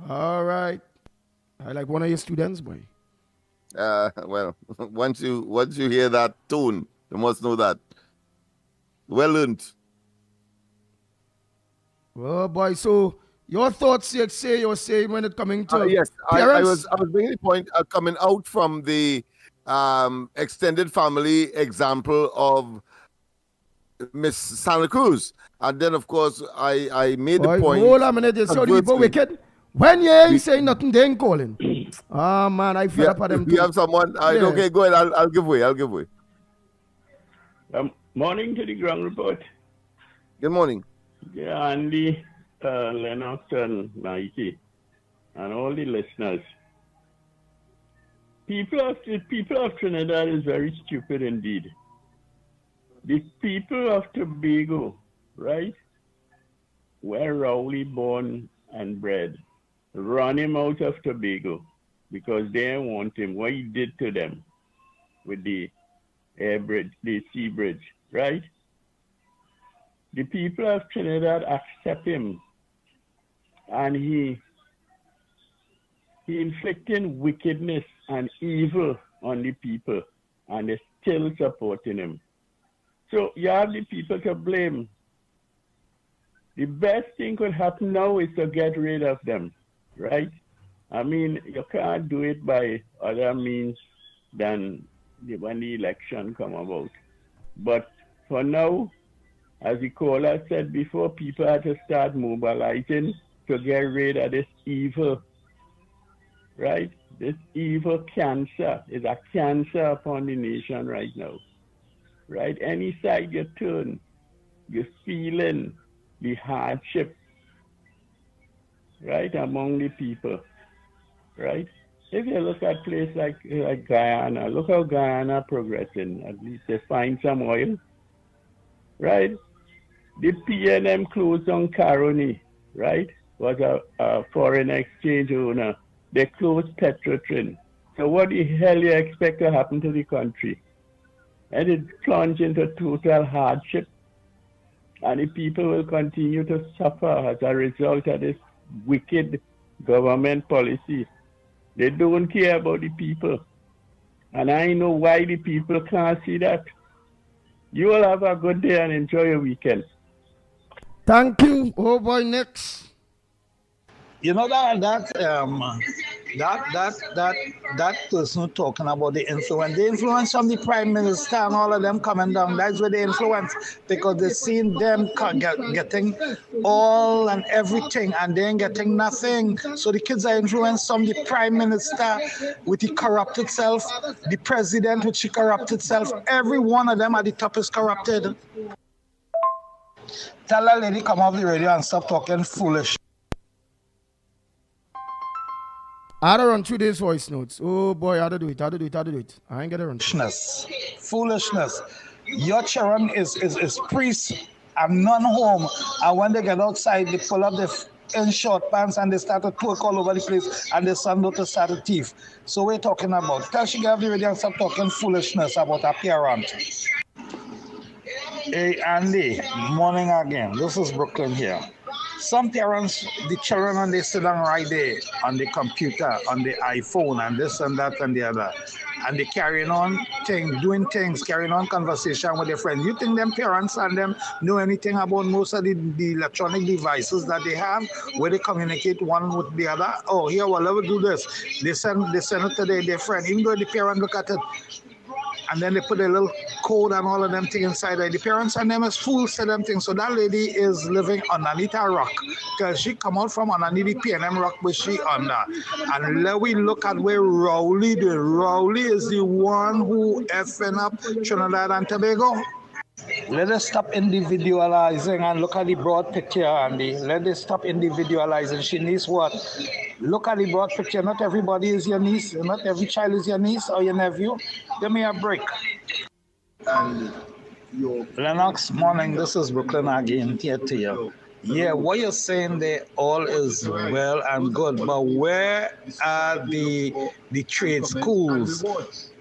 Speaker 2: All right. I like one of your students, boy.
Speaker 9: Well, once you hear that tone, you must know that. Well learned.
Speaker 2: Oh boy, so your thoughts, you say you're saying when it coming to
Speaker 9: yes,
Speaker 2: parents?
Speaker 9: I was making the point coming out from the extended family example of Miss Santa Cruz, and then of course I made the point.
Speaker 2: Hold on a minute, so the people wicked. When you ain't saying nothing, they ain't calling. Ah man, I feel up at them.
Speaker 9: We have someone. Okay, go ahead. I'll give way.
Speaker 21: Morning to the Ground Report.
Speaker 9: Good morning.
Speaker 21: Yeah, Andy, Lennox, and Mikey, and all the listeners. People of Trinidad is very stupid indeed. The people of Tobago, right, were Rowley born and bred. Run him out of Tobago because they want him. What he did to them, with the air bridge, the sea bridge, right? The people of Trinidad accept him, and he inflicting wickedness and evil on the people, and they're still supporting him. So you have the people to blame. The best thing could happen now is to get rid of them, right? I mean, you can't do it by other means than when the election come about. But for now, as the caller said before, people have to start mobilizing to get rid of this evil, right? This evil cancer is a cancer upon the nation right now, right? Any side you turn, you're feeling the hardship, right, among the people, right? If you look at places like Guyana, look how Guyana progressing. At least they find some oil, right? The PNM closed on Caroni, right? Was a foreign exchange owner. They closed Petrotrin. So what the hell you expect to happen to the country? And it plunged into total hardship. And the people will continue to suffer as a result of this wicked government policy. They don't care about the people. And I know why the people can't see that. You all have a good day and enjoy your weekend.
Speaker 2: Thank you. Oh boy, next.
Speaker 4: You know that person talking about the influence from the Prime Minister and all of them coming down, that's where the influence, because they seen them getting all and everything and they ain't getting nothing. So the kids are influenced from the Prime Minister with the corrupted self, the President with the corrupted self. Every one of them at the top is corrupted. Tell that lady come off the radio and stop talking foolish.
Speaker 2: I had to run through these voice notes. Oh boy, I had to do it. I ain't gonna run.
Speaker 4: Foolishness. Your children is priests and none home. And when they get outside, they pull up in short pants and they start to twerk all over the place and the son don't start a thief. So we're talking about. Tell she get off the radio and stop talking foolishness about her parent. Hey Andy, morning again. This is Brooklyn here. Some parents, the children, and they sit down right there on the computer, on the iPhone, and this and that and the other. And they carrying on doing things, carrying on conversation with their friends. You think them parents and them know anything about most of the electronic devices that they have, where they communicate one with the other? Oh, here, well, let me do this. They send it to their friend, even though the parent look at it. And then they put a little code and all of them things inside there. The parents and them is fools to them things. So that lady is living underneath a rock. Because she come out from underneath the PNM rock where she under. And let we look at where Rowley doing. Rowley is the one who effing up Trinidad and Tobago. Let us stop individualizing and look at the broad picture, Andy. Let us stop individualizing. She needs what? Look at the broad picture. Not everybody is your niece. Not every child is your niece or your nephew. Give me a break. Lennox, morning. This is Brooklyn again here to you. Yeah, what you're saying there all is well and good, but where are the trade schools?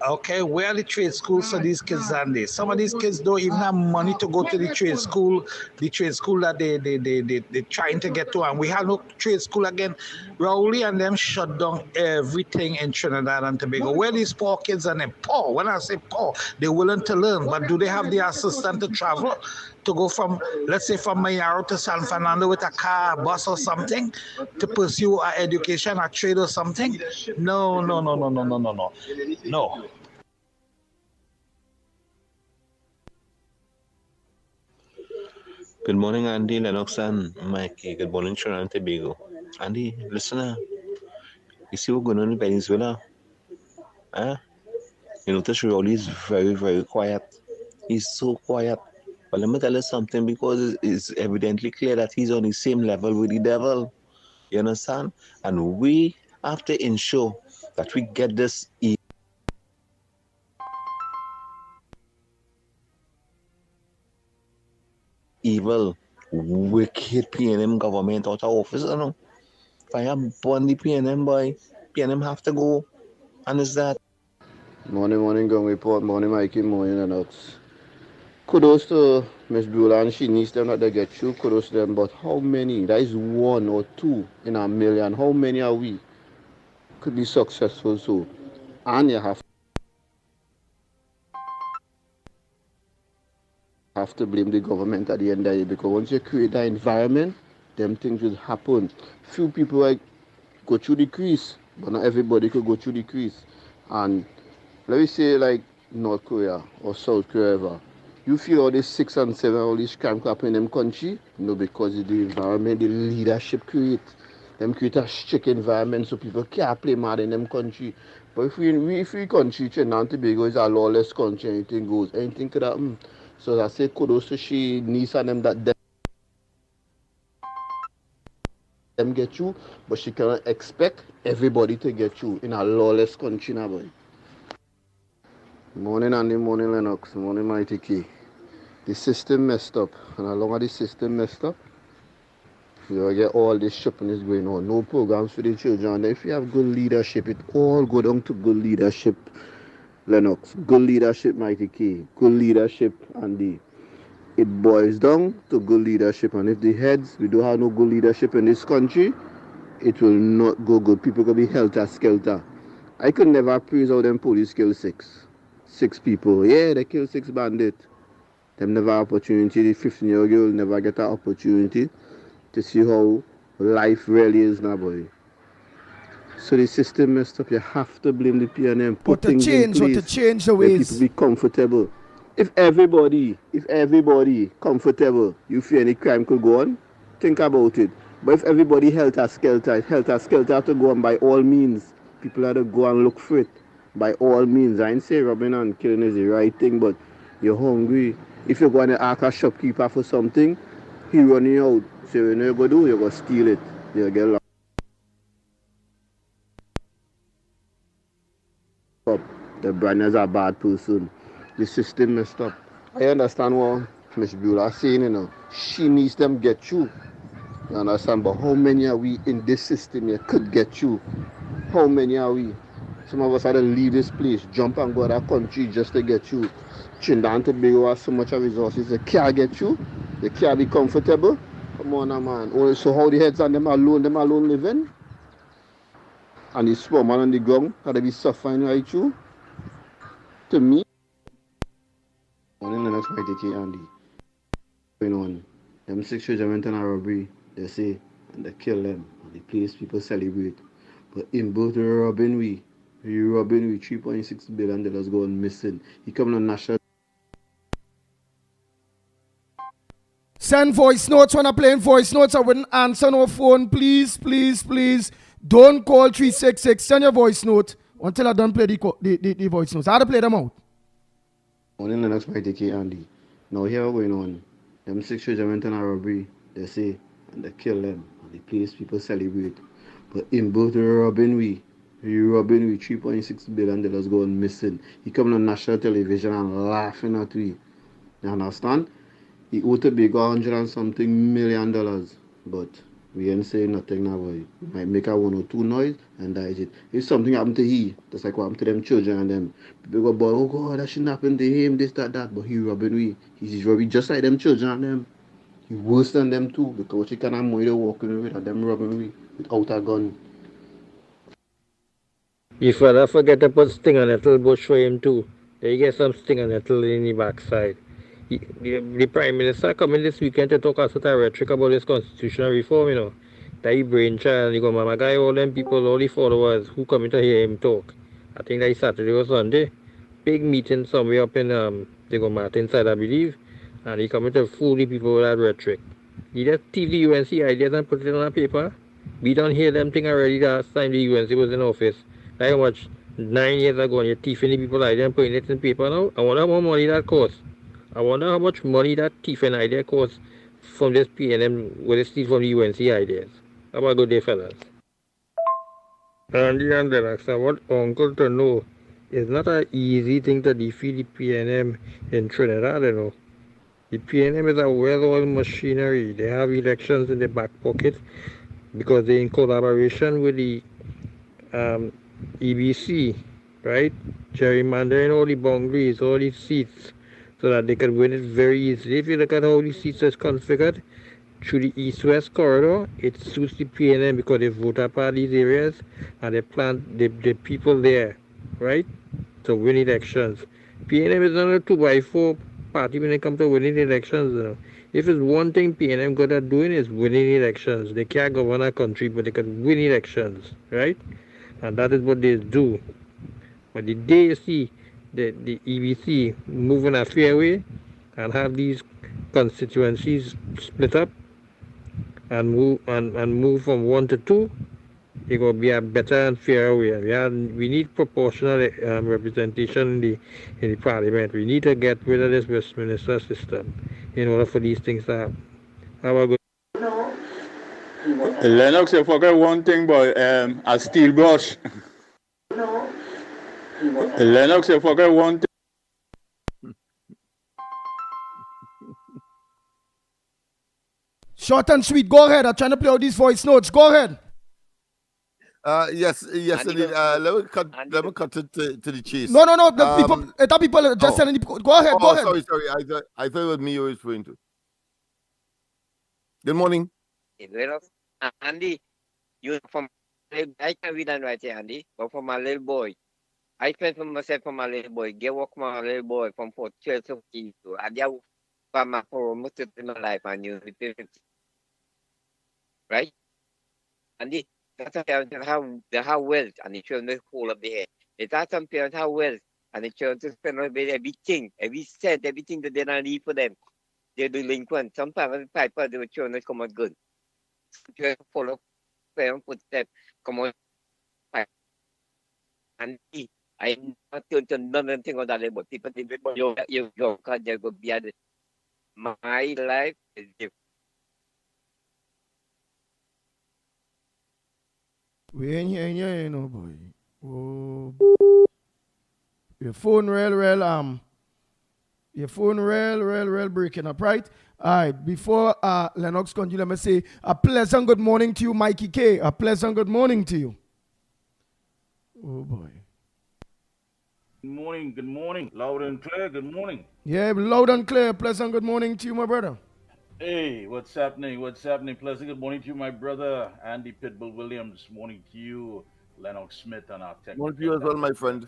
Speaker 4: Okay, where are the trade schools for these kids and they? Some of these kids don't even have money to go to the trade school that they trying to get to, and we have no trade school again. Rowley and them shut down everything in Trinidad and Tobago. Where these poor kids and them poor? When I say poor, they're willing to learn, but do they have the assistance to travel? To go from, let's say, from Mayaro to San Fernando with a car, a bus or something to pursue an education, a trade or something? No.
Speaker 22: Good morning, Andy, Lennox, and Mikey. Good morning, Trinidad and Tobago. Andy, listen, you see what's going on in Venezuela? You notice Rowley is very, very quiet. He's so quiet. But let me tell you something, because it's evidently clear that he's on the same level with the devil. You understand? And we have to ensure that we get this evil, wicked PNM government out of office. You know? If I am born the PNM boy, PNM have to go. And it's that.
Speaker 1: Morning, Gang Report. Morning, Mikey. Morning, Lennox. Kudos to Miss Beulah, and she needs them not to get through. Kudos to them. But how many? That is 1 or 2 in a million. How many are we? Could be successful so. And you have to blame the government at the end of the day, because once you create that environment, them things will happen. Few people like go through the crease, but not everybody could go through the crease. And let me say like North Korea or South Korea ever. You feel all this 6 and 7, all this crime happening in them country? No, because of the environment, the leadership create. Them create a strict environment so people can't play mad in them country. But if we country, Trinidad and Tobago is a lawless country, anything goes, anything could happen. So I say kudos to she, niece and them that them get you, but she cannot expect everybody to get you in a lawless country now, boy. Morning Andy, morning Lennox, morning Mighty K. The system messed up, and as long as the system messed up, you will get all this shipping is going on. No programs for the children. And if you have good leadership, it all go down to good leadership, Lennox. Good leadership, Mighty K. Good leadership, Andy. It boils down to good leadership. And if the heads, we don't have no good leadership in this country, it will not go good. People can be helter-skelter. I could never praise how them police kill 6 people. Yeah, they kill 6 bandits. Them never opportunity. The 15-year-old girl never get an opportunity to see how life really is now, boy. So the system messed up. You have to blame the PNM.
Speaker 2: But to change the ways.
Speaker 1: People be comfortable. If everybody comfortable, you feel any crime could go on, think about it. But if everybody helter-skelter to go on by all means. People have to go and look for it by all means. I ain't say robbing and killing is the right thing, but you're hungry. If you're going to ask a shopkeeper for something, he running out. So you know you're going to do, you're going to steal it. You'll get locked up. The brand is a bad person. The system messed up. I understand what Miss Beulah is saying, you know. She needs them get you. You understand? But how many are we in this system here could get you? How many are we? Some of us had to leave this place, jump and go to that country just to get you. Trinidad and Tobago has so much resources, they can't get you. They can't be comfortable. Come on now, man. So how the heads on them alone living? And the small man on the ground, how they be suffering right through? To me, morning the next Mighty K Andy. Going on. Them 6 children went on a robbery, they say, and they kill them. And the place people celebrate. But in both robbing we $3.6 billion going missing. He coming on national.
Speaker 2: Send voice notes when I'm playing voice notes. I wouldn't answer no phone. Please. Don't call 366. Send your voice note until I don't play the voice notes. I had to play them out.
Speaker 1: Morning the next Mighty K Andy. Now here we're going on. Them 6 children went on a robbery, they say, and they kill them. And the place people celebrate. But in both robbing we $3.6 billion going missing. He coming on national television and laughing at we. You understand? He owed to big $100 and something million. But we ain't saying nothing now, boy. He might make a 1 or 2 noise and that is it. If something happened to he, that's like what happened to them children and them. People go, boy, oh God, that shouldn't happen to him, this, that. But he robbing we. He's robbing just like them children and them. He worse than them too, because he can't money walking with and them robbing we without a gun.
Speaker 6: You fella forget to put sting on nettle bush for him too. They get some sting on nettle in the backside. The Prime Minister coming this weekend to talk about rhetoric about this constitutional reform, you know. That he brainchild, he go, mama guy, all them people, all the followers who coming to hear him talk. I think that is Saturday or Sunday. Big meeting somewhere up in Martin side, I believe. And he coming to fool the people with that rhetoric. He just steal the UNC ideas and put it on a paper. We don't hear them thing already last time the UNC was in office. Like how much 9 years ago, and you're thieving the people idea and putting it in paper now. I wonder how much money that costs. I wonder how much money that thieving idea costs from this PNM where they steal from the UNC ideas. Have a good day, fellas. Andy and Lennox, I want Uncle to know it's not an easy thing to defeat the PNM in Trinidad, you know. The PNM is a well-oiled machinery. They have elections in the back pocket because they're in collaboration with the EBC, right? Gerrymandering all the boundaries, all the seats, so that they can win it very easily. If you look at how the seats is configured through the east-west corridor, it suits the PNM because they vote up all these areas and they plant the people there, right, to win elections. PNM is not a 2x4 party when it comes to winning elections. If it's one thing PNM good at doing is winning elections. They can't govern a country, but they can win elections, right? And that is what they do. But the day you see the EBC move in a fair way and have these constituencies split up and move from 1 to 2, it will be a better and fairer way. We need proportional representation in the parliament. We need to get rid of this Westminster system in order for these things to happen. Have a good.
Speaker 5: Lennox, you forget one thing, boy. A steel brush. Lennox, you forget one thing.
Speaker 2: Short and sweet. Go ahead. I'm trying to play out these voice notes. Go ahead.
Speaker 9: Yes, indeed. Let me cut it to the chase.
Speaker 2: No. The people just telling you. Go ahead. Go ahead.
Speaker 9: Sorry. I thought it was me you were referring to. Good morning.
Speaker 7: Andy, you from I can read and write here, Andy, but for my little boy. I spent for myself for my little boy. Get work my little boy from 12 to 15. I did for my for most of my life and you right? Andy, that's a parent that have wealth and the children hold up the head. It's not some parents have wealth and the children spend everything, every cent, everything that they don't need for them. They're delinquent. Some parents piper the children come out good. Children follow parents footsteps, come on. And I'm not going to know nothing of that, but people think you go because they go beyond my life is different.
Speaker 2: We ain't here, you know, boy. Oh, your phone real breaking up, right? All right, before Lennox continue, let me say a pleasant good morning to you, Mikey K. A pleasant good morning to you. Oh, boy.
Speaker 23: Good morning. Loud and clear, good morning.
Speaker 2: Yeah, loud and clear. Pleasant good morning to you, my brother.
Speaker 23: Hey, what's happening? Pleasant good morning to you, my brother, Andy Pitbull Williams. Morning to you, Lennox Smith, and our technical.
Speaker 9: Morning to you as well, my friend.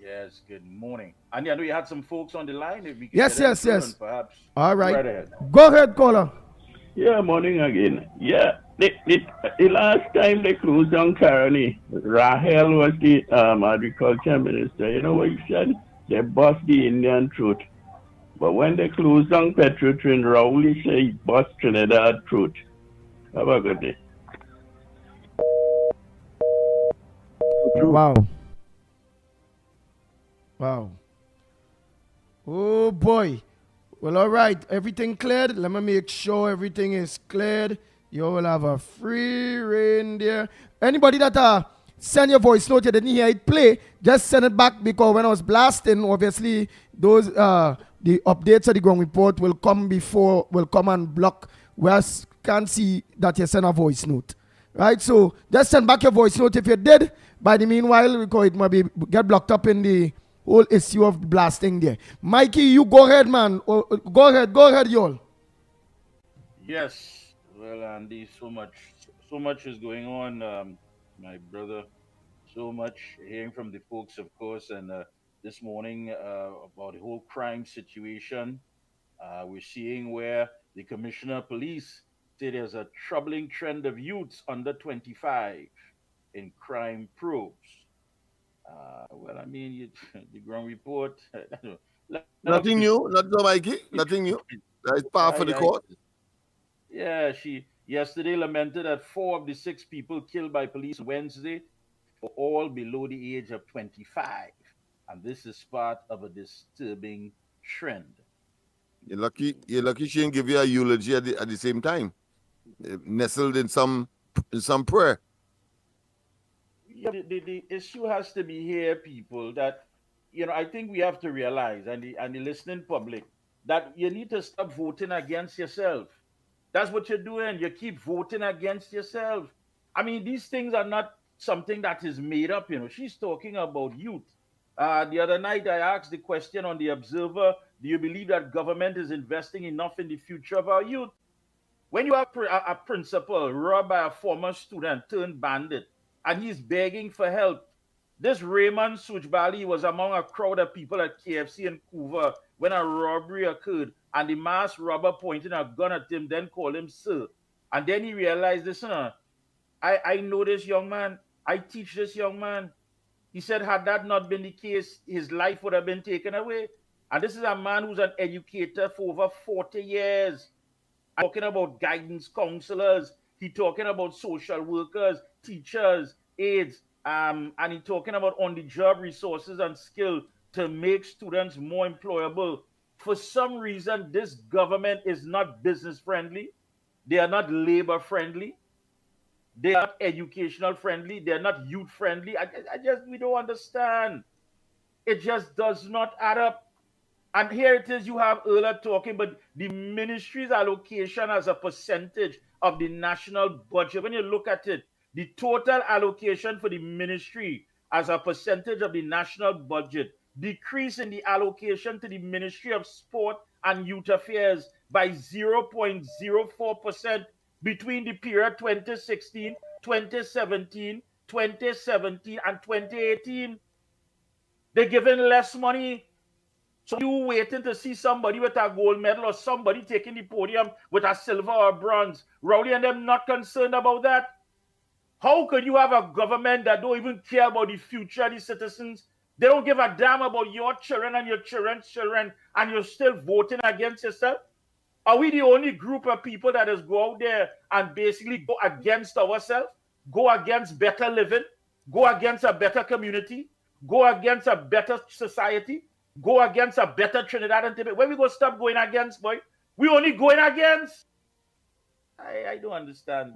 Speaker 23: Yes, good morning. Andy, I know you had some folks on the line. If we can
Speaker 2: yes.
Speaker 23: Perhaps.
Speaker 2: All right.
Speaker 23: Ahead.
Speaker 2: Go ahead, caller.
Speaker 21: Yeah, morning again. Yeah, the last time they closed down Caroni, Rahel was the agriculture minister. You know what he said? They bust the Indian truth. But when they closed down Petrotrin, Rowley said he bust Trinidad truth. Have a good day.
Speaker 2: Wow. Oh, boy. Well, all right. Everything cleared? Let me make sure everything is cleared. You will have a free rein there. Anybody that send your voice note, you didn't hear it play, just send it back because when I was blasting, obviously, those the updates of the ground report will come and block where I can't see that you send a voice note. Right? So just send back your voice note if you did. By the meanwhile, because it might get blocked up in the whole issue of blasting there. Mikey, you go ahead, man. Go ahead, y'all.
Speaker 23: Yes. Well, Andy, so much is going on, my brother. So much hearing from the folks, of course, and this morning about the whole crime situation. We're seeing where the Commissioner of Police said there's a troubling trend of youths under 25 in crime probes. Well, I mean, the ground report.
Speaker 9: Nothing new, not so, Mikey. Nothing new. That's par for the court.
Speaker 23: Yeah, she yesterday lamented that 4 of the 6 people killed by police Wednesday were all below the age of 25. And this is part of a disturbing trend.
Speaker 9: You're lucky she didn't give you a eulogy at the same time. Nestled in some prayer.
Speaker 23: Yeah, the issue has to be here, people, that, I think we have to realize, and the listening public, that you need to stop voting against yourself. That's what you're doing. You keep voting against yourself. I mean, these things are not something that is made up. She's talking about youth. The other night, I asked the question on the Observer, do you believe that government is investing enough in the future of our youth? When you have a principal robbed by a former student turned bandit, and he's begging for help, this Raymond Sujbali was among a crowd of people at KFC in Couva when a robbery occurred, and the masked robber pointed a gun at him, then called him sir. And then he realized, listen, I know this young man. I teach this young man. He said, had that not been the case, his life would have been taken away. And this is a man who's an educator for over 40 years. I'm talking about guidance counselors. He's talking about social workers, teachers, aides, and he's talking about on-the-job resources and skill to make students more employable. For some reason, this government is not business-friendly. They are not labor-friendly. They are not educational friendly. They're not youth friendly. We don't understand. It just does not add up. And here it is, you have Erla talking, but the ministry's allocation as a percentage of the national budget, when you look at it, the total allocation for the ministry as a percentage of the national budget, decrease in the allocation to the Ministry of Sport and Youth Affairs by 0.04% between the period 2016, 2017, 2017, and 2018. They're giving less money. So you waiting to see somebody with a gold medal or somebody taking the podium with a silver or bronze. Rowdy and them not concerned about that. How could you have a government that don't even care about the future of the citizens? They don't give a damn about your children and your children's children, and you're still voting against yourself? Are we the only group of people that is go out there and basically go against ourselves, go against better living, go against a better community, go against a better society, go against a better Trinidad and Tobago? When we go stop going against, boy? We only going against. I don't understand.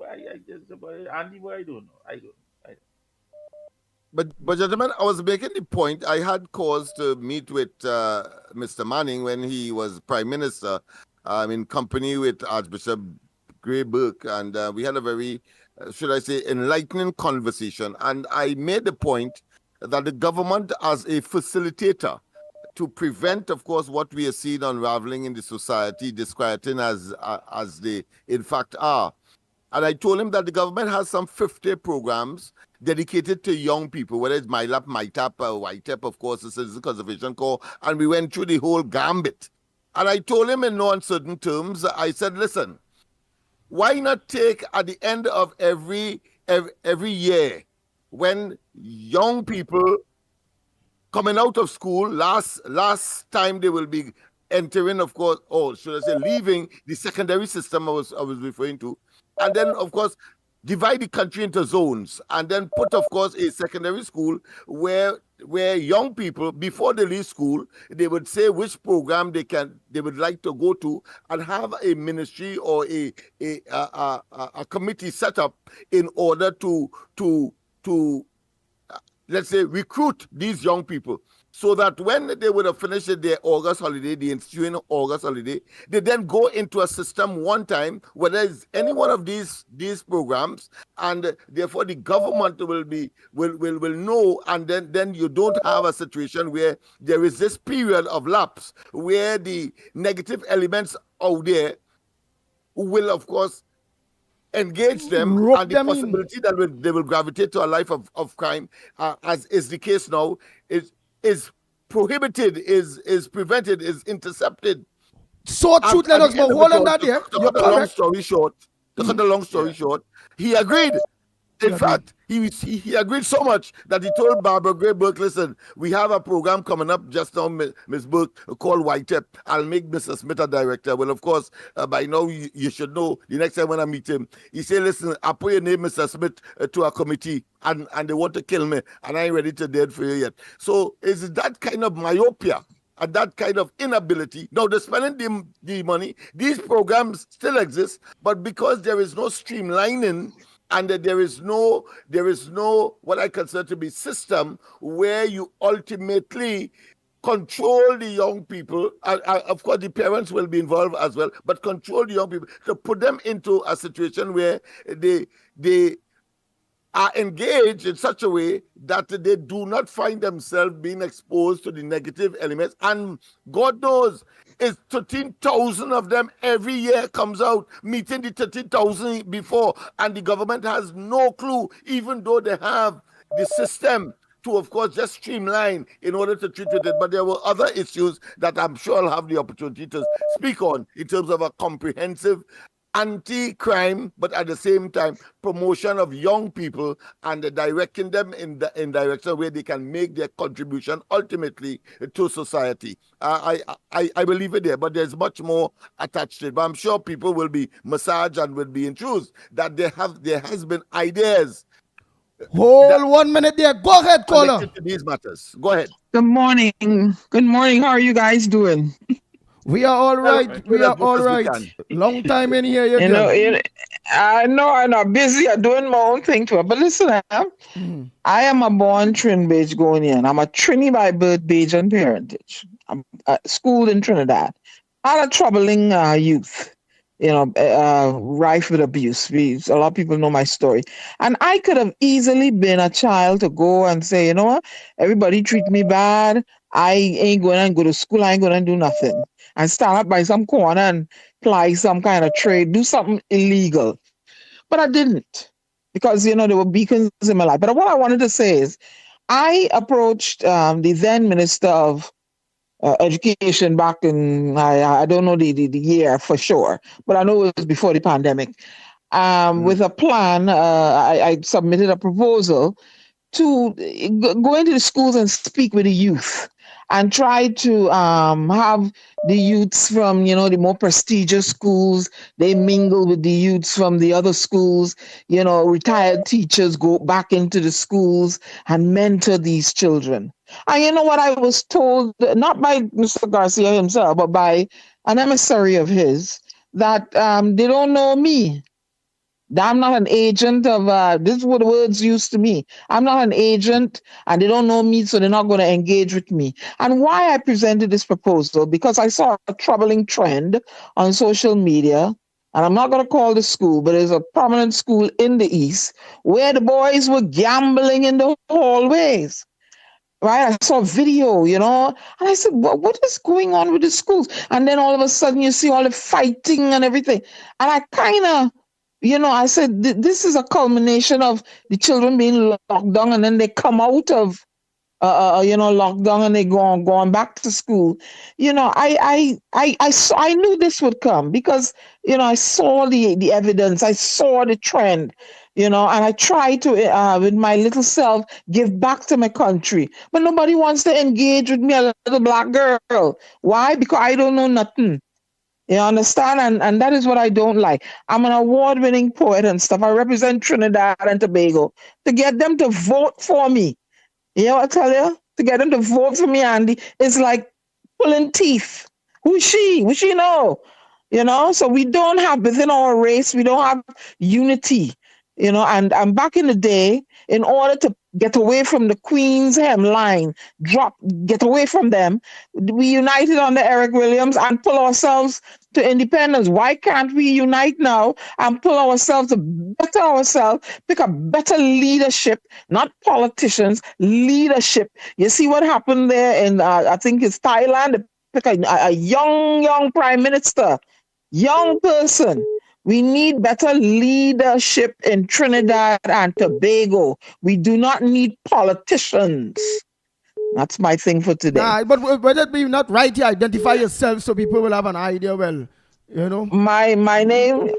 Speaker 23: Andy, boy, I don't know. I don't.
Speaker 9: But gentlemen, I was making the point. I had cause to meet with Mr. Manning when he was Prime Minister, in company with Archbishop Gray Burke, and we had a very, should I say, enlightening conversation. And I made the point that the government, as a facilitator to prevent, of course, what we are seeing unraveling in the society, disquieting as they in fact are. And I told him that the government has some 50 programs dedicated to young people, whether it's MyLab, MyTap, YTEP, of course, the Citizen Conservation Corps, and we went through the whole gambit. And I told him in no uncertain terms, I said, listen, why not take at the end of every year, when young people coming out of school, last time they will be entering, of course, or should I say, leaving the secondary system I was referring to, and then, of course, divide the country into zones, and then put, of course, a secondary school where young people, before they leave school, they would say which program they would like to go to, and have a ministry or a committee set up in order to let's say, recruit these young people, so that when they would have finished their August holiday, the ensuing August holiday, they then go into a system one time where there's any one of these programs, and therefore the government will know, and then you don't have a situation where there is this period of lapse where the negative elements out there will, of course, engage them, and the possibility that they will gravitate to a life of crime, as is the case now, is prohibited, is prevented, is intercepted.
Speaker 2: So truth, let us go. Hold on that there.
Speaker 9: To cut the long story short, he agreed. In fact, he agreed so much that he told Barbara Gray Burke, listen, we have a program coming up just now, Ms. Burke, called YTEP. I'll make Mr. Smith a director. Well, of course, by now you should know, the next time when I meet him, he said, listen, I put your name, Mr. Smith, to a committee, and they want to kill me, and I ain't ready to dead for you yet. So is that kind of myopia and that kind of inability? Now, they're spending the money. These programs still exist, but because there is no streamlining, and there is no what I consider to be system where you ultimately control the young people. Of course, the parents will be involved as well, but control the young people to put them into a situation where they are engaged in such a way that they do not find themselves being exposed to the negative elements. And God knows, it's 13,000 of them every year comes out, meeting the 13,000 before, and the government has no clue, even though they have the system to, of course, just streamline in order to treat with it. But there were other issues that I'm sure I'll have the opportunity to speak on in terms of a comprehensive anti-crime, but at the same time, promotion of young people and directing them in direction where they can make their contribution ultimately to society. I will leave it there, but there's much more attached to it. But I'm sure people will be massaged and will be enthused that there has been ideas.
Speaker 2: Hold 1 minute there. Go ahead, caller.
Speaker 9: To these matters. Go ahead.
Speaker 3: Good morning. Good morning. How are you guys doing?
Speaker 2: We are all right. We are all right. Long time in here.
Speaker 3: You know, I know I'm not busy. I'm doing my own thing too. But listen, I am a born Trinbagonian. I'm a Trini by birth, Bajan parentage. I'm schooled in Trinidad. I had a troubling youth, you know, rife with abuse. A lot of people know my story. And I could have easily been a child to go and say, you know what, everybody treat me bad. I ain't going to go to school. I ain't going to do nothing. And start up by some corner and ply some kind of trade, do something illegal. But I didn't, because, you know, there were beacons in my life. But what I wanted to say is, I approached the then Minister of Education back in, I don't know the year for sure, but I know it was before the pandemic, with a plan. I submitted a proposal to go into the schools and speak with the youth and try to have the youths from, you know, the more prestigious schools, they mingle with the youths from the other schools, you know, retired teachers go back into the schools and mentor these children. And you know what I was told, not by Mr. Garcia himself, but by an emissary of his, that they don't know me. I'm not an agent of, this is what the words used to me. I'm not an agent and they don't know me, so they're not going to engage with me. And why I presented this proposal, because I saw a troubling trend on social media, and I'm not going to call the school, but there's a prominent school in the East where the boys were gambling in the hallways. Right? I saw a video, you know, and I said, what is going on with the schools? And then all of a sudden you see all the fighting and everything. And I kind of, you know, I said, this is a culmination of the children being locked down, and then they come out of, you know, lockdown, and they going back to school. You know, I knew this would come because, you know, I saw the evidence, I saw the trend, you know, and I tried to, with my little self, give back to my country. But nobody wants to engage with me, a little black girl. Why? Because I don't know nothing. You understand? And that is what I don't like. I'm an award-winning poet and stuff. I represent Trinidad and Tobago. To get them to vote for me, you know what I tell you? To get them to vote for me, Andy, is like pulling teeth. Who's she? Who she know? You know? So we don't have, within our race, we don't have unity. You know, and back in the day, in order to get away from the Queen's hemline, get away from them, we united under Eric Williams and pull ourselves to independence. Why can't we unite now and pull ourselves to better ourselves, pick a better leadership, not politicians, leadership? You see what happened there in, I think it's Thailand, they pick a young prime minister, young person. We need better leadership in Trinidad and Tobago. We do not need politicians. That's my thing for today.
Speaker 2: Nah, but would it be not right to identify yourself so people will have an idea? Well, you know,
Speaker 3: my name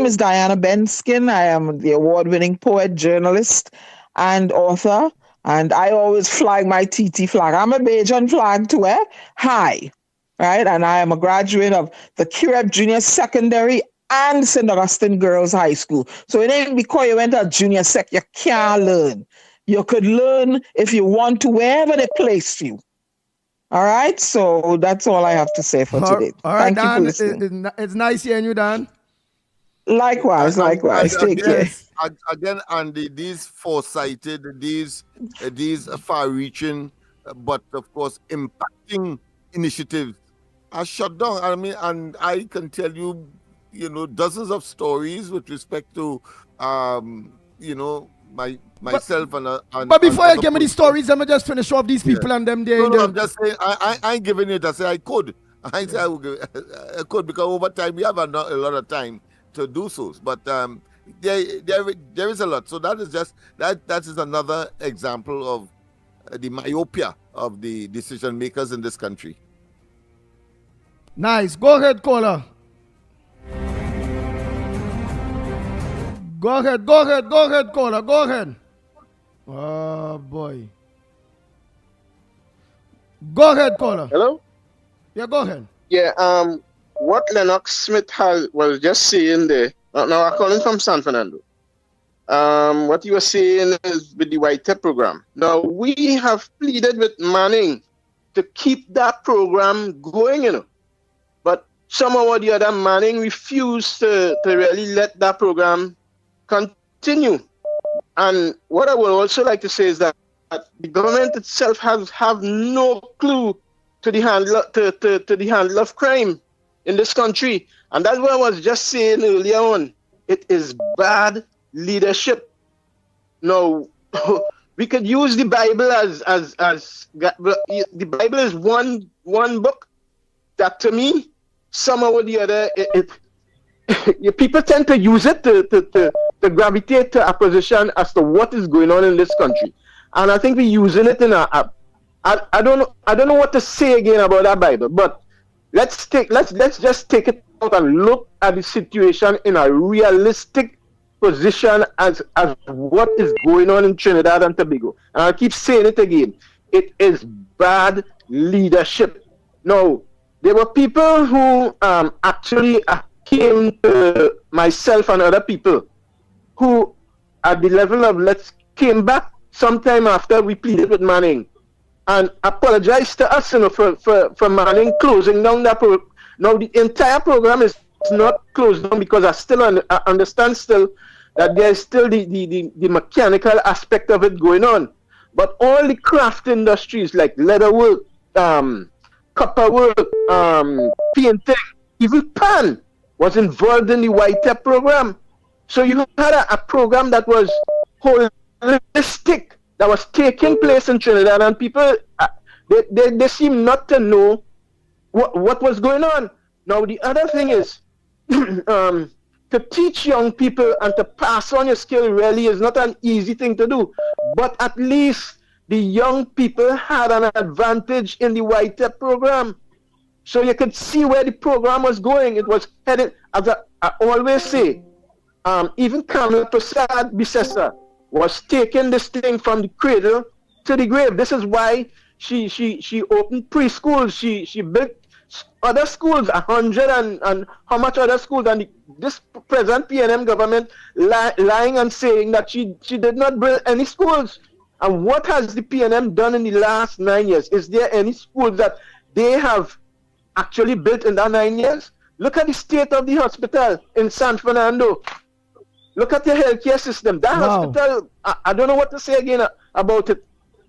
Speaker 3: is Diana Benskin. I am the award-winning poet, journalist, and author. And I always flag my TT flag. I'm a Bajan flag to wear high, right? And I am a graduate of the Cureb Junior Secondary and St. Augustine Girls High School. So it ain't because you went to junior sec, you can't learn. You could learn if you want to, wherever they place you. All right? So that's all I have to say for today.
Speaker 2: All right,
Speaker 3: Thank
Speaker 2: Dan,
Speaker 3: you for listening.
Speaker 2: it's nice hearing you, Dan.
Speaker 3: Likewise. Take care.
Speaker 9: Again, Andy, these foresighted, these far-reaching, but of course impacting initiatives are shut down. I mean, and I can tell you, you know, dozens of stories with respect to, you know, myself and
Speaker 2: but before
Speaker 9: and
Speaker 2: you give me the stories, let me just finish off these people and them there.
Speaker 9: No, I'm just saying I ain't giving it. I say I could. I say I could because over time we have a lot of time to do so. But there is a lot. So that is just that is another example of the myopia of the decision makers in this country.
Speaker 2: Nice. Go ahead, caller. Go ahead, caller. Go ahead. Oh, boy. Go ahead, caller.
Speaker 15: Hello?
Speaker 2: Yeah, go ahead.
Speaker 15: Yeah, what Lennox Smith was just saying there. Now, I'm calling from San Fernando. What you were saying is with the YTEP program. Now, we have pleaded with Manning to keep that program going, you know. But somehow or the other, Manning refused to really let that program continue. And what I would also like to say is that the government itself have no clue to the handle of crime in this country. And that's what I was just saying earlier on. It is bad leadership. Now, we could use the Bible as the Bible is one book that to me, somehow or the other, people tend to use it to gravitate to a position as to what is going on in this country. And I think we're using it in I don't know what to say again about that Bible, but let's just take it out and look at the situation in a realistic position as what is going on in Trinidad and Tobago. And I'll keep saying it again. It is bad leadership. Now, there were people who actually came to myself and other people who, at the level of came back sometime after we pleaded with Manning and apologized to us, you know, for Manning closing down that program. Now, the entire program is not closed down because I understand still that there is still the mechanical aspect of it going on. But all the craft industries like leather work, copper work, painting, even pan was involved in the YTEP program. So you had a program that was holistic, that was taking place in Trinidad, and people, they seem not to know what was going on. Now, the other thing is, to teach young people and to pass on your skill really is not an easy thing to do. But at least the young people had an advantage in the YTEP program. So you could see where the program was going. It was headed, as I always say, even Kamala Prasad Bisesa was taking this thing from the cradle to the grave. This is why she opened preschools. She built other schools, 100 and how much other schools, and this present PNM government lying and saying that she did not build any schools. And what has the PNM done in the last 9 years? Is there any schools that they have actually built in that 9 years? Look at the state of the hospital in San Fernando. Look at the healthcare system. That hospital, I don't know what to say again about it.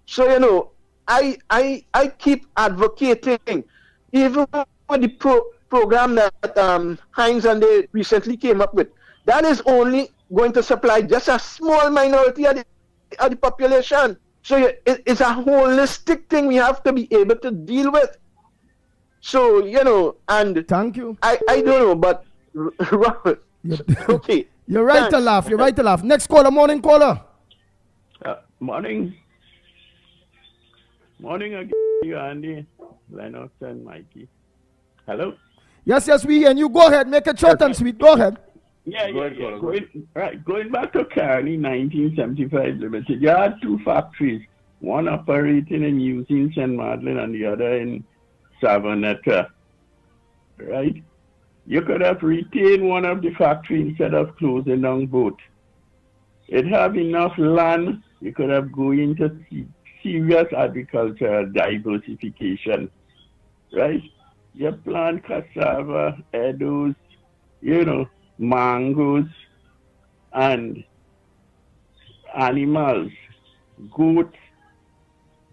Speaker 15: So, you know, I keep advocating, even with the program that Heinz and they recently came up with, that is only going to supply just a small minority of the population. So it's a holistic thing we have to be able to deal with. So, you know, and
Speaker 2: thank you.
Speaker 15: I don't know, but Robert, okay.
Speaker 2: You're right to laugh. You're right to laugh. Next caller, morning caller.
Speaker 21: Morning. Morning again, you Andy, Lennox and Mikey. Hello?
Speaker 2: Yes, we hear you. Go ahead, make it short and sweet. Go ahead.
Speaker 21: Yeah. Going back to Kearney, 1975 Limited, you had two factories, one operating and using St. Madeleine and the other in Savannah, right? You could have retained one of the factories instead of closing down both. It have enough land, you could have gone into serious agricultural diversification, right? You plant cassava, edos, you know, mangoes, and animals, goats,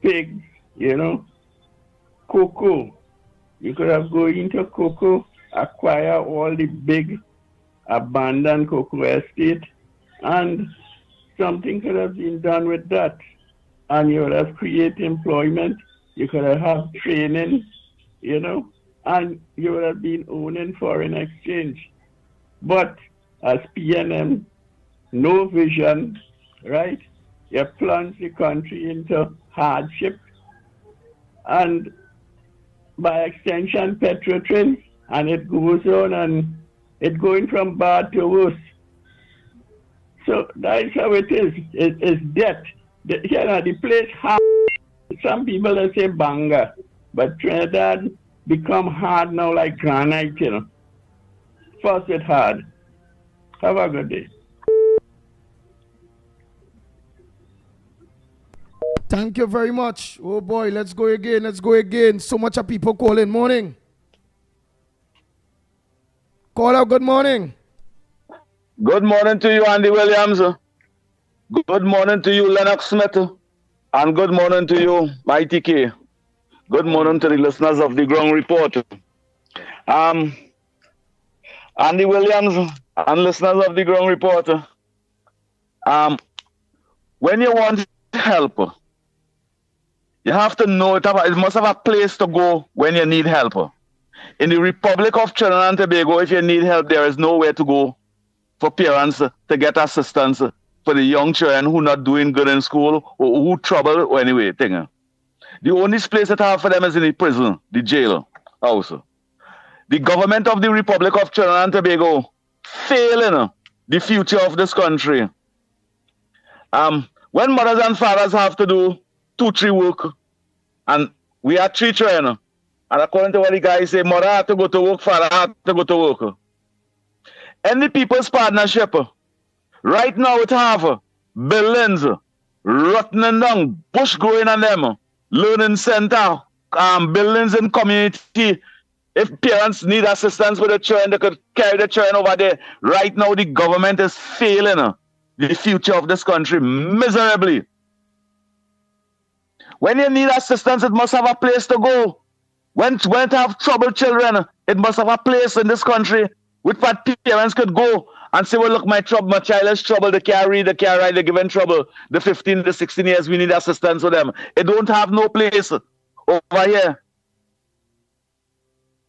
Speaker 21: pigs, you know, cocoa. You could have gone into cocoa, acquire all the big abandoned cocoa estate, and something could have been done with that. And you would have created employment. You could have training, you know, and you would have been owning foreign exchange. But as PNM, no vision, right? You plunge the country into hardship and by extension Petrotrin, and it goes on and it's going from bad to worse. So that's how it is. It's debt. The place has, some people they say Banga, but Trinidad become hard now like granite, you know. First it hard. Have a good day.
Speaker 2: Thank you very much. Oh boy, let's go again. Let's go again. So much of people calling. Morning. Call out, good morning.
Speaker 10: Good morning to you, Andy Williams. Good morning to you, Lennox Smith. And good morning to you, Mighty K. Good morning to the listeners of the Ground Report. Andy Williams and listeners of the Ground Report. When you want help, you have to know it must have a place to go when you need help. In the Republic of Trinidad and Tobago, if you need help, there is nowhere to go for parents to get assistance for the young children who not doing good in school or who trouble or anyway. Thing. The only place that I have for them is in the prison, the jail also. The government of the Republic of Trinidad and Tobago failing the future of this country. When mothers and fathers have to do 2-3 work, and we are 3 children, and according to what the guys say, mother had to go to work, father had to go to work. Any people's partnership, right now it have buildings, rotting down, bush growing on them, learning center, buildings in community. If parents need assistance with the children, they could carry the children over there. Right now the government is failing the future of this country miserably. When you need assistance, it must have a place to go. When you have troubled children, it must have a place in this country with what parents could go and say, well, look, my child is trouble, they can't read, they can't write, they're given trouble. The 15, the 16 years, we need assistance for them. It don't have no place over here.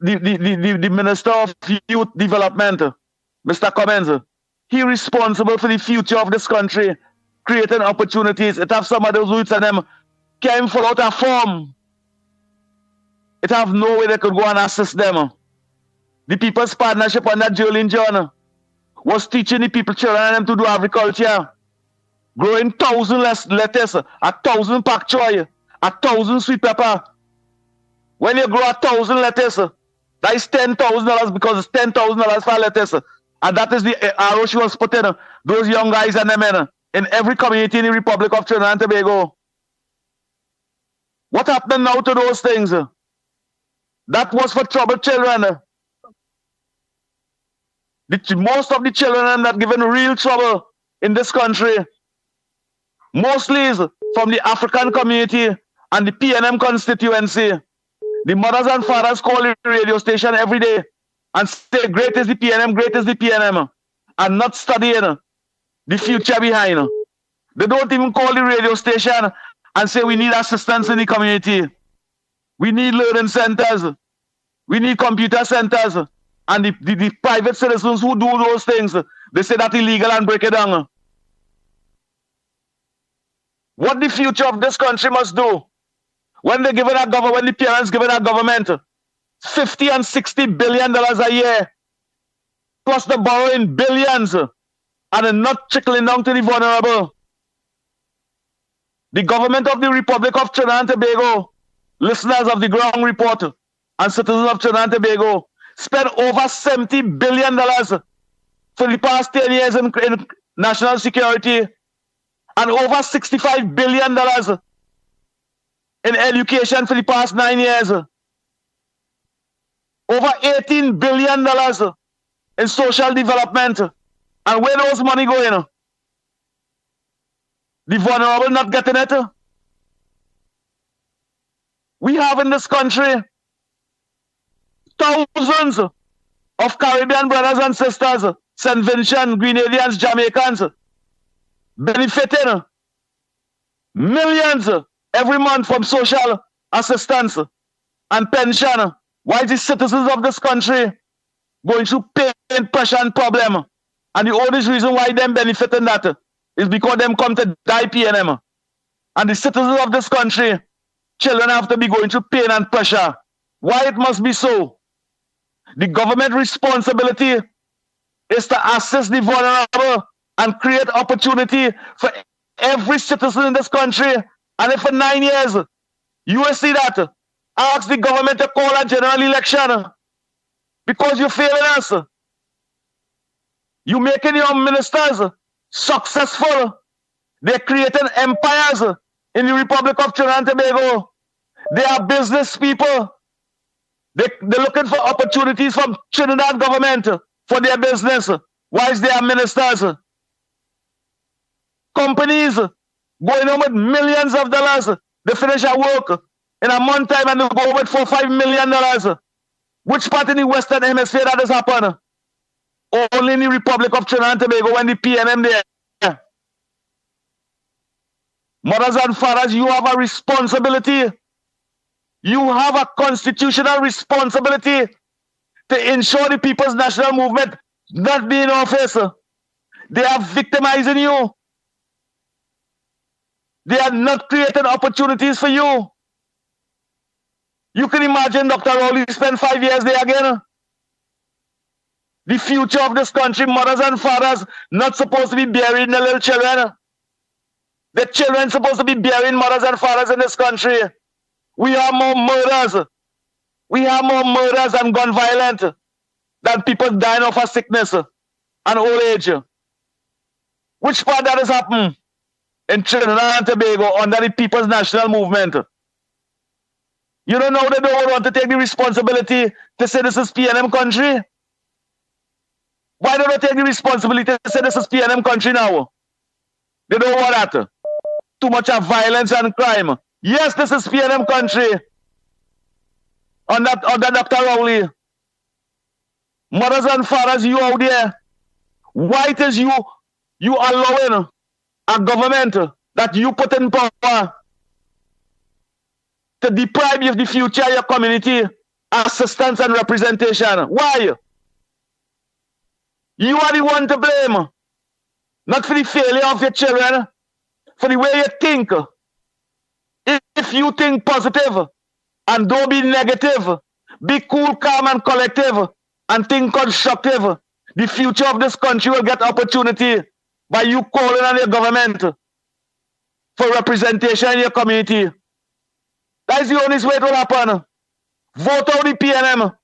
Speaker 10: The Minister of Youth Development, Mr. Cummins, he responsible for the future of this country, creating opportunities. It have some of those youths and them came full out of form. It have no way they could go and assist them. The People's Partnership under Jolene John was teaching the people, children, and them to do agriculture. Growing 1,000 lettuce, 1,000 pak choy, 1,000 sweet pepper. When you grow 1,000 lettuce, that is $10,000 because it's $10,000 for lettuce. And that is the arrow she was putting those young guys and the men in every community in the Republic of Trinidad and Tobago. What happened now to those things? That was for troubled children. Most of the children that given real trouble in this country, mostly is from the African community and the PNM constituency. The mothers and fathers call the radio station every day and say, great is the PNM, great is the PNM, and not studying the future behind. They don't even call the radio station and say, we need assistance in the community. We need learning centers. We need computer centers. And the private citizens who do those things, they say that's illegal and break it down. What the future of this country must do, when they give it a government, when the parents give it a government, $50 and $60 billion a year, plus the borrowing billions, and they're not trickling down to the vulnerable. The government of the Republic of Trinidad and Tobago, listeners of the Ground Report, and citizens of Trinidad and Tobago, spent over $70 billion for the past 10 years in national security, and over $65 billion in education for the past 9 years. Over $18 billion in social development. And where those money going? The vulnerable not getting it. We have in this country thousands of Caribbean brothers and sisters, St. Vincent, Grenadians, Jamaicans, benefiting millions every month from social assistance and pension, while the citizens of this country going through pain, pressure, and problem. And the only reason why them benefiting that is because them come to die PNM. And the citizens of this country, children have to be going through pain and pressure. Why it must be so? The government responsibility is to assist the vulnerable and create opportunity for every citizen in this country. And if for 9 years, you will see that, ask the government to call a general election because you're failing us. You're making your ministers successful. They're creating empires in the Republic of Trinidad and Tobago. They are business people. They're looking for opportunities from Trinidad government for their business, whilst they are ministers. Companies going on with millions of dollars. They finish our work in a month time and they go with $4-5 million. Which part in the Western Hemisphere that has happened? Only in the Republic of Trinidad and Tobago when the PNM there. Mothers and fathers, you have a responsibility. You have a constitutional responsibility to ensure the People's National Movement not be in office. They are victimizing you. They are not creating opportunities for you. You can imagine Dr. Rowley spent 5 years there again. The future of this country, mothers and fathers, not supposed to be burying the little children. The children supposed to be burying mothers and fathers in this country. We have more murders. We have more murders and gun violence than people dying of a sickness and old age. Which part that has happened in Trinidad and Tobago under the People's National Movement? You don't know they don't want to take the responsibility to say this is PNM country? Why don't they take the responsibility to say this is PNM country now? They don't want that. Too much of violence and crime. Yes, this is PNM country. Under Dr. Rowley. Mothers and fathers, you out there, why it is you allowing a government that you put in power to deprive you of the future of your community, assistance and representation? Why? You are the one to blame. Not for the failure of your children, for the way you think. If you think positive and don't be negative, be cool, calm and collective and think constructive, the future of this country will get opportunity by you calling on your government for representation in your community. That is the only way it will happen. Vote out the PNM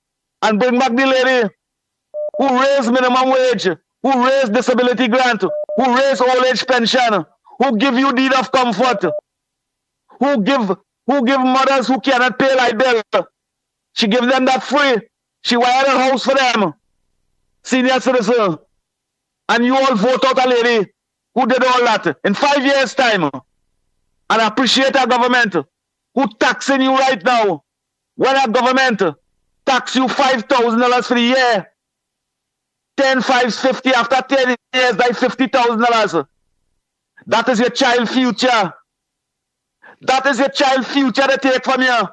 Speaker 10: and bring back the lady who raised minimum wage, who raised disability grant, who raised old age pension, who give you deed of comfort, who give mothers who cannot pay light bill. She give them that free. She wired a house for them. Senior citizen. And you all vote out a lady who did all that in 5 years' time. And I appreciate our government who taxing you right now. When our government tax you $5,000 for the year, 10, 5, 50, after 10 years, like $50,000. That is your child future. That is your child future to take from you.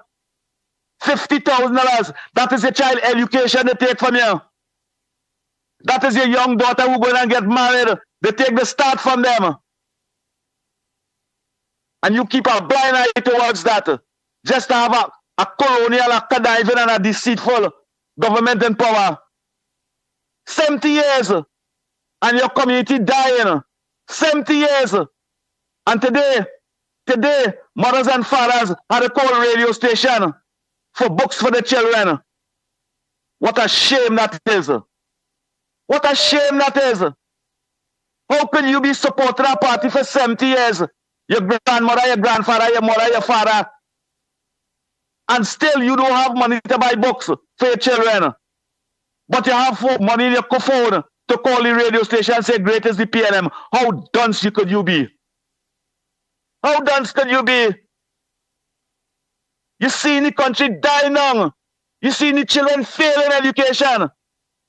Speaker 10: $50,000. That is your child education to take from you. That is your young daughter who going to get married. They take the start from them. And you keep a blind eye towards that. Just to have a colonial, a conniving and a deceitful government in power. 70 years. And your community dying. 70 years. And today, mothers and fathers had a call radio station for books for the children. What a shame that is. What a shame that is. How can you be supporting a party for 70 years? Your grandmother, your grandfather, your mother, your father. And still you don't have money to buy books for your children. But you have money in your phone to call the radio station and say, great is the PNM. How dunce could you be? How dunce could you be? You see the country dying young. You see the children failing education.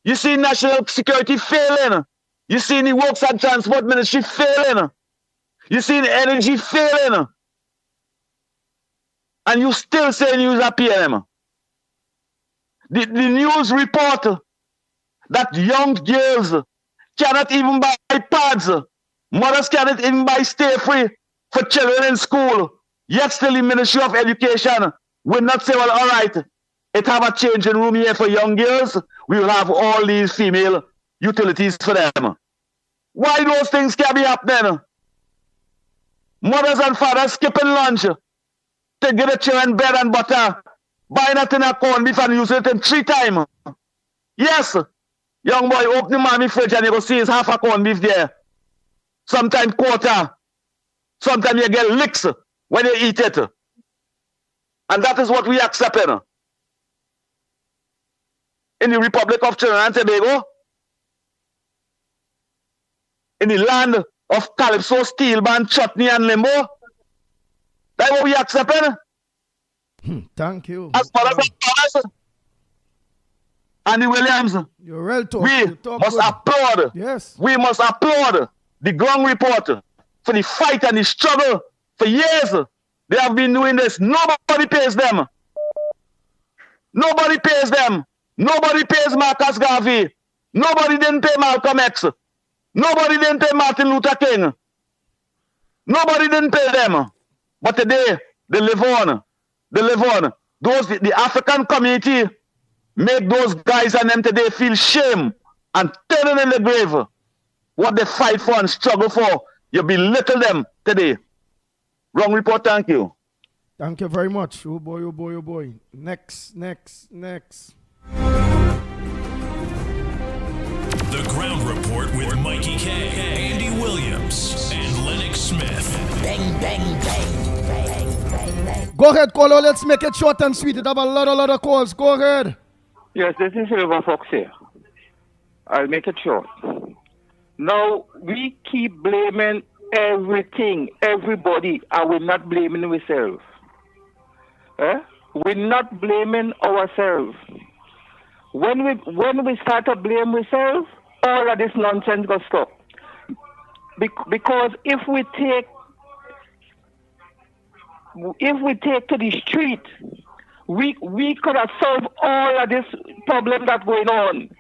Speaker 10: You see national security failing. You see the works and transport ministry failing. You seen energy failing. And you still saying use a PLM. The news report that young girls cannot even buy pads. Mothers cannot even buy Stay Free for children in school. Yet still the Ministry of Education will not say, well, all right, it have a changing room here for young girls. We will have all these female utilities for them. Why those things can be happening? Mothers and fathers skipping lunch to get a children bread and butter, buy nothing a corn beef and use it in 3 times. Yes, young boy, open the mommy fridge and you go see it's half a corn beef there. Sometimes quarter. Sometimes you get licks when you eat it. And that is what we accept in the Republic of Trinidad and Tobago, in the land of Calypso, Steel Band, Chutney, and Limbo. That's what we accept.
Speaker 2: Thank you.
Speaker 10: As far as Andy Williams,
Speaker 2: you're well talk.
Speaker 10: We must applaud.
Speaker 2: Yes.
Speaker 10: We must applaud the ground report for the fight and the struggle for years. They have been doing this. Nobody pays them. Nobody pays them. Nobody pays Marcus Garvey. Nobody didn't pay Malcolm X. Nobody didn't pay Martin Luther King. Nobody didn't pay them. But today, they live on. They live on. The African community make those guys and them today feel shame and turning in the grave. What they fight for and struggle for, you belittle them today. Wrong report, thank you.
Speaker 2: Thank you very much. Oh boy, oh boy, oh boy. Next.
Speaker 8: The Ground Report with Mikey K, Andy Williams, and Lennox Smith.
Speaker 13: Bang, bang, bang, bang, bang, bang.
Speaker 2: Go ahead, caller. Let's make it short and sweet. It have a lot of calls. Go ahead.
Speaker 11: Yes, this is Silver Fox here. I'll make it short. Now, we keep blaming everything, everybody, and we're not blaming ourselves. We're not blaming ourselves. When we start to blame ourselves, all of this nonsense will stop. Because if we take to the street, we could have solved all of this problem that's going on.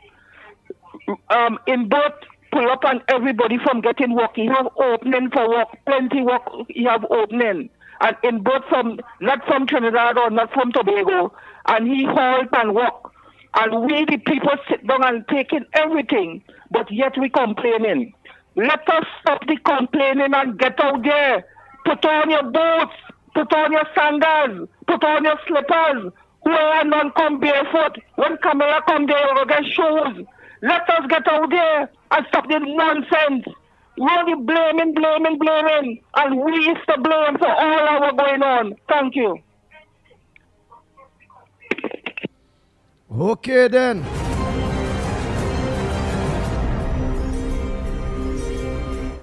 Speaker 11: In both pull up on everybody from getting work. He have opening for work, plenty work. He have opening, and in both not from Trinidad or not from Tobago, and he halt and work. And we the people sit down and taking everything, but yet we complaining. Let us stop the complaining and get out there. Put on your boots, put on your sandals, put on your slippers. Whoever none come barefoot. When Camilla come there, we'll get shoes. Let us get out there and stop the nonsense. We're only blaming, and we is to blame for all our going on. Thank you.
Speaker 2: Okay then.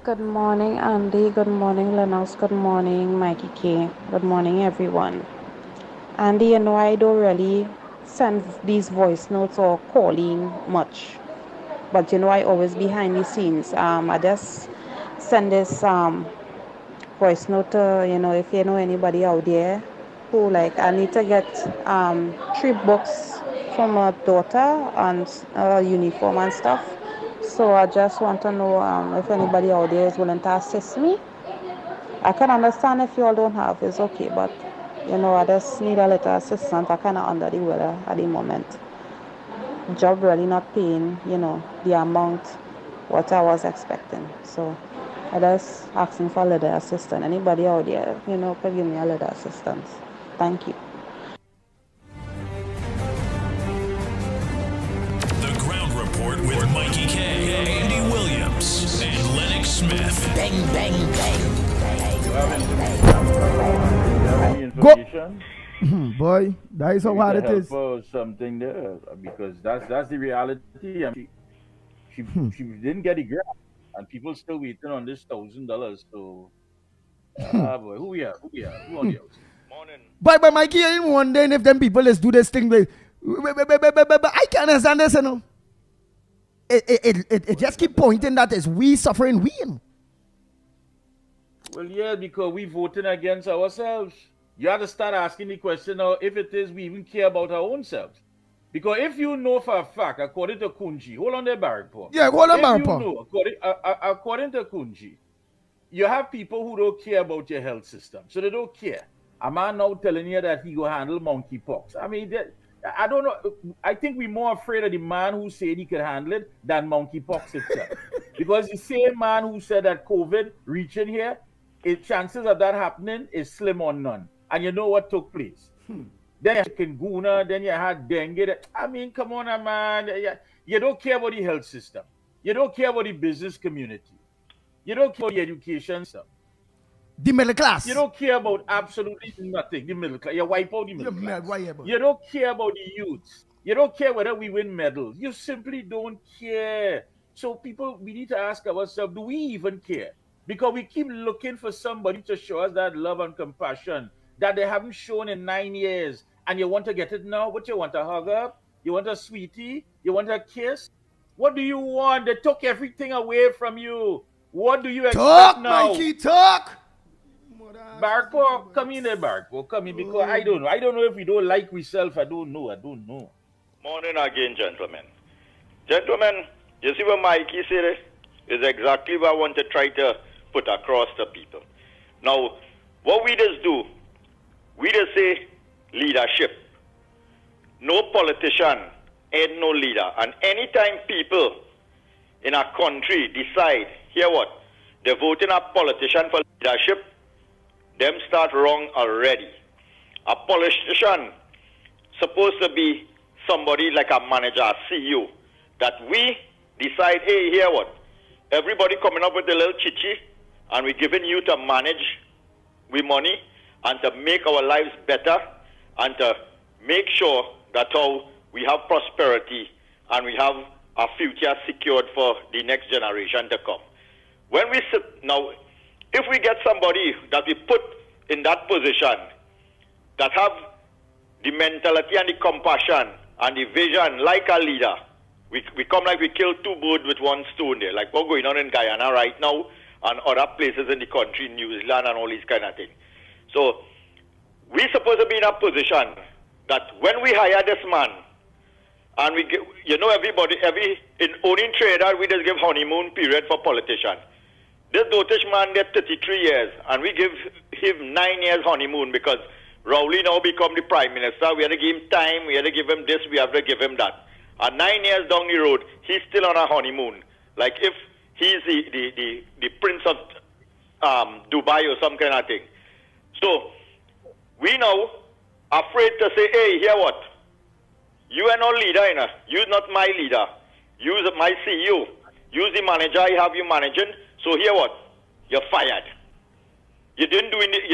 Speaker 12: Good morning, Andy. Good morning, Lennox. Good morning, Mikey K. Good morning, everyone. Andy, you know I don't really send these voice notes or calling much, but you know I always behind the scenes. I just send this voice note to, if you know anybody out there who I need to get 3 books for my daughter and uniform and stuff. So I just want to know if anybody out there is willing to assist me. I can understand if you all don't have, it's okay, but I just need a little assistance. I kind of under the weather at the moment. Job really not paying, the amount what I was expecting. So I just asking for a little assistance. Anybody out there, could give me a little assistance. Thank you.
Speaker 8: The Ground Report with Mikey K, Andy Williams, and Lennox Smith.
Speaker 13: Bang, bang, bang.
Speaker 2: Go. Boy, that is how hard it is.
Speaker 23: Something there, because that's the reality. I mean, she didn't get a grant, and people still waiting on this $1,000. So, boy, who we are? Who on the outside?
Speaker 2: But Mikey, I'm wondering if them people let's do this thing. But I can't understand this, It just keep pointing that it's we suffering we.
Speaker 23: Well, yeah, because we voting against ourselves. You have to start asking the question now if it is we even care about our own selves. Because if you know for a fact, according to Kunji, hold on there, Barrick.
Speaker 2: Yeah, hold on,
Speaker 23: Barrick. If
Speaker 2: Barrick.
Speaker 23: you know, according to Kunji, you have people who don't care about your health system. So they don't care. A man now telling you that he will handle monkeypox. I mean, I don't know. I think we're more afraid of the man who said he could handle it than monkeypox itself. Because the same man who said that COVID reaching here, chances of that happening is slim or none. And you know what took place. Then you had chikungunya, then you had dengue. I mean, come on, man. You don't care about the health system. You don't care about the business community. You don't care about the education system.
Speaker 2: The middle class.
Speaker 23: You don't care about absolutely nothing. The middle class. You wipe out the middle class. You don't care about the youth. You don't care whether we win medals. You simply don't care. So people, we need to ask ourselves, do we even care? Because we keep looking for somebody to show us that love and compassion that they haven't shown in 9 years. And you want to get it now? What you want, a hug up? You want a sweetie? You want a kiss? What do you want? They took everything away from you. What do you expect now?
Speaker 2: Mikey, talk!
Speaker 23: Barco, come in there, Barco. Come in, because I don't know. I don't know if we don't like ourselves. I don't know.
Speaker 14: Morning again, gentlemen. Gentlemen, you see what Mikey said is exactly what I want to try to put across to people. Now, what we just do, we just say leadership. No politician ain't no leader. And anytime people in a country decide, hear what, they're voting a politician for leadership, them start wrong already. A politician supposed to be somebody like a manager, a CEO, that we decide, hey, hear what, everybody coming up with a little chichi, and we're giving you to manage with money and to make our lives better and to make sure that how we have prosperity and we have a future secured for the next generation to come. When we sit now, if we get somebody that we put in that position that have the mentality and the compassion and the vision like a leader, we come like we kill two birds with one stone there, like what's going on in Guyana right now and other places in the country, New Zealand and all these kind of things. So we're supposed to be in a position that when we hire this man, and we give, everybody, in owning trader, we just give honeymoon period for politicians. This Dotish man did 33 years, and we give him 9 years honeymoon because Rowley now become the prime minister. We had to give him time, we had to give him this, we have to give him that. And 9 years down the road, he's still on a honeymoon. Like if he's the prince of Dubai or some kind of thing. So we now afraid to say, hey, hear what? You are not leader, you're not my leader. You're my CEO. You're the manager, I have you managing. So hear what? You're fired. You're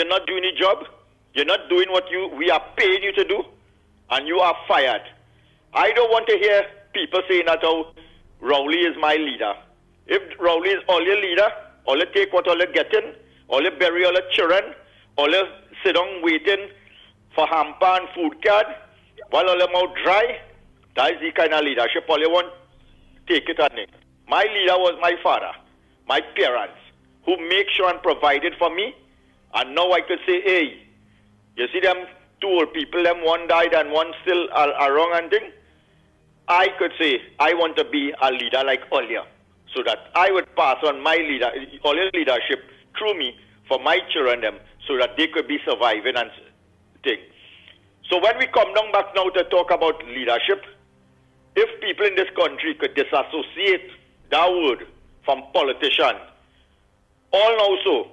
Speaker 14: not doing the job. You're not doing what we are paying you to do, and you are fired. I don't want to hear people saying that, oh, Rowley is my leader. If Rowley is all your leader, all you take what all you getting, all you bury all your children, all you sit down waiting for hamper and food card, while all your mouth dry, that is the kind of leadership all you want, take it on it. My leader was my father, my parents, who make sure and provided for me, and now I could say, hey, you see them two old people, them one died and one still are wrong and thing. I could say, I want to be a leader like Olia, so that I would pass on my leadership through me for my children them, so that they could be surviving and thing. So when we come down back now to talk about leadership, if people in this country could disassociate that word from politicians, all now so,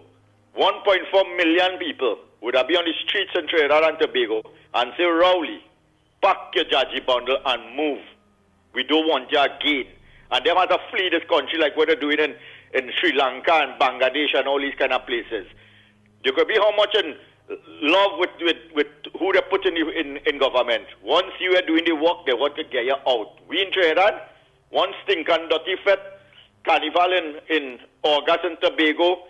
Speaker 14: 1.4 million people would have been on the streets in Trinidad and Tobago and say, Rowley, pack your judgy bundle and move. We don't want you again. And they have to flee this country like what they're doing in Sri Lanka and Bangladesh and all these kind of places. You could be how much in love with who they put in government. Once you are doing the work, they want to get you out. We in Trinidad, one stinking dirty fete, Carnival in August in Tobago,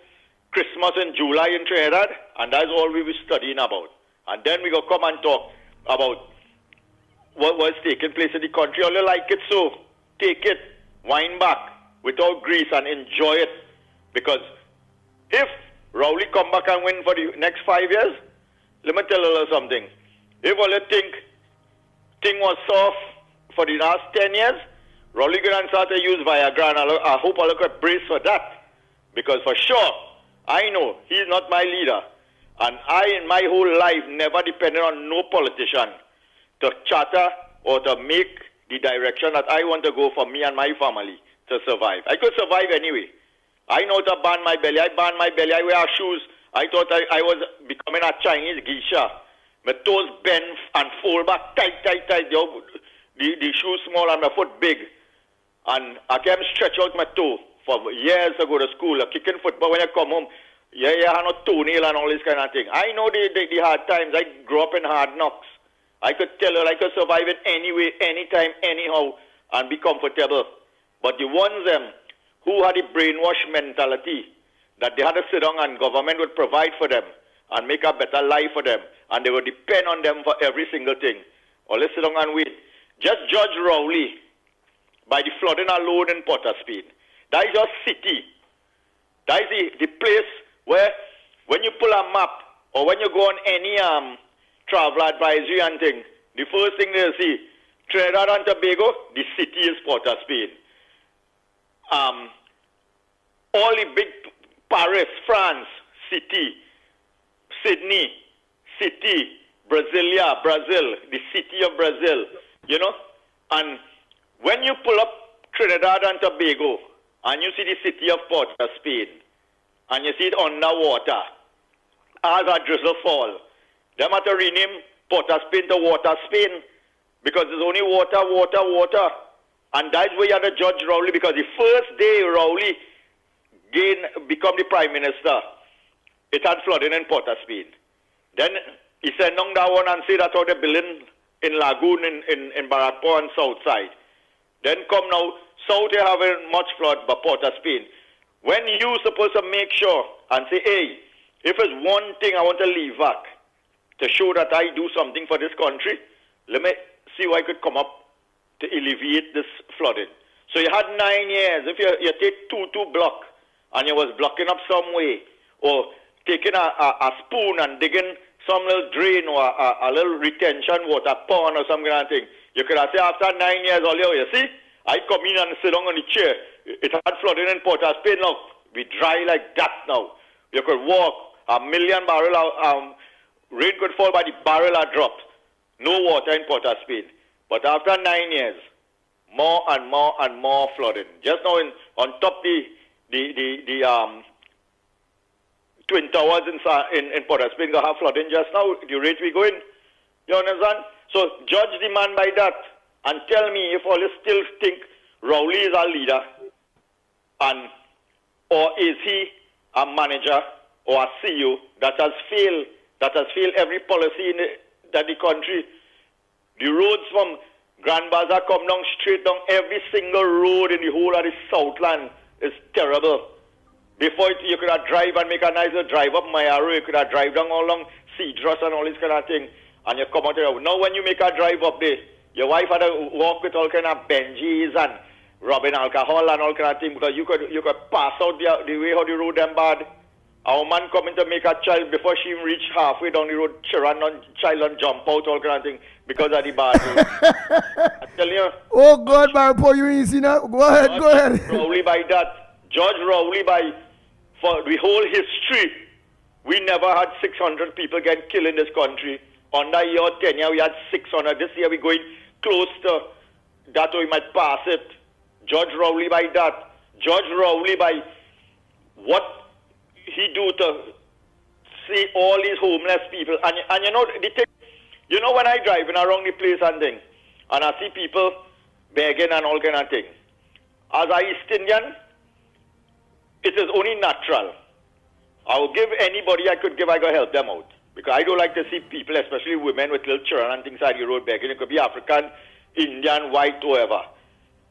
Speaker 14: Christmas in July in Trinidad, and that's all we were studying about. And then we go come and talk about what was taking place in the country. All you like it, so take it, wind back without grease and enjoy it. Because if Rowley come back and win for the next 5 years? Let me tell you something. If you think thing was soft for the last 10 years, Rowley going start to use Viagra, and I hope I look at brace for that. Because for sure, I know he's not my leader. And I, in my whole life, never depended on no politician to charter or to make the direction that I want to go for me and my family to survive. I could survive anyway. I know to ban my belly. I ban my belly. I wear shoes. I thought I was becoming a Chinese geisha. My toes bend and fold back tight. The shoes small and my foot big. And I can stretch out my toe for years to go to school, kicking football. When I come home, you have no toenail and all this kind of thing. I know the hard times. I grew up in hard knocks. I could tell you I could survive it anyway, anytime, anyhow, and be comfortable. But the ones who had a brainwash mentality that they had to sit down and government would provide for them and make a better life for them, and they would depend on them for every single thing. Or let's sit down and wait. Just judge Rowley by the flooding alone in Port of Spain. That is your city. That is the place where when you pull a map or when you go on any travel advisory and thing, the first thing they'll see, Trinidad and Tobago, the city is Port of Spain. All the big Paris, France, city, Sydney, city, Brasilia, Brazil, the city of Brazil, you know. And when you pull up Trinidad and Tobago and you see the city of Port of Spain and you see it underwater as a drizzle fall, they have to rename Port of Spain to Water Spain because there's only water. And that's where you have to judge Rowley, because the first day Rowley become the Prime Minister, it had flooding in Port of Spain. Then he sent down that one and say that's how they're building in Lagoon in Barrackpore and South Side. Then come now, South they having much flood, but Port of Spain. When you supposed to make sure and say, hey, if there's one thing I want to leave back to show that I do something for this country, let me see what I could come up to alleviate this flooding. So you had 9 years. If you take two block and you was blocking up some way, or taking a spoon and digging some little drain or a little retention water pond or some kind of thing, you could have said after 9 years earlier, you see, I come in and sit down on the chair. It had flooding in Port of Spain now. We dry like that now. You could walk 1 million barrel, rain could fall by the barrel a drop. No water in Port of Spain. But after 9 years, more and more flooding. Just now on top the Twin Towers in Port of Spain, they have flooding just now, the rate we going. You understand? So judge the man by that and tell me if all you still think Rowley is our leader, or is he a manager or a CEO that has failed every policy in the country. The roads from Grand Bazaar come down straight down. Every single road in the whole of the Southland is terrible. Before you could have drive and make a nice little drive up Mayaro, you could have drive down all along Cedros and all this kind of thing, and you come out there. Now when you make a drive up there, your wife had to walk with all kind of Benjis and rubbing alcohol and all kind of thing, because you could pass out the way how the road them bad. Our man coming to make a child, before she even reach halfway down the road, she run on child and jump out, all kind of thing, because of the bad road. I tell you.
Speaker 2: Oh God, Barpo, you easy now. Go ahead.
Speaker 14: Rowley by that. Judge Rowley by, for the whole history, we never had 600 people get killed in this country. Under your tenure, we had 600. This year, we're going close to that, or we might pass it. Judge Rowley by that. Judge Rowley by what he do to see all these homeless people. And you know, the thing, you know, when I driving around the place and thing, and I see people begging and all kind of thing, as a East Indian, it is only natural. I will give anybody I could give, I go help them out. Because I don't like to see people, especially women with little children and things like the road begging. It could be African, Indian, white, whoever.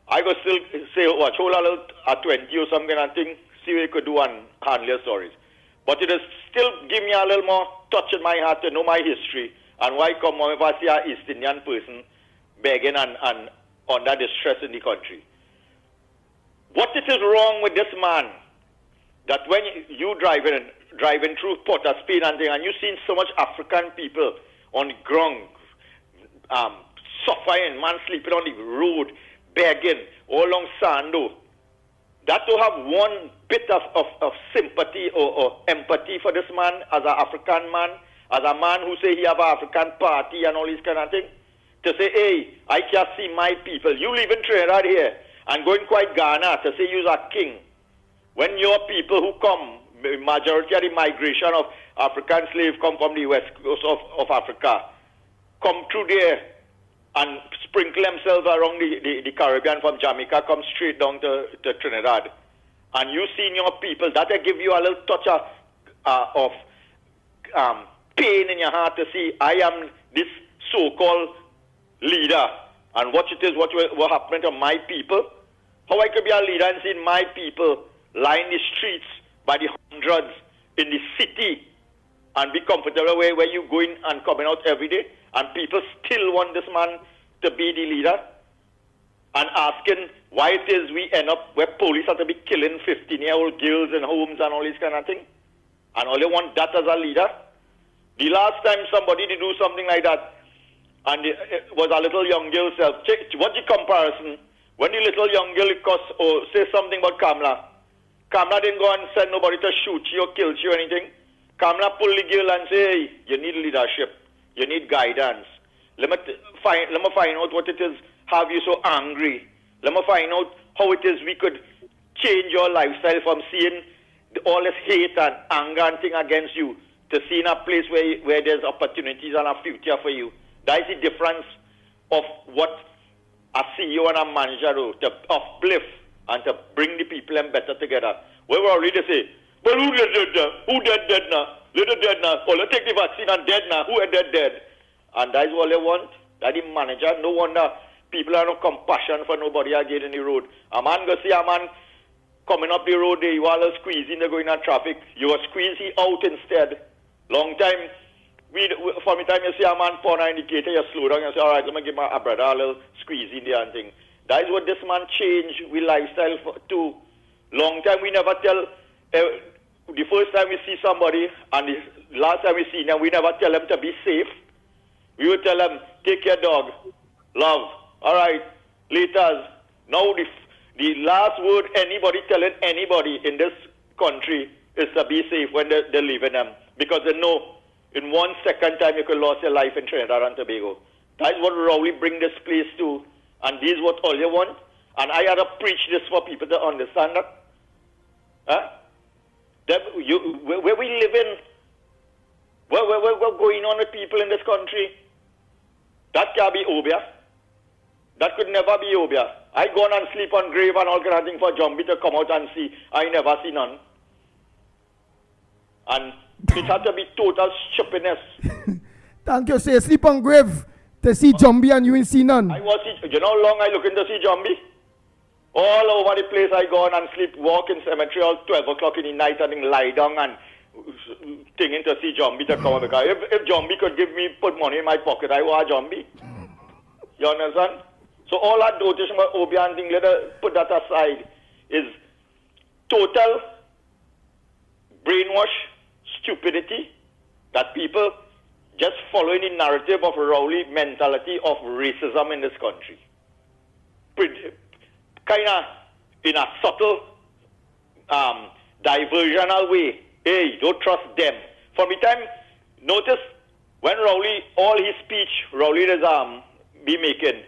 Speaker 14: I could still say, watch, hold a little, a 20 or something and thing, see what you could do and handle your stories. But it is still give me a little more touch in my heart to know my history and why come home if I see an East Indian person begging and under distress in the country. What it is wrong with this man, that when you driving, driving through Port of Spain and thing, and you've seen so much African people on the ground, suffering, man sleeping on the road, begging, all along Sando. That to have one bit of sympathy or empathy for this man as an African man, as a man who say he have an African party and all this kind of thing, to say, hey, I can't see my people. You live in Trinidad here and going quite Ghana to say you're a king. When your people who come, majority of the migration of African slaves come from the west coast of Africa, come through there and sprinkle themselves around the Caribbean from Jamaica, come straight down to Trinidad. And you see your people, that will give you a little touch of pain in your heart to see, I am this so-called leader, and what it is, what happened to my people. How I could be a leader and see my people line the streets by the hundreds in the city and be comfortable where you going and coming out every day, and people still want this man to be the leader, and asking why it is we end up where police have to be killing 15-year-old girls in homes and all this kind of thing, and all they want that as a leader. The last time somebody did do something like that, and it was a little young girl self. What's the comparison? When the little young girl say something about Kamala, Kamala didn't go and send nobody to shoot you or kill you or anything. Kamala pulled the girl and say, hey, you need leadership, you need guidance. Let me find out what it is have you so angry. Let me find out how it is we could change your lifestyle from seeing all this hate and anger and thing against you to seeing a place where there's opportunities and a future for you. That is the difference of what a CEO and a manager do, to uplift and to bring the people and better together. We were already say, well, who dead now? Who dead now? Little dead now. Oh, let's take the vaccine and dead now. Who are dead? And that is what they want. That the manager, no wonder people have no compassion for nobody again in the road. A man go see a man coming up the road there, you all are squeezing, they're going on traffic. You are squeezing out instead. Long time, from the time you see a man pour an indicator, you slow down and say, all right, let me give my brother a little squeeze in there and thing. That is what this man changed with lifestyle to. Long time we never tell, the first time we see somebody and the last time we see them, we never tell them to be safe. We would tell them, take your dog, love, all right, later. Now the last word anybody telling anybody in this country is to be safe when they're leaving them. Because they know in 1 second time you could lose your life in Trinidad and Tobago. That is what Rowley bring this place to. And this is what all you want. And I had to preach this for people to understand that. Huh? Where we live in, what's going on with people in this country, that can't be Obia. That could never be Obia. I go on and sleep on grave and all kind of thing for Jumbie to come out and see. I never see none. And it had to be total stupidness.
Speaker 2: Thank you, say sleep on grave to see Jumbie and you ain't see none.
Speaker 14: You know how long I looking to see Jumbie? All over the place I go on and sleep, walk in cemetery all 12 o'clock in the night and then lie down and thinking to see Jumbie to come. Because if Jumbie could put money in my pocket, I want Jumbie. You understand? So all that notation about Obia and thing, let us put that aside, is total brainwash, stupidity, that people just following the narrative of Rowley mentality of racism in this country. Kind of in a subtle, diversional way. Hey, don't trust them. From the time, notice when Rowley, all his speech, Rowley is be making,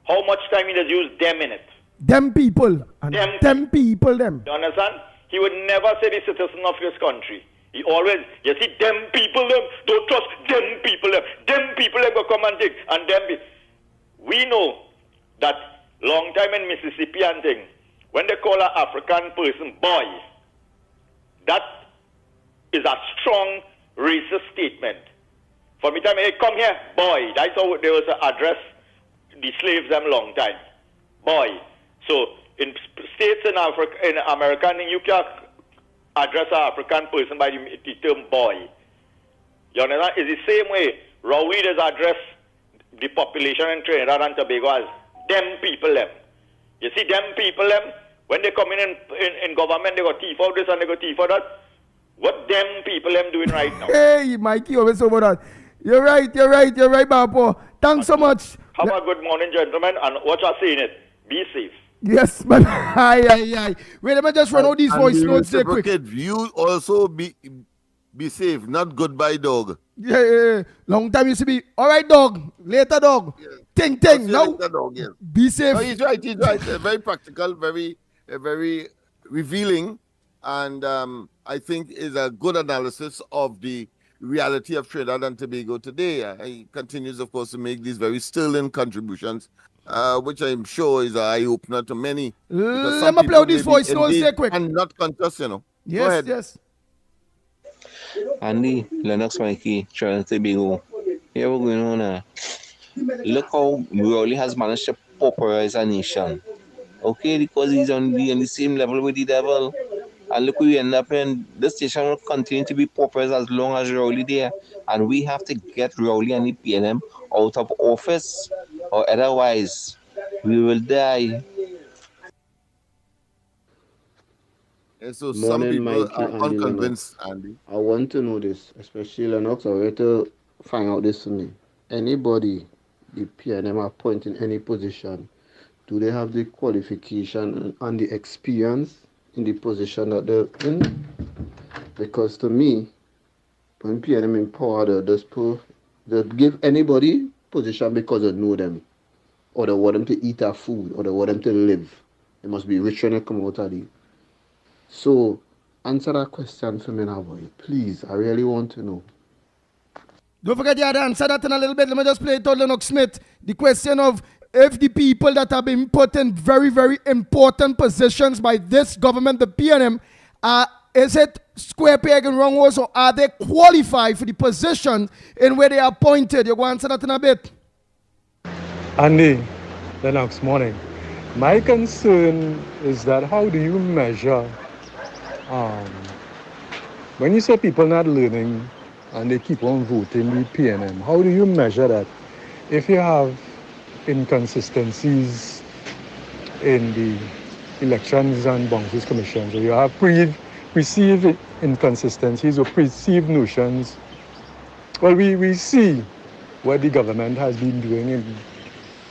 Speaker 14: how much time he does use them in it.
Speaker 2: Them people. And them people, them.
Speaker 14: You understand? He would never say the citizen of this country. He always, you see, them people, them, don't trust them people, them. Them people, them go come and take. And them, we know that long time in Mississippi and thing, when they call an African person boy, that is a strong racist statement. For me, time, hey, come here, boy. That's how they was address the slaves them long time. Boy. So in states in Africa, in America, you can address an African person by the term boy. You understand? It's the same way Rowley does address the population in Trinidad and Tobago as them people them. You see them people them, when they come in government, they go thief out this and they go thief out that. What them people them doing right now?
Speaker 2: Hey, Mikey, always over that. You're right, Bapo. Thanks so much.
Speaker 14: Have a good morning, gentlemen, and what you're saying it. Be safe.
Speaker 2: Yes, but aye. Wait, let me just run all these voice notes there quick.
Speaker 9: You also be safe, not goodbye, dog.
Speaker 2: Yeah. Long time you see me. All right, dog. Later, dog. Yeah. Ting. Now,
Speaker 9: later, dog, yes.
Speaker 2: Be safe.
Speaker 9: No, he's right. Very practical, very revealing, and I think is a good analysis of the reality of Trinidad and Tobago today. He continues, of course, to make these very sterling contributions, which I'm sure is an eye-opener to many.
Speaker 2: Let me play this voice notes there quick.
Speaker 9: And not conscious,
Speaker 2: Yes,
Speaker 9: Go ahead.
Speaker 2: yes.
Speaker 22: Andy, Lennox, Mikey, Trinidad Tobago. Here we're going on. Look how Rowley has managed to pauperize a nation. Okay, because he's on the same level with the devil. And look, we end up in this station will continue to be paupers as long as Rowley there. And we have to get Rowley and the PNM out of office, or otherwise we will die.
Speaker 9: And so some people are unconvinced, Andy.
Speaker 1: I want to know this, especially Lennox. I want to find out this for me. Anybody the PNM appoint in any position, do they have the qualification and the experience in the position that they're in? Because to me, when PNM in power, they give anybody position because they know them, or they want them to eat their food, or they want them to live. They must be rich when they come out of it. So, answer that question for me now, boy. Please, I really want to know.
Speaker 2: Don't forget you had to answer that in a little bit. Let me just play it to Lennox Smith. The question of if the people that have been put in very, very important positions by this government, the PNM, is it square peg and wrong horse, or are they qualified for the position in where they are appointed? You're going to answer that in a bit.
Speaker 16: Andy, Lennox, morning. My concern is that how do you measure when you say people not learning and they keep on voting with PNM, how do you measure that? If you have inconsistencies in the elections and bounces commissions, or you have perceived inconsistencies or perceived notions, well, we see what the government has been doing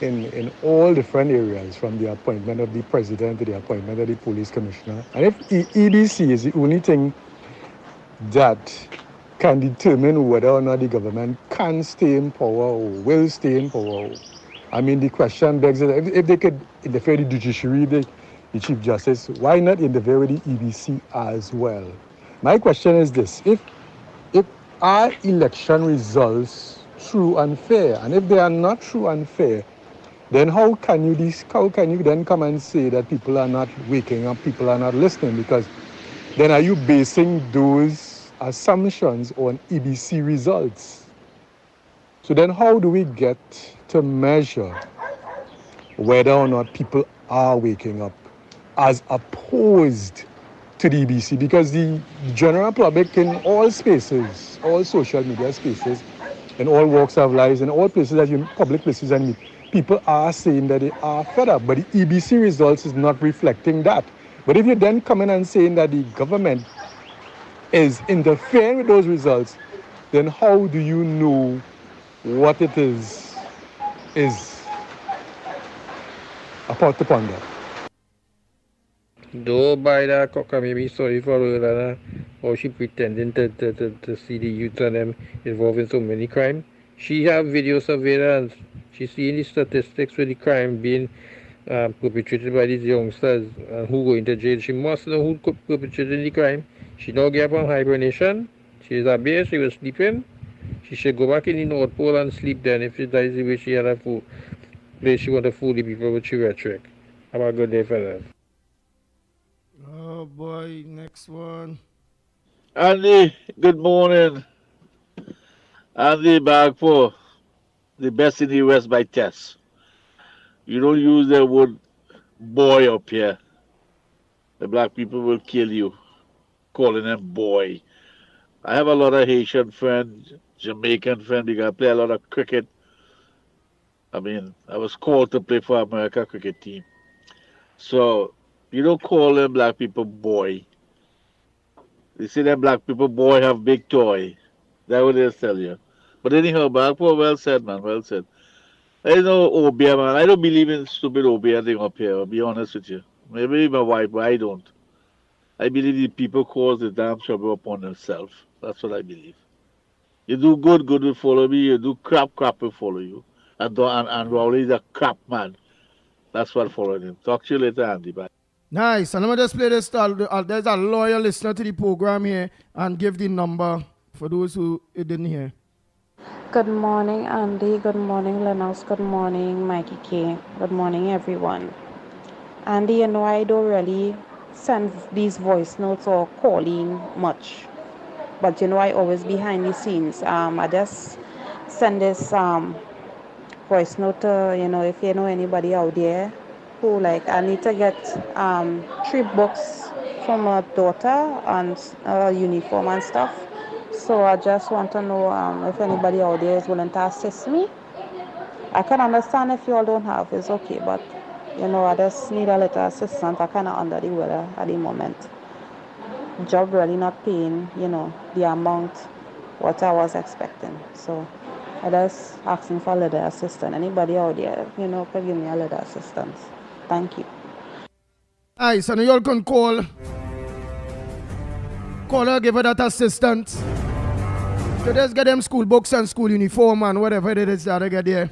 Speaker 16: in all different areas, from the appointment of the president to the appointment of the police commissioner. And if EBC is the only thing that can determine whether or not the government can stay in power or will stay in power, I mean, the question begs, if they could interfere the judiciary, the Chief Justice, why not interfere with the EBC as well? My question is this: if our election results true and fair, and if they are not true and fair, then how can you then come and say that people are not waking up, people are not listening? Because then are you basing those assumptions on EBC results? So then how do we get to measure whether or not people are waking up as opposed to the EBC? Because the general public in all spaces, all social media spaces, in all walks of life, in all places that you public places and meet, people are saying that they are fed up, but the EBC results is not reflecting that. But if you then come in and saying that the government is interfering with those results, then how do you know what it is about to ponder?
Speaker 6: Though by that cocker may be sorry for her, or she pretending to see the youth and them involved in so many crimes. She have video surveillance. She seeing the statistics with the crime being perpetrated by these youngsters who go into jail. She must know who perpetrated the crime. She don't get up on hibernation. She is a bear. She was sleeping. She should go back in the North Pole and sleep then. If that is the way she had a place she want to fool the people with her rhetoric. Have a good day, fellas.
Speaker 2: Oh boy, next one.
Speaker 17: Andy, good morning. Andy Bagpo, the best in the West by test. You don't use the word boy up here. The black people will kill you, calling them boy. I have a lot of Haitian friends, Jamaican friends, they play a lot of cricket. I mean, I was called to play for America cricket team. So, you don't call them black people boy. They say that black people boy have big toy. That's what they tell you. But anyhow, Bagpo, well said, man. Well said. I know Obia, man. I don't believe in stupid Obia thing up here. I'll be honest with you. Maybe my wife, but I don't. I believe the people cause the damn trouble upon themselves. That's what I believe. You do good, good will follow me. You do crap, crap will follow you. And Rowley's a crap man. That's what followed him. Talk to you later, Andy. Bye.
Speaker 2: Nice. And let me just play this. There's a loyal listener to the program here and give the number for those who didn't hear.
Speaker 12: Good morning, Andy. Good morning, Lennox. Good morning, Mikey K. Good morning, everyone. Andy, you know I don't really send these voice notes or calling much. But you know I always behind the scenes. I just send this voice note to, if you know anybody out there who I need to get 3 books for my daughter and uniform and stuff. So I just want to know if anybody out there is willing to assist me. I can understand if you all don't have, it's okay, but I just need a little assistance. I kind of under the weather at the moment. Job really not paying, the amount what I was expecting. So I just asking for a little assistance. Anybody out there, could give me a little assistance. Thank you.
Speaker 2: Nice, and you all can call her, give her that assistance. So just get them school books and school uniform and whatever it is that I get there.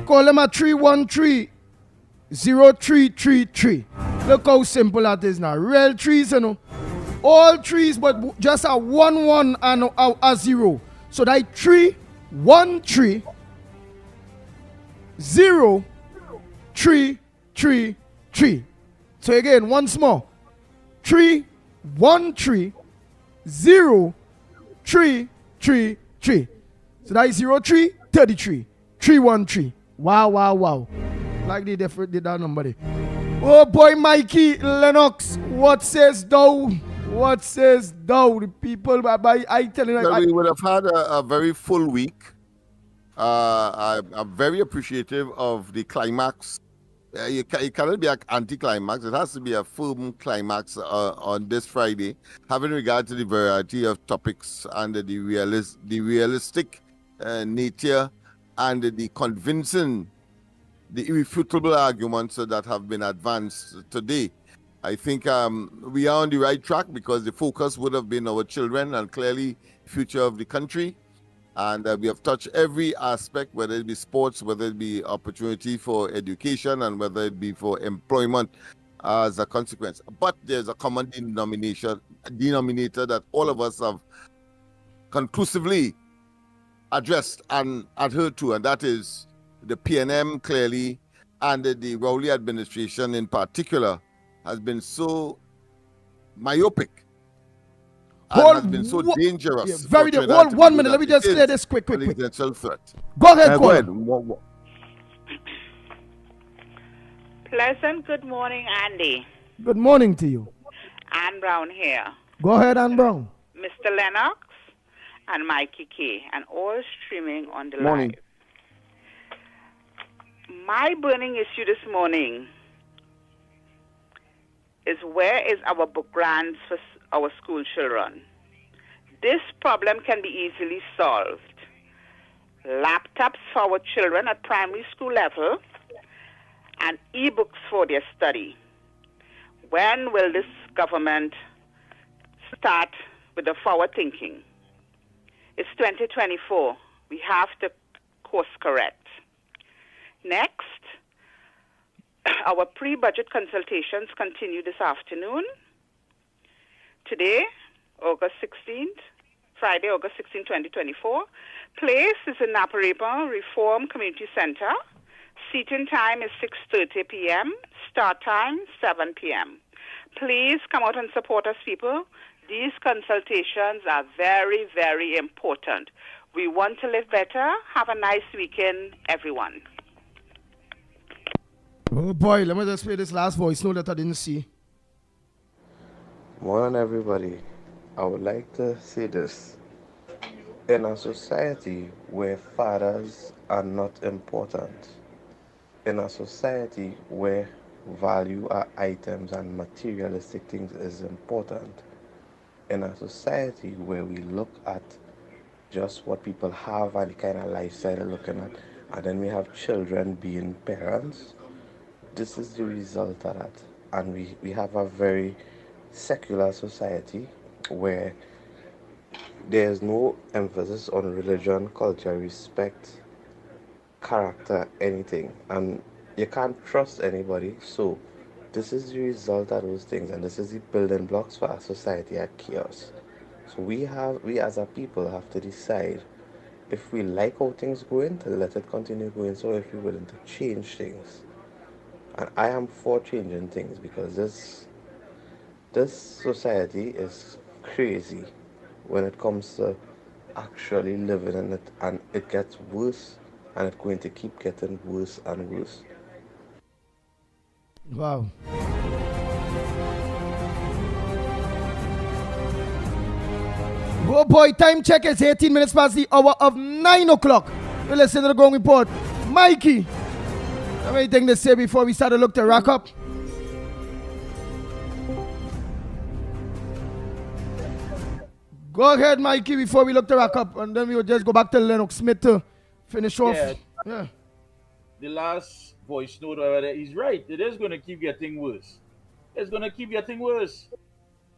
Speaker 2: Call them at 313-0333. Look how simple that is now. Real trees, all trees, but just a 1 and a 0. So that 313 0333. So again, once more. 313 0333. So that is 0333 313. Wow. Like they did that number there. Oh boy, Mikey Lennox, what says thou? What says thou? The people, I tell you,
Speaker 9: we would have had a very full week. I'm very appreciative of the climax. It cannot be an anti-climax. It has to be a firm climax on this Friday, having regard to the variety of topics and the realistic nature and the convincing, the irrefutable arguments that have been advanced today. I think we are on the right track because the focus would have been our children and clearly future of the country. And we have touched every aspect, whether it be sports, whether it be opportunity for education, and whether it be for employment as a consequence. But there's a common denominator that all of us have conclusively addressed and adhered to, and that is the PNM clearly, and the Rowley administration in particular has been so myopic. And has been so dangerous.
Speaker 2: Hold 1 minute. Let me just clear this quick.
Speaker 9: Threat.
Speaker 2: Go ahead,
Speaker 9: go ahead.
Speaker 18: Pleasant good morning, Andy.
Speaker 2: Good morning to you.
Speaker 18: Ann Brown here.
Speaker 2: Go ahead, Ann Brown.
Speaker 18: Mr. Lennox and Mikey K. And all streaming on the
Speaker 9: morning.
Speaker 18: Live. My burning issue this morning is where is our book grants for our school children? This problem can be easily solved. Laptops for our children at primary school level and e-books for their study. When will this government start with the forward thinking? It's 2024. We have to course correct. Next, our pre-budget consultations continue this afternoon. Today, August 16th, Friday, August 16, 2024. Place is in Napa Reform Community Center. Seating time is 6:30 p.m. Start time, 7 p.m. Please come out and support us, people. These consultations are very, very important. We want to live better. Have a nice weekend, everyone.
Speaker 2: Oh boy, let me just play this last voice note that I didn't see.
Speaker 19: Morning, everybody. I would like to say this. In a society where fathers are not important, in a society where value our items and materialistic things is important. In a society where we look at just what people have and the kind of lifestyle they're looking at, and then we have children being parents, this is the result of that. And we have a very secular society where there's no emphasis on religion, culture, respect, character, anything. And you can't trust anybody. So this is the result of those things, and this is the building blocks for our society at chaos. So we as a people have to decide if we like how things going, to let it continue going, so if we're willing to change things. And I am for changing things because this society is crazy when it comes to actually living in it, and it gets worse, and it's going to keep getting worse and worse.
Speaker 2: Wow. Oh boy, time check is 18 minutes past the hour of 9 o'clock. You listen to the Ground Report. Mikey, how many things to say before we start to look to rack up? Go ahead, Mikey, before we look to rack up, and then we'll just go back to Lennox Smith to finish off. Yeah.
Speaker 23: The last voice note over there, he's right. It is going to keep getting worse. It's going to keep getting worse.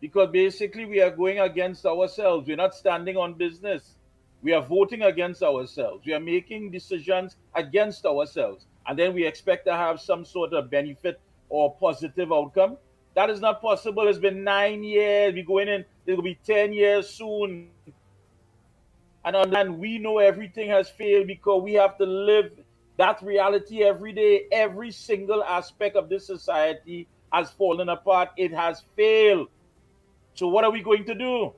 Speaker 23: Because basically we are going against ourselves. We're not standing on business. We are voting against ourselves. We are making decisions against ourselves. And then we expect to have some sort of benefit or positive outcome. That is not possible. It's been 9 years. We're going in, it'll be 10 years soon. And we know everything has failed because we have to live that reality every day. Every single aspect of this society has fallen apart. It has failed. So what are we going to do?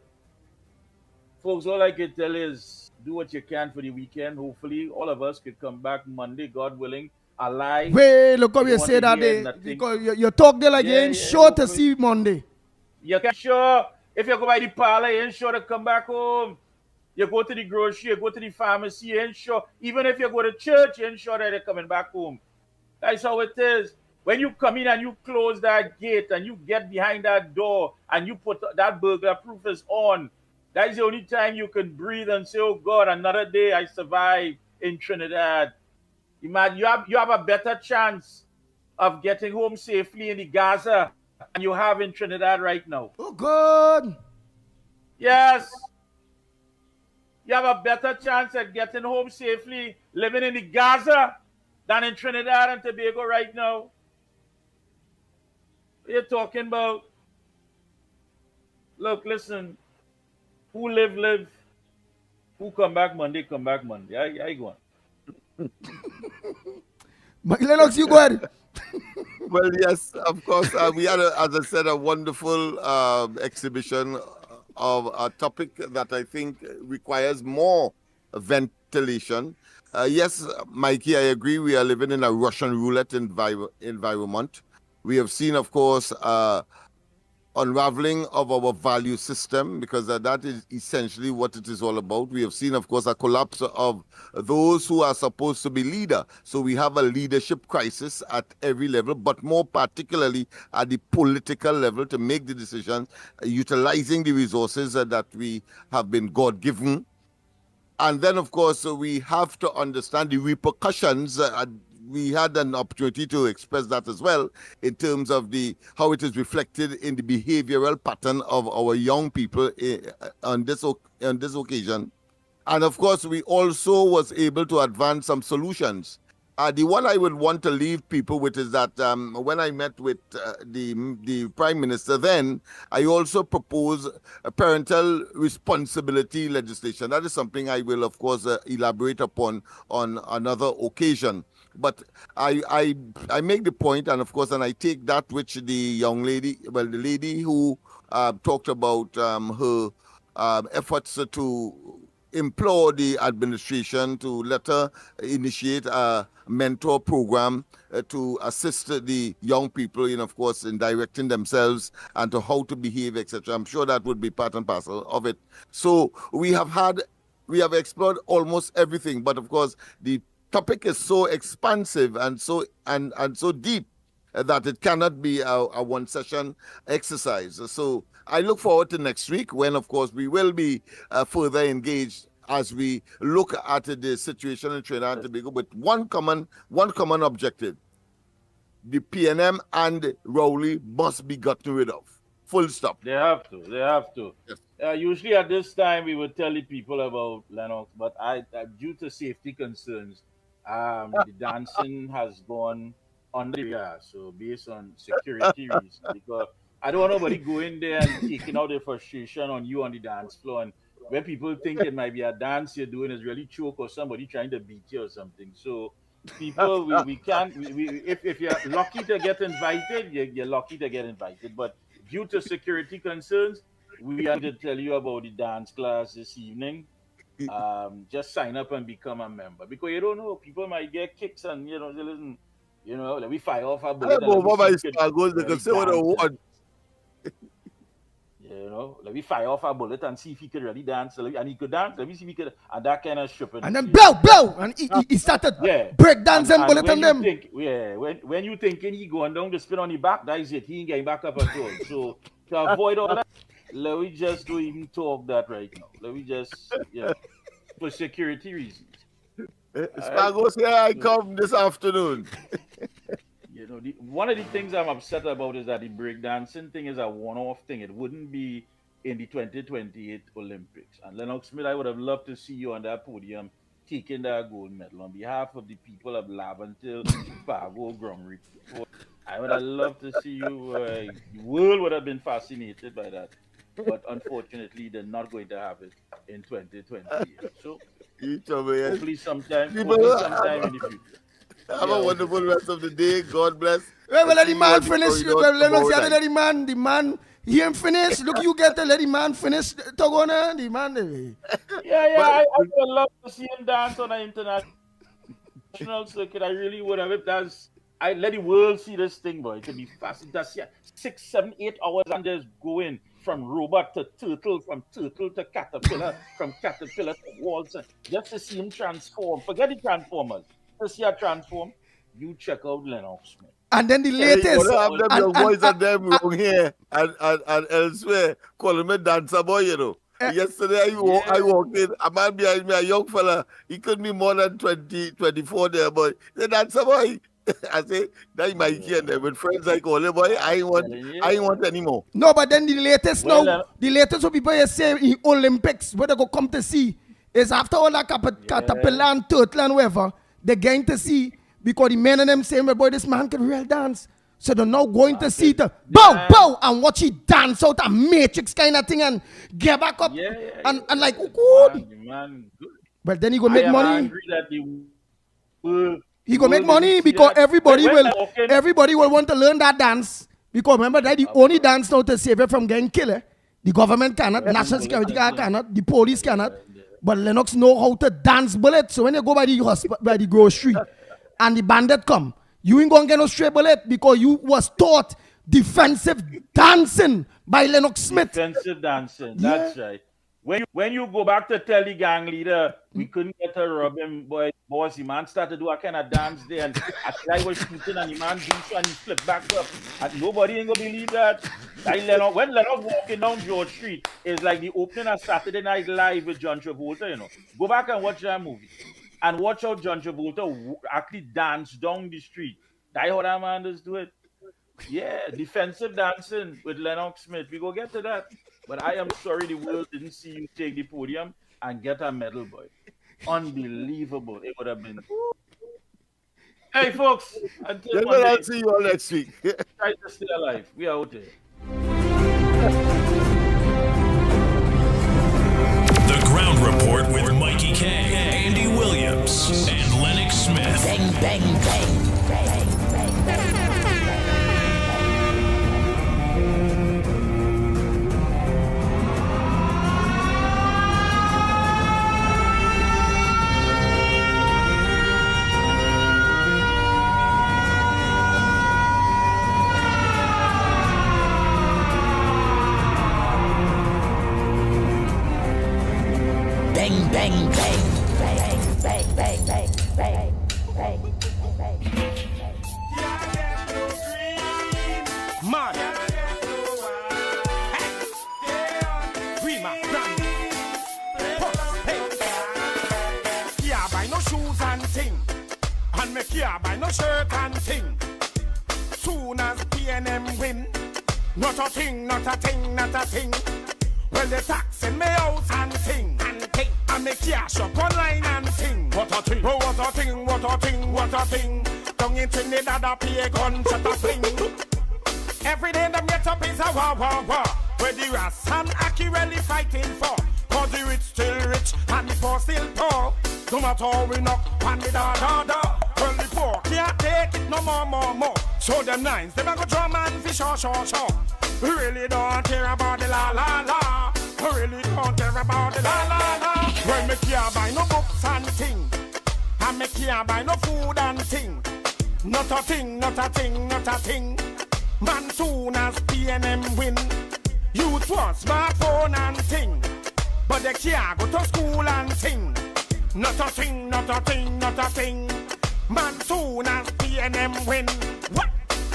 Speaker 23: Folks, all I can tell is do what you can for the weekend. Hopefully, all of us could come back Monday, God willing, alive.
Speaker 2: Wait, look how you say that day. Because you talk there like you ain't sure to see Monday.
Speaker 23: You can't sure. If you go by the parlor, you ain't sure to come back home. You go to the grocery, you go to the pharmacy, you ain't sure. Even if you go to church, you ain't sure that they're coming back home. That's how it is. When you come in and you close that gate and you get behind that door and you put that burglar proof is on, that is the only time you can breathe and say, oh God, another day I survived in Trinidad. Imagine you have a better chance of getting home safely in the Gaza than you have in Trinidad right now.
Speaker 2: Oh God.
Speaker 23: Yes. You have a better chance at getting home safely living in the Gaza than in Trinidad and Tobago right now. What are you talking about? Look, listen. Who live, live. Who come back Monday, come back Monday. I go on.
Speaker 2: Lennox, you go ahead.
Speaker 9: Well, yes, of course. We had, as I said, a wonderful exhibition of a topic that I think requires more ventilation. Yes, Mikey, I agree. We are living in a Russian roulette environment. We have seen, of course, unraveling of our value system, because that is essentially what it is all about. We have seen, of course, a collapse of those who are supposed to be leader. So we have a leadership crisis at every level, but more particularly at the political level to make the decisions, utilizing the resources that we have been God-given. And then, of course, we have to understand the repercussions. We had an opportunity to express that as well in terms of how it is reflected in the behavioral pattern of our young people on this occasion. And of course, we also was able to advance some solutions. The one I would want to leave people with is that when I met with the Prime Minister then, I also proposed a parental responsibility legislation. That is something I will, of course, elaborate upon on another occasion. But I make the point, and of course, and I take that which the young lady, the lady who talked about her efforts to implore the administration to let her initiate a mentor program to assist the young people of course, in directing themselves and to how to behave, etc. I'm sure that would be part and parcel of it. So we have explored almost everything, but of course, the topic is so expansive and so deep that it cannot be a one-session exercise. So I look forward to next week when, of course, we will be further engaged as we look at the situation in Trinidad and Tobago with one common objective. The PNM and Rowley must be gotten rid of. Full stop.
Speaker 23: They have to.
Speaker 9: Yes.
Speaker 23: Usually at this time, we would tell the people about Lennox, but due to safety concerns, the dancing has gone under the radar. So based on security reasons, because I don't want nobody going there and taking out their frustration on you on the dance floor. And when people think it might be a dance you're doing is really choke or somebody trying to beat you or something. So people, we can't. If you're lucky to get invited, you're lucky to get invited. But due to security concerns, we are to tell you about the dance class this evening. Just sign up and become a member because you don't know, people might get kicks and listen. Let me fire off a bullet.
Speaker 9: They can say what they want.
Speaker 23: Let me fire off a bullet and see if he could really dance. And he could dance. Let me see if he could. And that kind of shipping.
Speaker 2: And then blow. And he started break dancing bullet on them.
Speaker 23: When you thinking he going down to spin on the back, that is it. He ain't getting back up at all. So to avoid all that, let me just don't even talk that right now. Let me just, for security reasons.
Speaker 9: Spargos, here I come this afternoon.
Speaker 23: One of the things I'm upset about is that the breakdancing thing is a one-off thing. It wouldn't be in the 2028 Olympics. And Lennox Smith, I would have loved to see you on that podium taking that gold medal on behalf of the people of Laventille, Fargo, Grumry. I would have loved to see you. The world would have been fascinated by that. But unfortunately, they're not going to have it in 2028. So hopefully sometime in the future.
Speaker 9: Have a wonderful rest of the day. God bless.
Speaker 2: Well, let the man finish. The man, he ain't finished. Look, you get to let the man finish. Togona, the man.
Speaker 23: I would love to see him dance on an international circuit. I really would have. I let the world see this thing, boy. It could be fast. That's 6, 7, 8 hours and just going from robot to turtle, from turtle to caterpillar, from caterpillar to waltz, just to see him transform. Forget the Transformers. To see her transform, you check out Lennox Smith.
Speaker 2: And then the latest.
Speaker 9: Your voice and them wrong here and elsewhere. Calling me dancer boy, Yesterday I walked in, a man behind me, a young fella, he couldn't be more than 20, 24 there, but the dancer boy. I say, that's my key and with friends I call him, boy, I ain't want anymore.
Speaker 2: No, but then the latest what people say in Olympics, what they go come to see, is after all that caterpillar and turtle and whatever, they're going to see, because the men and them saying, boy, this man can real dance. So they're now going to see the bow, and watch he dance out a matrix kind of thing and get back up. And like, good. But then he go make money. He go make money because everybody will want to learn that dance. Because remember that the only dance now to save it from getting killed. The government cannot, national security cannot, the police cannot. But Lennox know how to dance bullet. So when you go by the grocery and the bandit come, you ain't gonna get no straight bullet because you was taught defensive dancing by Lennox Smith.
Speaker 23: Defensive dancing, that's right. When you go back to tell the gang leader, we couldn't get a rub him, boss, the man started to do a kind of dance there, and I was shooting, and the man do so, and he flipped back up. And nobody ain't gonna believe that. When Lennox walking down George Street, it's like the opening of Saturday Night Live with John Travolta, Go back and watch that movie. And watch how John Travolta actually dance down the street. That's how that man does do it. Yeah, defensive dancing with Lennox Smith. We go get to that. But I am sorry the world didn't see you take the podium and get a medal, boy. Unbelievable. It would have been. Hey, folks. Until
Speaker 9: I'll see you all next week.
Speaker 23: Try to stay alive. We are out there.
Speaker 8: The Ground Report with Mikey K, Andy Williams, and Lennox Smith.
Speaker 13: Bang, bang, bang.
Speaker 4: care buy no shirt and thing. Soon as PNM win, not a thing, not a thing, not a thing. Well, the tax in my house and thing, and me cash up online and thing. What a thing, oh, what a thing, what a thing, what a thing. Down in Trinidad, I pay a gunshot a fling. Every day them get up is a war, war, war. Where the Ras and Aki really fighting for. Cause the rich still rich and the poor still poor. No matter how we knock on the da da da. Well, the poor can't take it no more, more, more. So them nines, them a go drum and fish, shaw, shaw, shaw. We really don't care about the la la la. We really don't care about the la la la. Well, me can't buy no books and thing. And me can't buy no food and thing. Not a thing, not a thing, not a thing. Man, soon as PNM win, youth want smartphone and thing. But they can't go to school and thing. Not a thing, not a thing, not a thing. Man, soon as PNM win. What?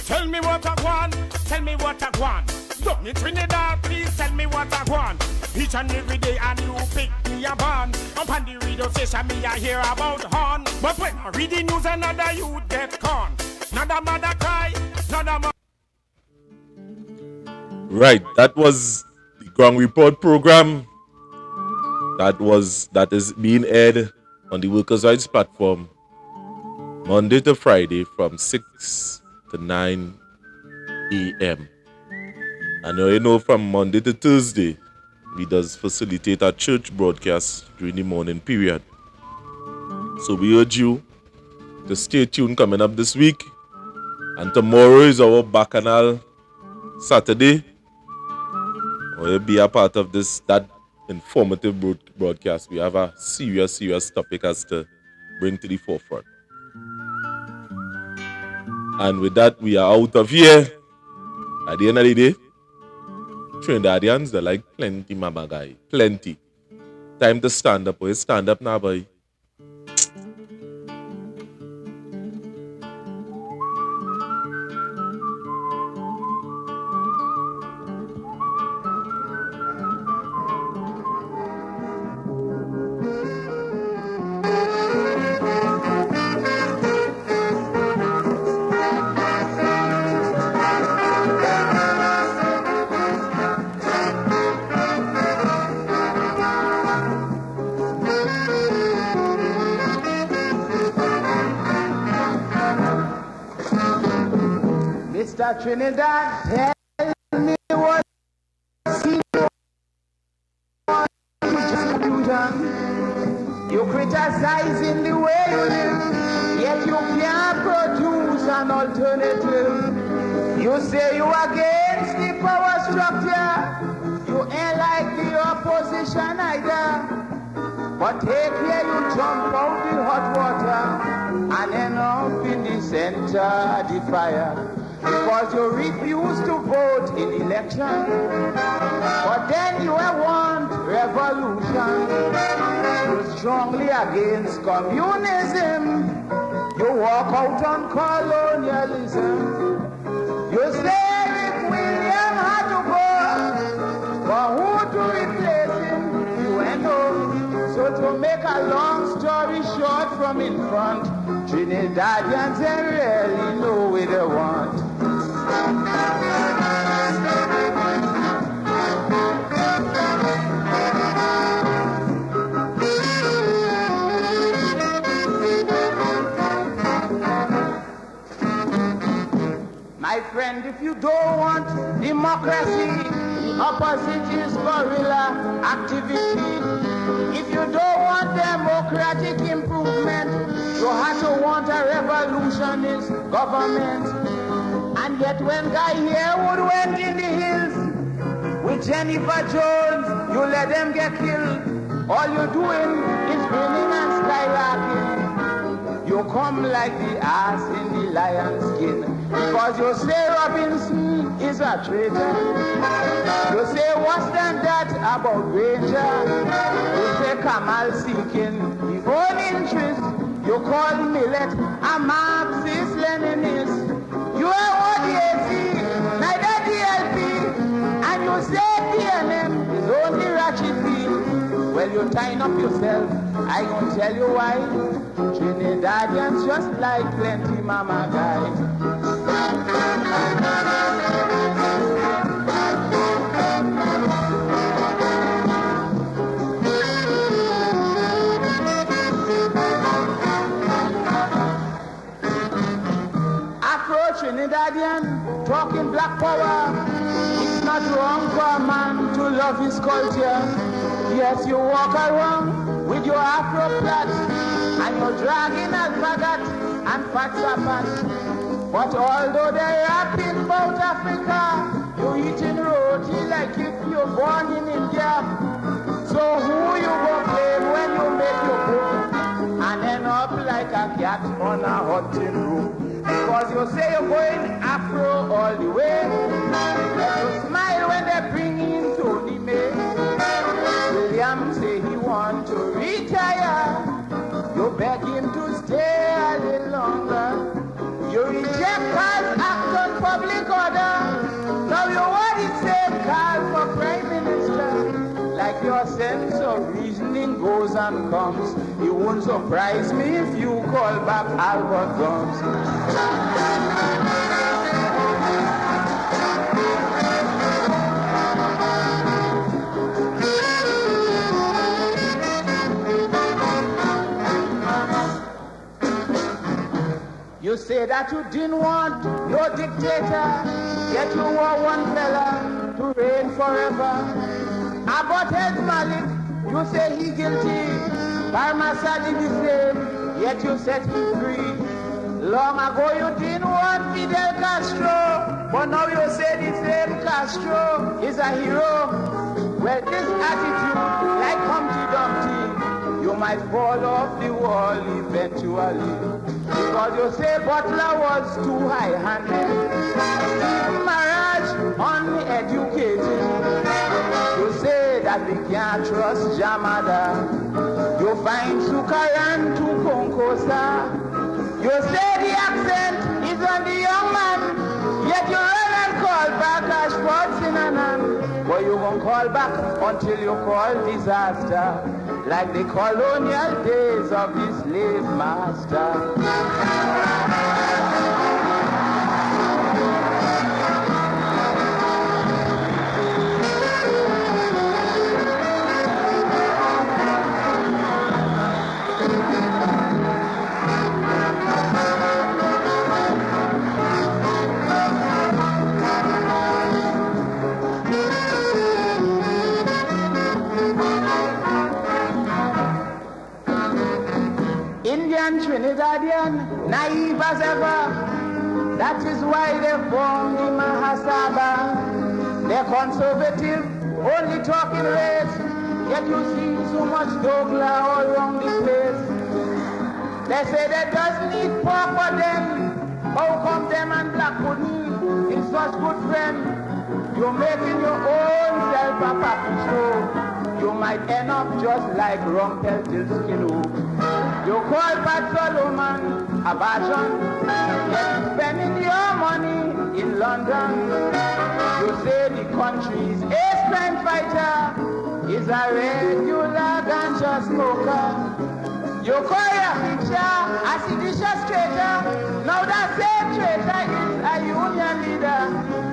Speaker 4: Tell me what I want, tell me what I want. Don't me Trinidad, please tell me what I want. Each and every day and you pick me a band. Up on the radio station me I hear about horn. But when I read the news another youth get con. Another mother cry, another mother.
Speaker 5: Right, that was the Ground Report program. That is being aired on the Workers' Rights Platform Monday to Friday from 6 to 9 a.m. And you know from Monday to Thursday, we does facilitate our church broadcast during the morning period. So we urge you to stay tuned coming up this week. And tomorrow is our Bacchanal Saturday. We'll be a part of that informative broadcast. We have a serious topic as to bring to the forefront. And with that, we are out of here. At the end of the day, Trinidadians, they like plenty, mama guy. Plenty. Time to stand up, boy. Stand up now, boy.
Speaker 20: Mr. Trinidad, tell me what you criticizing the way you live, yet you can't produce an alternative. You say you against the power structure, you ain't like the opposition either. But take care, you jump out the hot water and end up in the center of the fire. Because you refuse to vote in election, but then you want revolution. You're strongly against communism. You walk out on colonialism. You say if William had to go, but who to replace him? You ain't know. So to make a long story short from in front, Trinidadians ain't really know what they want. My friend, if you don't want democracy, the opposite is guerrilla activity. If you don't want democratic improvement, you have to want a revolutionist government. And yet when Guy Harewood went in the hills with Jennifer Jones, you let them get killed. All you're doing is grinning and skylarking. You come like the ass in the lion's skin, because you say Robinson is a traitor. You say what's than that about Granger. You say Kamal seeking his own interest. You call Millet a Marxist Leninist. You are ODAC, neither DLP, and you say PNM is only ratchet. Well, you don't tie up yourself. I gonna tell you why. Trinidadians just like plenty mama guys. Trinidadian, talking black power. It's not wrong for a man to love his culture. Yes, you walk around with your afro plait and you're dragging alpagat and fat sapat. But although they're rapping about Africa, you're eating roti like if you're born in India. So who you go blame when you make your book and end up like a cat on a hunting room? Because you say you're going Afro all the way. You smile when they bring in Tony May. William say he want to retire. You beg him to stay a little longer. You reject Carl's act on public order. Now you want the same Carl for Prime Minister. Like your sense of reasoning goes and comes. It won't surprise me if you call back Albert Gums. You say that you didn't want no dictator, yet you want one fella to reign forever. About Ed Malik, you say he guilty. Parmasadi the same, yet you set him free. Long ago you didn't want Fidel Castro, but now you say the same Castro is a hero. Well, this attitude, like Humpty Dumpty, you might fall off the wall eventually. Because you say Butler was too high-handed, marriage uneducated. You say that we can't trust Jamada. You find Sukaran to Konkosa. You say the accent is on the young man, yet you run and call back Ashford Sinanan. But you won't call back until you call disaster, like the colonial days of the slave master. Trinidadian, naive as ever. That is why they formed the Mahasabha. They're conservative, only talking race. Yet you see so much Douglas all around the place. They say that doesn't need pork for them. How come them and black pudding is such good friends? You're making your own self a puppet show. You might end up just like Rumpelstiltskin. You call Pat Solomon a Bajan, yet spending your money in London. You say the country's ace-crime fighter is a regular ganja smoker. You call your picture a seditious traitor. Now that same traitor is a union leader.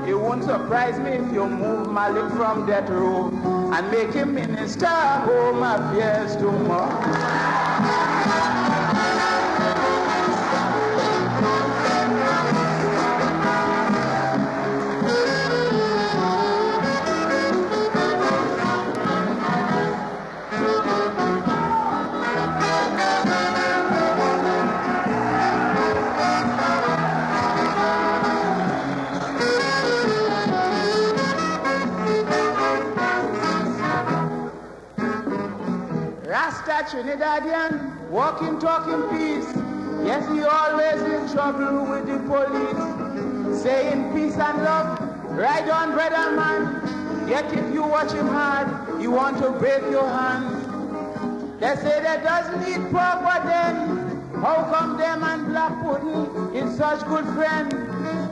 Speaker 20: It won't surprise me if you move Malik from death row and make him Minister of Home Affairs tomorrow. Trinidadian, walking, talking peace. Yes, he always in trouble with the police. Saying peace and love, right on brother man. Yet if you watch him hard, he want to break your hand. They say that doesn't need pork for them. How come them and black pudding is such good friends?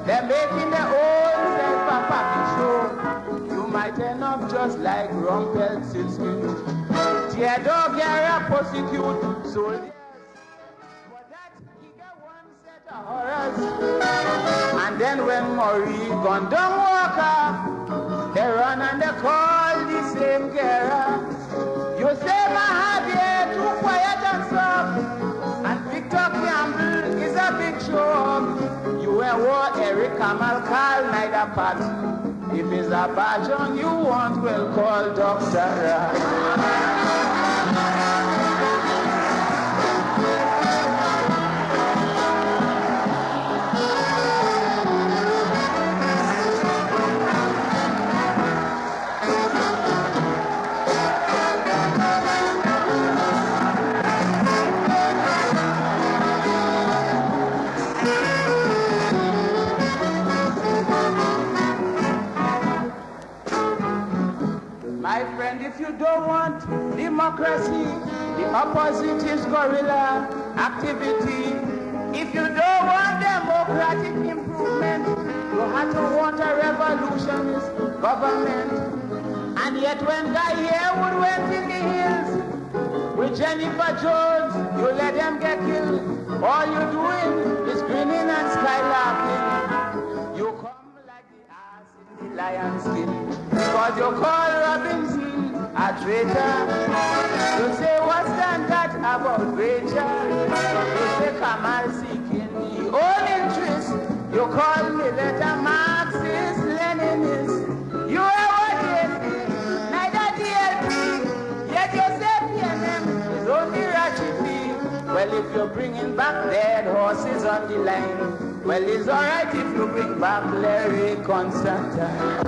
Speaker 20: They're making their own self-a-package show. You might end up just like Rumpelstiltskin. Theodore Guerra prosecute soldiers. For that, he got one set of horrors. And then when Maurice gone down Walker, they run and they call the same Guerra. You say Mahabir too quiet and soft, and Victor Campbell is a big show. You ain't what Eric Kamal call neither part. If it's a badge on you want, we'll call Dr. My friend, if you don't want democracy, the opposite is guerrilla activity. If you don't want democratic improvement, you have to want a revolutionist government. And yet when Guy Harewood went in the hills with Jennifer Jones, you let them get killed. All you're doing is grinning and skylarking. You come like the ass in the lion's skin. Because you call Robinson a traitor. You say, what's that about Rachel? You say, Kamal seeking the own interest. You call me letter Marxist, Leninist. You ever did, neither DLP. Yet you say PNM is only Rachipi. Well, if you're bringing back dead horses on the line, well, it's alright if you bring back Larry Constantine.